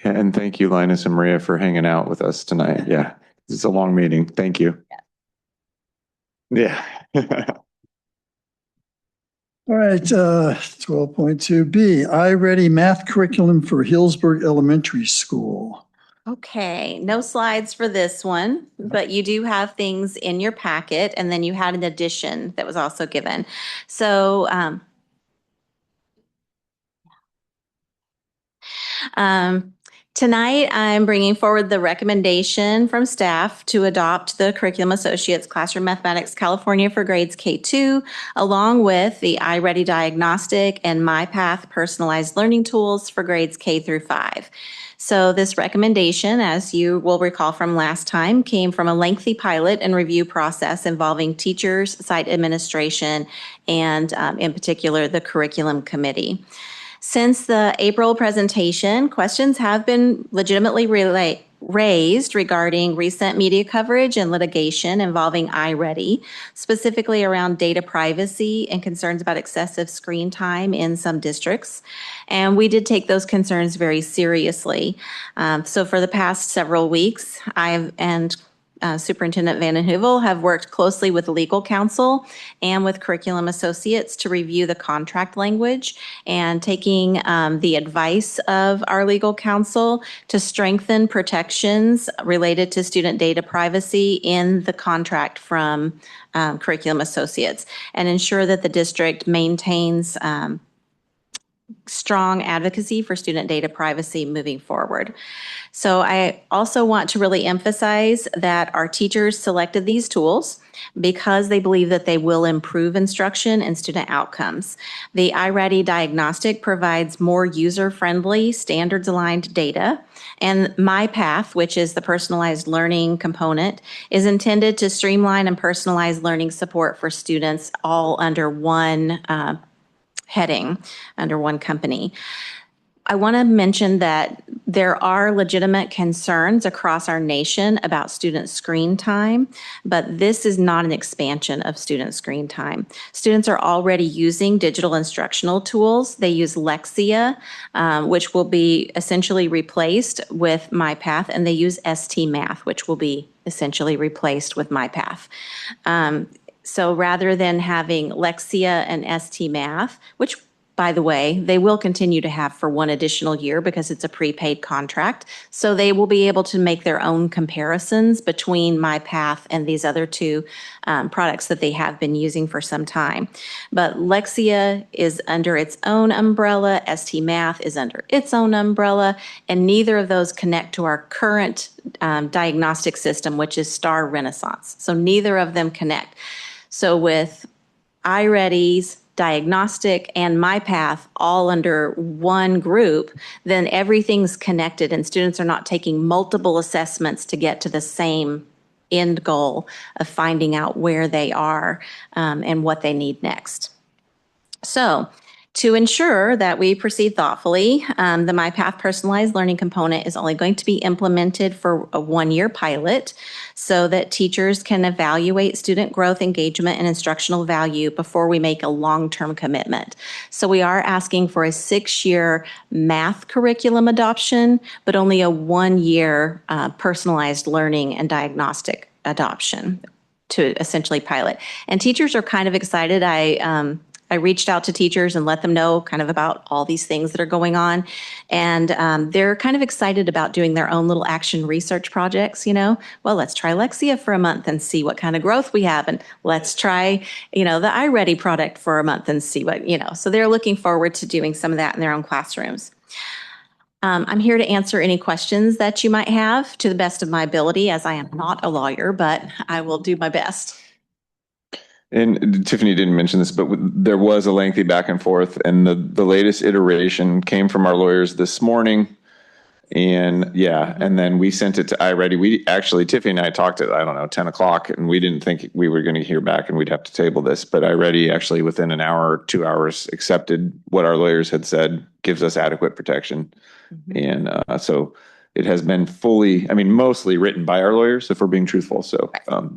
Yeah, and thank you, Linus and Maria, for hanging out with us tonight. Yeah, it's a long meeting. Thank you. Yeah. All right, 12.2B, iReady math curriculum for Healdsburg Elementary School. Okay, no slides for this one, but you do have things in your packet, and then you had an addition that was also given. So tonight, I'm bringing forward the recommendation from staff to adopt the Curriculum Associates Classroom Mathematics California for grades K2, along with the iReady Diagnostic and MyPath Personalized Learning Tools for grades K through 5. So this recommendation, as you will recall from last time, came from a lengthy pilot and review process involving teachers, site administration, and in particular, the curriculum committee. Since the April presentation, questions have been legitimately raised regarding recent media coverage and litigation involving iReady, specifically around data privacy and concerns about excessive screen time in some districts. And we did take those concerns very seriously. So for the past several weeks, Superintendent Vanden Heuvel have worked closely with legal counsel and with Curriculum Associates to review the contract language and taking the advice of our legal counsel to strengthen protections related to student data privacy in the contract from Curriculum Associates and ensure that the district maintains strong advocacy for student data privacy moving forward. So I also want to really emphasize that our teachers selected these tools because they believe that they will improve instruction and student outcomes. The iReady Diagnostic provides more user-friendly, standards-aligned data, and MyPath, which is the personalized learning component, is intended to streamline and personalize learning support for students all under one heading, under one company. I want to mention that there are legitimate concerns across our nation about student screen time, but this is not an expansion of student screen time. Students are already using digital instructional tools. They use Lexia, which will be essentially replaced with MyPath, and they use ST Math, which will be essentially replaced with MyPath. So rather than having Lexia and ST Math, which by the way, they will continue to have for one additional year because it's a prepaid contract. So they will be able to make their own comparisons between MyPath and these other two products that they have been using for some time. But Lexia is under its own umbrella, ST Math is under its own umbrella, and neither of those connect to our current diagnostic system, which is Star Renaissance. So neither of them connect. So with iReady's diagnostic, and MyPath all under one group, then everything's connected and students are not taking multiple assessments to get to the same end goal of finding out where they are and what they need next. So, to ensure that we proceed thoughtfully, the MyPath personalized learning component is only going to be implemented for a one-year pilot so that teachers can evaluate student growth, engagement, and instructional value before we make a long-term commitment. So we are asking for a 6-year math curriculum adoption, but only a 1-year personalized learning and diagnostic adoption to essentially pilot. And teachers are kind of excited. I reached out to teachers and let them know kind of about all these things that are going on. And they're kind of excited about doing their own little action research projects, well, let's try Lexia for a month and see what kind of growth we have. And let's try, the iReady product for a month and see what, So they're looking forward to doing some of that in their own classrooms. I'm here to answer any questions that you might have to the best of my ability, as I am not a lawyer, but I will do my best. And Tiffany didn't mention this, but there was a lengthy back and forth, and the latest iteration came from our lawyers this morning. And and then we sent it to iReady. We actually, Tiffany and I talked at, 10 o'clock, and we didn't think we were going to hear back and we'd have to table this. But iReady actually within an hour or 2 hours accepted what our lawyers had said, gives us adequate protection. And so it has been mostly written by our lawyers, if we're being truthful. So,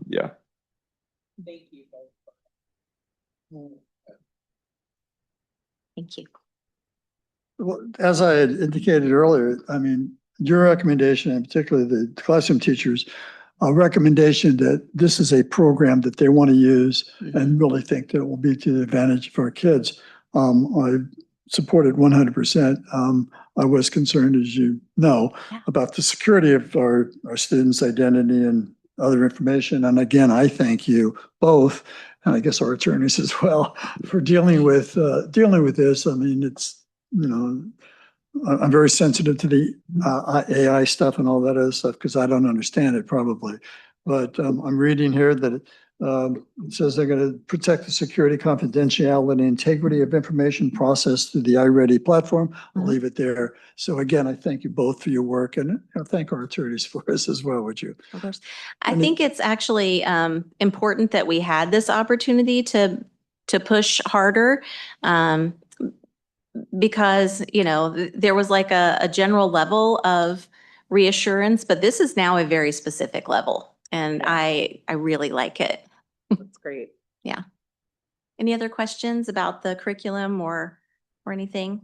yeah. Thank you. Thank you. Well, as I had indicated earlier, your recommendation, and particularly the classroom teachers, a recommendation that this is a program that they want to use and really think that it will be to the advantage of our kids. I support it 100%. I was concerned, as you know, about the security of our students' identity and other information. And again, I thank you both, and I guess our attorneys as well, for dealing with this. It's, I'm very sensitive to the AI stuff and all that other stuff because I don't understand it probably. But I'm reading here that it says they're going to protect the security, confidentiality, integrity of information processed through the iReady platform. I'll leave it there. So again, I thank you both for your work, and thank our attorneys for us as well, would you? Of course. I think it's actually important that we had this opportunity to push harder. Because, there was like a general level of reassurance, but this is now a very specific level. And I really like it. That's great. Yeah. Any other questions about the curriculum or anything?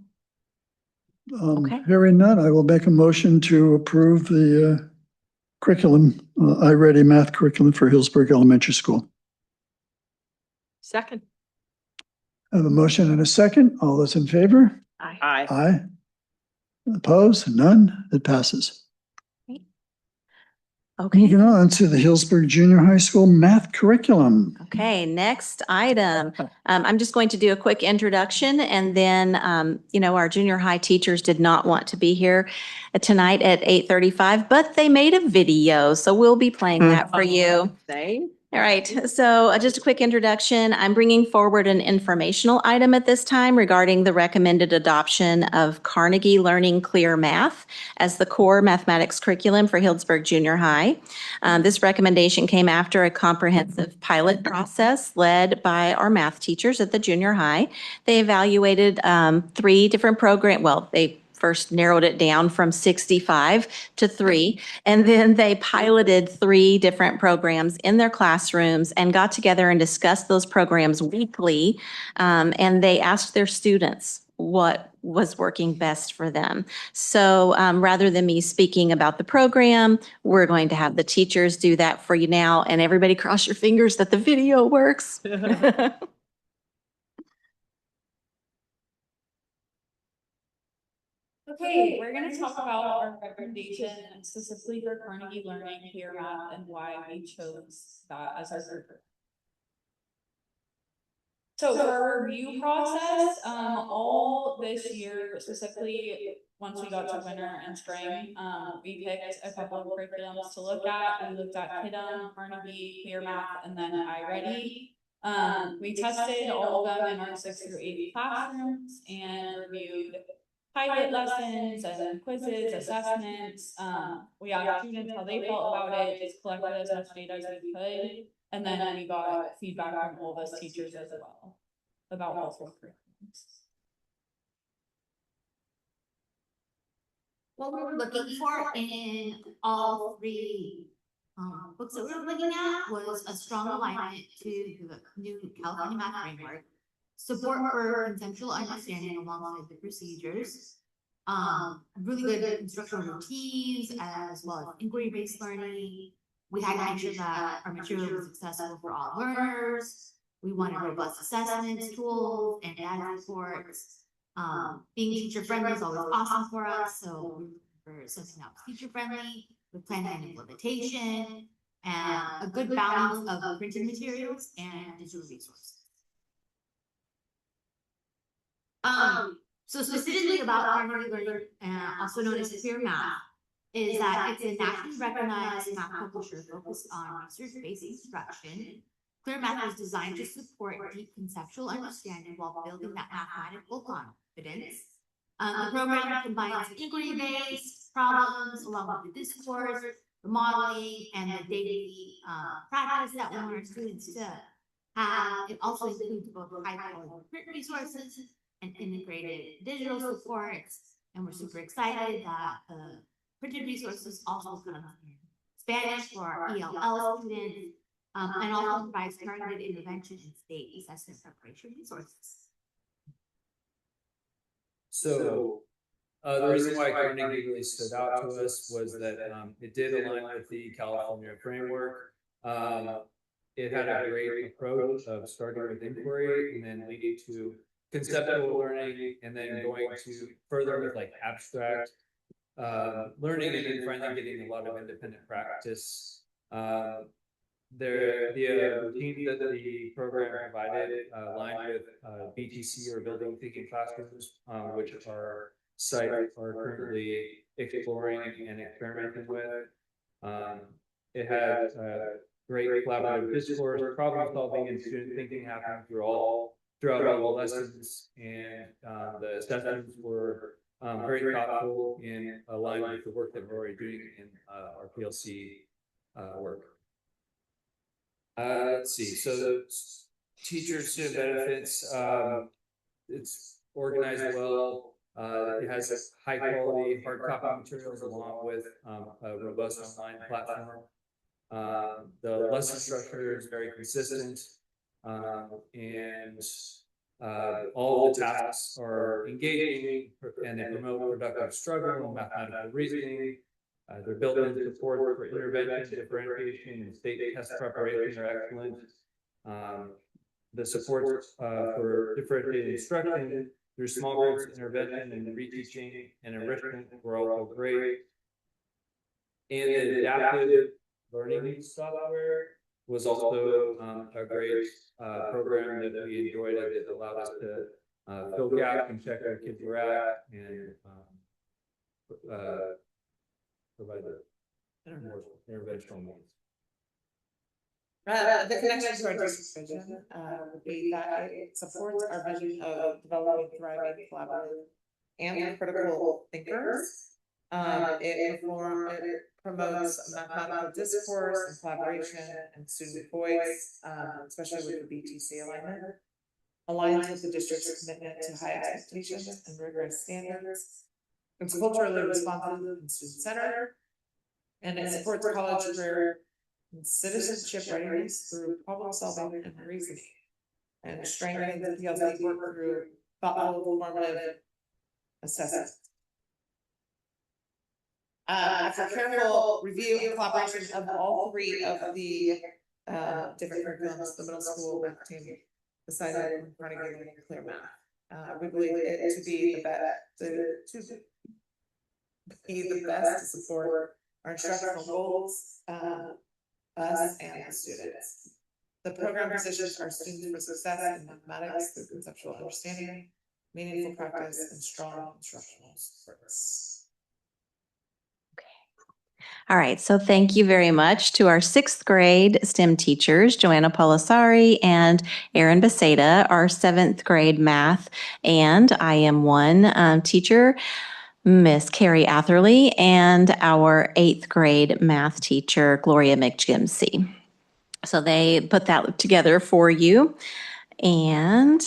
Okay. Hearing none, I will make a motion to approve the curriculum, iReady math curriculum for Healdsburg Elementary School. Second. I have a motion and a second. All those in favor? Aye. Aye. Opposed? None? It passes. Okay. Moving on to the Healdsburg Junior High School math curriculum. Okay, next item. I'm just going to do a quick introduction, and then, our junior high teachers did not want to be here tonight at 8:35, but they made a video, so we'll be playing that for you. All right, so just a quick introduction. I'm bringing forward an informational item at this time regarding the recommended adoption of Carnegie Learning Clear Math as the core mathematics curriculum for Healdsburg Junior High. This recommendation came after a comprehensive pilot process led by our math teachers at the junior high. They evaluated 3 different programs. Well, they first narrowed it down from 65 to 3, and then they piloted 3 different programs in their classrooms and got together and discussed those programs weekly, and they asked their students what was working best for them. So rather than me speaking about the program, we're going to have the teachers do that for you now, and everybody cross your fingers that the video works. Okay, we're going to talk about our recommendation specifically for Carnegie Learning Clear Math and why we chose that as our group. So for our review process, all this year, specifically once we got to winter and spring, we picked a couple of curriculums to look at. We looked at KIDM, Carnegie, Clear Math, and then iReady. We tested all of them in our 6th through 8th classrooms and reviewed pilot lessons and quizzes, assessments. We asked students how they felt about it, just collected as much data as we could, and then we got feedback from all of us teachers as well about multiple curriculums. What we were looking for in all three books that we were looking at was a strong alignment to the new California math framework, support for conceptual understanding alongside the procedures, really good instructional routines, as well as inquiry-based learning. We had to make sure that our material was accessible for all learners. We wanted robust assessments, tools, and data reports. Being teacher-friendly is always awesome for us, so we're something that was teacher-friendly, with planning and implementation, and a good balance of printed materials and digital resources. So specifically about primary learning, also known as Clear Math, is that it's a nationally recognized math publisher focused on research-based instruction. Clear Math was designed to support deep conceptual understanding while building that mathematical confidence. The program combines inquiry-based problems along with the discourse, the modeling, and the daily practice that we want our students to have. It also includes both high-quality print resources and integrated digital supports. And we're super excited that the printed resources also come in Spanish for our ELL students, and also provides targeted intervention and state assessment preparation resources. So the reason why Carnegie really stood out to us was that it did align with the California framework. It had a great approach of starting with inquiry and then leading to conceptual learning, and then going to further with like abstract learning, and then finally getting a lot of independent practice. The routine that the program provided aligned with BTC, or Building Thinking Classrooms, which our site are currently exploring and experimenting with. It had great collaborative discourse, problem solving, and student thinking happening throughout all the lessons, and the assessments were very thoughtful and aligned with the work that we're already doing in our PLC work. Let's see. So teacher student benefits, it's organized well. It has high quality hard copy materials along with a robust online platform. The lesson structure is very consistent, and all of the tasks are engaging, and they promote productive struggle and mathematical reasoning. They're built in support for intervention, differentiation, and state test preparation are excellent. The support for differentiated instruction through small groups, intervention, and reteaching and enrichment were also great. And the adaptive learning software was also a great program that we enjoyed. It allowed us to fill gaps and check where kids were at, and provide the more interventional needs. The connection to our district vision would be that it supports our vision of developing thriving, collaborative, and critical thinkers. It promotes mathematical discourse and collaboration and student voice, especially with the BTC alignment. Aligns with the district's commitment to high expectations and rigorous standards. It's culturally responsive and student-centered, and it supports college career and citizenship readiness through problem solving and reasoning, and strengthens the PLC work through thoughtful, formative assessment. After careful review and collaboration of all three of the different curriculums, the middle school math team decided on Carnegie and Clear Math. We believe it to be the best to support our instructional goals, us and the students. The program positions our students for success in mathematics through conceptual understanding, meaningful practice, and strong instructional supports. All right, so thank you very much to our 6th grade STEM teachers, Joanna Polisari and Erin Beseda, our 7th grade math and IM1 teacher, Miss Carrie Atherley, and our 8th grade math teacher, Gloria McGimsey. So they put that together for you. And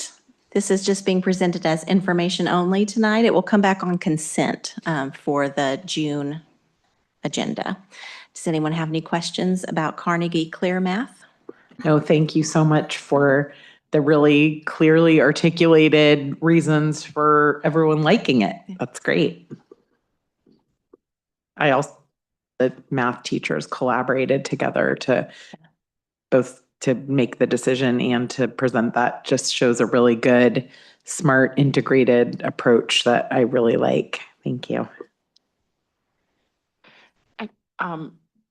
this is just being presented as information only tonight. It will come back on consent for the June agenda. Does anyone have any questions about Carnegie Clear Math? No, thank you so much for the really clearly articulated reasons for everyone liking it. That's great. I also, the math teachers collaborated together to both to make the decision and to present that. Just shows a really good, smart, integrated approach that I really like. Thank you.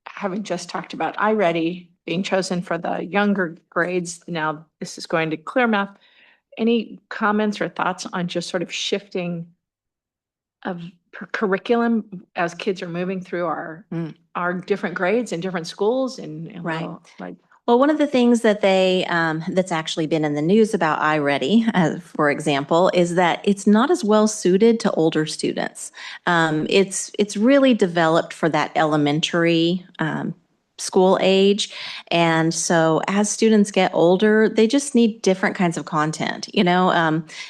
Having just talked about iReady being chosen for the younger grades, now this is going to Clear Math. Any comments or thoughts on just sort of shifting of curriculum as kids are moving through our different grades in different schools and Right. like Well, one of the things that they that's actually been in the news about iReady, for example, is that it's not as well suited to older students. It's really developed for that elementary school age, and so as students get older, they just need different kinds of content, you know.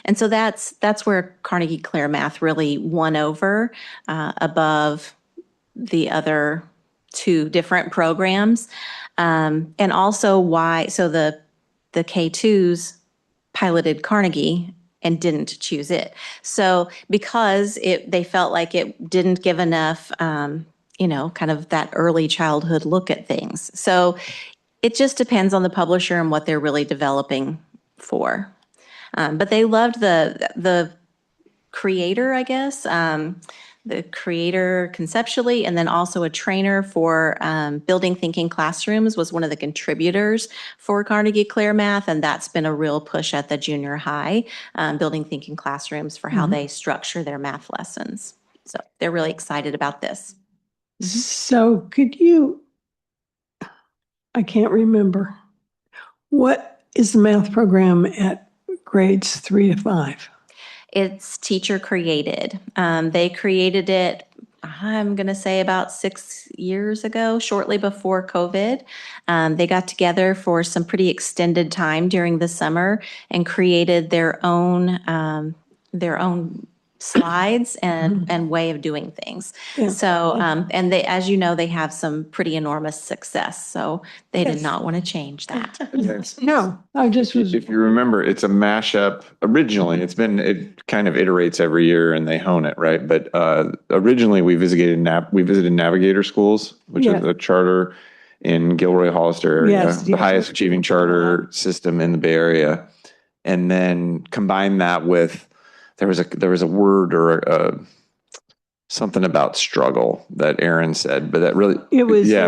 And so that's where Carnegie Clear Math really won over above the other 2 different programs. And also why, so the K2s piloted Carnegie and didn't choose it. So because they felt like it didn't give enough, kind of that early childhood look at things. So it just depends on the publisher and what they're really developing for. But they loved the creator, I guess, the creator conceptually, and then also a trainer for Building Thinking Classrooms was one of the contributors for Carnegie Clear Math, and that's been a real push at the junior high, Building Thinking Classrooms for how they structure their math lessons. So they're really excited about this. So could you, I can't remember, what is the math program at grades 3 to 5? It's teacher created. They created it, I'm going to say about 6 years ago, shortly before COVID. They got together for some pretty extended time during the summer and created their own slides and way of doing things. Yeah. So, and they, as you know, they have some pretty enormous success. So they did not want to change that. No, I just was. If you remember, it's a mashup. Originally, it kind of iterates every year and they hone it, right? But originally we visited Navigator schools, which is a charter in Gilroy Hollister area, the highest achieving charter system in the Bay Area. And then combine that with, there was a word or something about struggle that Erin said, but that really,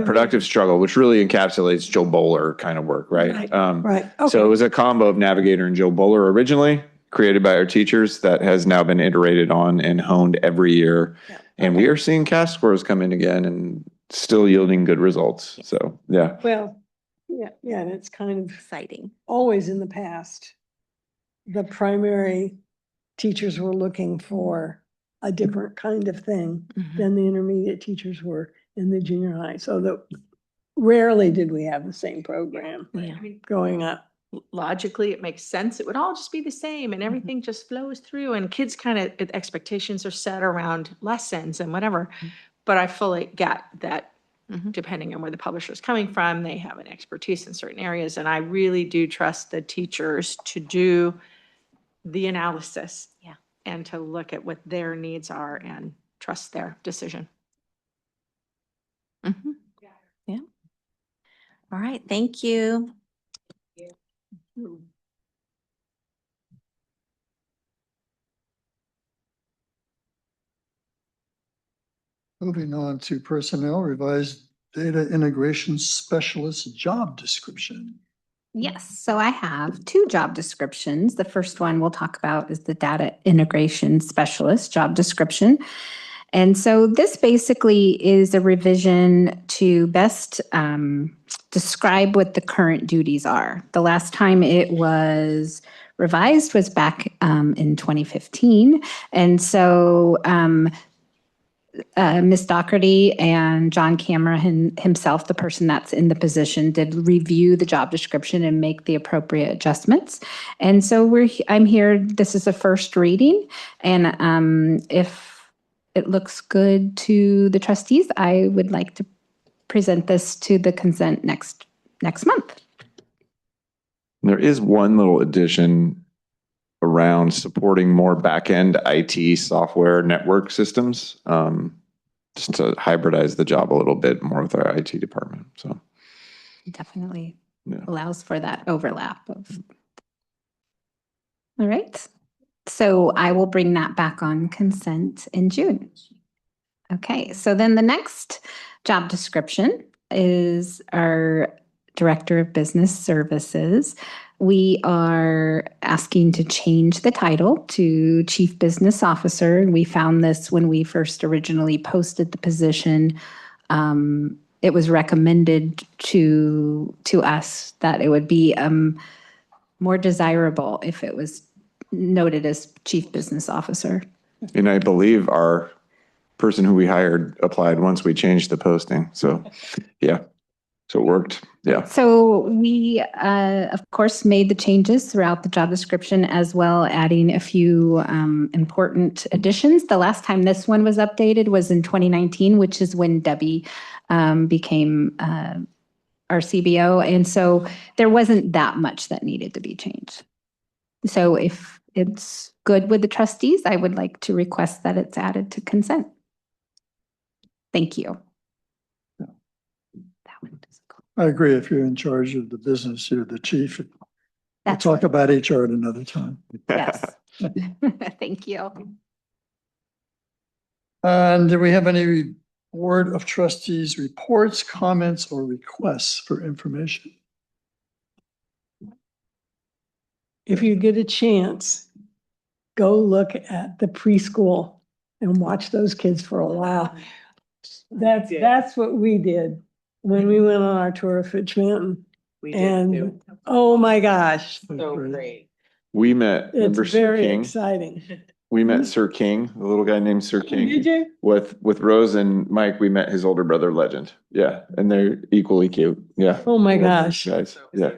productive struggle, which really encapsulates Joe Bowler kind of work, right? Right. Okay. So it was a combo of Navigator and Joe Bowler originally, created by our teachers, that has now been iterated on and honed every year. Yeah. And we are seeing CAS scores come in again and still yielding good results. So, yeah. Well, yeah, and it's kind of exciting. Always in the past, the primary teachers were looking for a different kind of thing than the intermediate teachers were in the junior high. So rarely did we have the same program going up. Logically, it makes sense. It would all just be the same and everything just flows through and kids kind of expectations are set around lessons and whatever. But I fully get that depending on where the publisher is coming from, they have an expertise in certain areas. And I really do trust the teachers to do the analysis and to look at what their needs are and trust their decision. Yeah. All right. Thank you. Moving on to personnel, revised data integration specialist job description. Yes, so I have 2 job descriptions. The first one we'll talk about is the data integration specialist job description. And so this basically is a revision to best describe what the current duties are. The last time it was revised was back in 2015. And so Ms. Doherty and John Cameron himself, the person that's in the position, did review the job description and make the appropriate adjustments. And so I'm here, this is a first reading. And if it looks good to the trustees, I would like to present this to the consent next month. There is one little addition around supporting more back-end IT software network systems, just to hybridize the job a little bit more with our IT department. So definitely allows for that overlap of. All right. So I will bring that back on consent in June. Okay, so then the next job description is our Director of Business Services. We are asking to change the title to Chief Business Officer. We found this when we first originally posted the position. It was recommended to us that it would be more desirable if it was noted as Chief Business Officer. And I believe our person who we hired applied once we changed the posting. So yeah, so it worked. Yeah. So we, of course, made the changes throughout the job description as well, adding a few important additions. The last time this one was updated was in 2019, which is when Debbie became our CBO. And so there wasn't that much that needed to be changed. So if it's good with the trustees, I would like to request that it's added to consent. Thank you. I agree. If you're in charge of the business, you're the chief. We'll talk about HR at another time. Yes. Thank you. And do we have any Board of Trustees reports, comments, or requests for information? If you get a chance, go look at the preschool and watch those kids for a while. That's what we did when we went on our tour of Fitch Mountain. We did And too. oh my gosh, So great. We met, it's remember Sir very King? exciting. We met Sir King, the little guy named Sir King. Did you? With Rose and Mike, we met his older brother, Legend. Yeah, and they're equally cute. Yeah. Oh my gosh, Guys, yeah.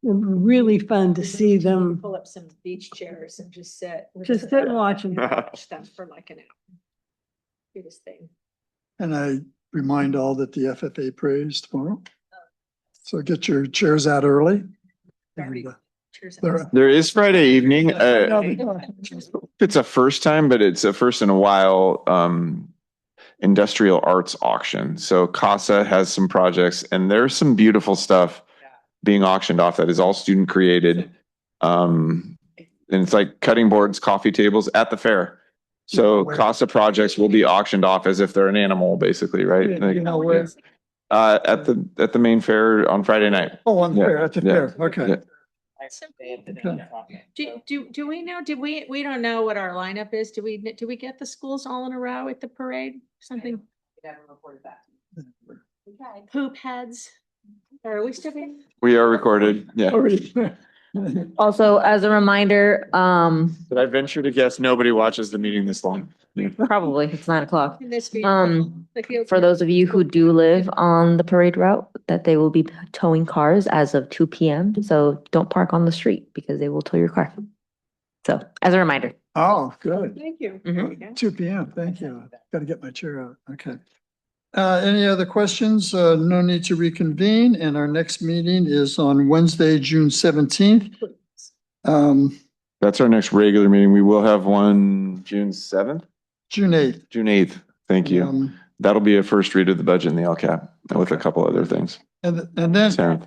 really fun to see them. Pull up some beach chairs and just sit. Just sit and watch them. Watch them for like an hour. Cutest thing. And I remind all that the FFA parade is tomorrow. So get your chairs out early. There is Friday evening. It's a first time, but it's a first in a while. Industrial arts auction. So CASA has some projects, and there's some beautiful stuff being auctioned off that is all student created. And it's like cutting boards, coffee tables at the fair. So CASA projects will be auctioned off as if they're an animal, basically, right? You know where? At the main fair on Friday night. Oh, on the fair, at the fair. Okay. Yeah. Do we know, we don't know what our lineup is. Do we get the schools all in a row at the parade? Something? We haven't reported back. Okay. Poop heads. Are we still being? We are recorded. Yeah. Also, as a reminder, Did I venture to guess nobody watches the meeting this long? probably it's 9:00. In this For those of you who do live on the parade route, that they will be towing cars as of 2 p.m. So don't park on the street because they will tow your car. So as a reminder. Oh, good. Thank you. 2 p.m. Thank you. Got to get my chair out. Okay. Any other questions? No need to reconvene. And our next meeting is on Wednesday, June 17th. That's our next regular meeting. We will have one June 7th. June 8th. June 8th. Thank you. That'll be a first read of the budget and the LCAP with a couple other things. And then, 7th.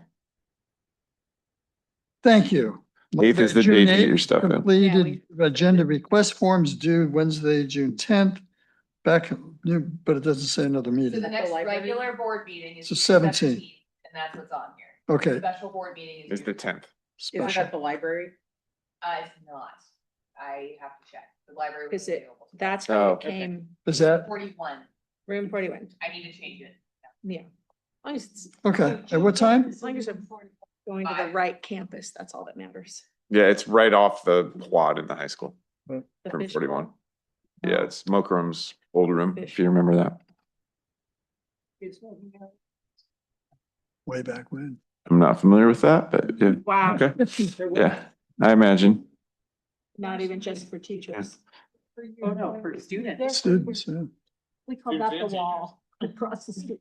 Thank you. 8th is the date to get your stuff in. Completed agenda request forms due Wednesday, June 10th. Back, but it doesn't say another So meeting. the next regular board meeting is. So June 17th. 17th, and that's what's on here. Okay. Special board meeting is. It's the 10th. Is it at the library? It's not. I have to check. The library. Is it, that's how Oh, it came, Is that, 41. room 41. I need to change it. Yeah. As long as it's- okay, at what time? As long as you're going to the right campus, that's all that matters. Yeah, it's right off the quad in the high school. The Room fish 41. bowl. Yeah, it's Mokrum's old room, if you remember that. Way back when. I'm not familiar with that, but yeah. Wow. Okay. Yeah, I imagine. Not even just for teachers. Oh, no, for students. Students, yeah. We call that the wall across the street.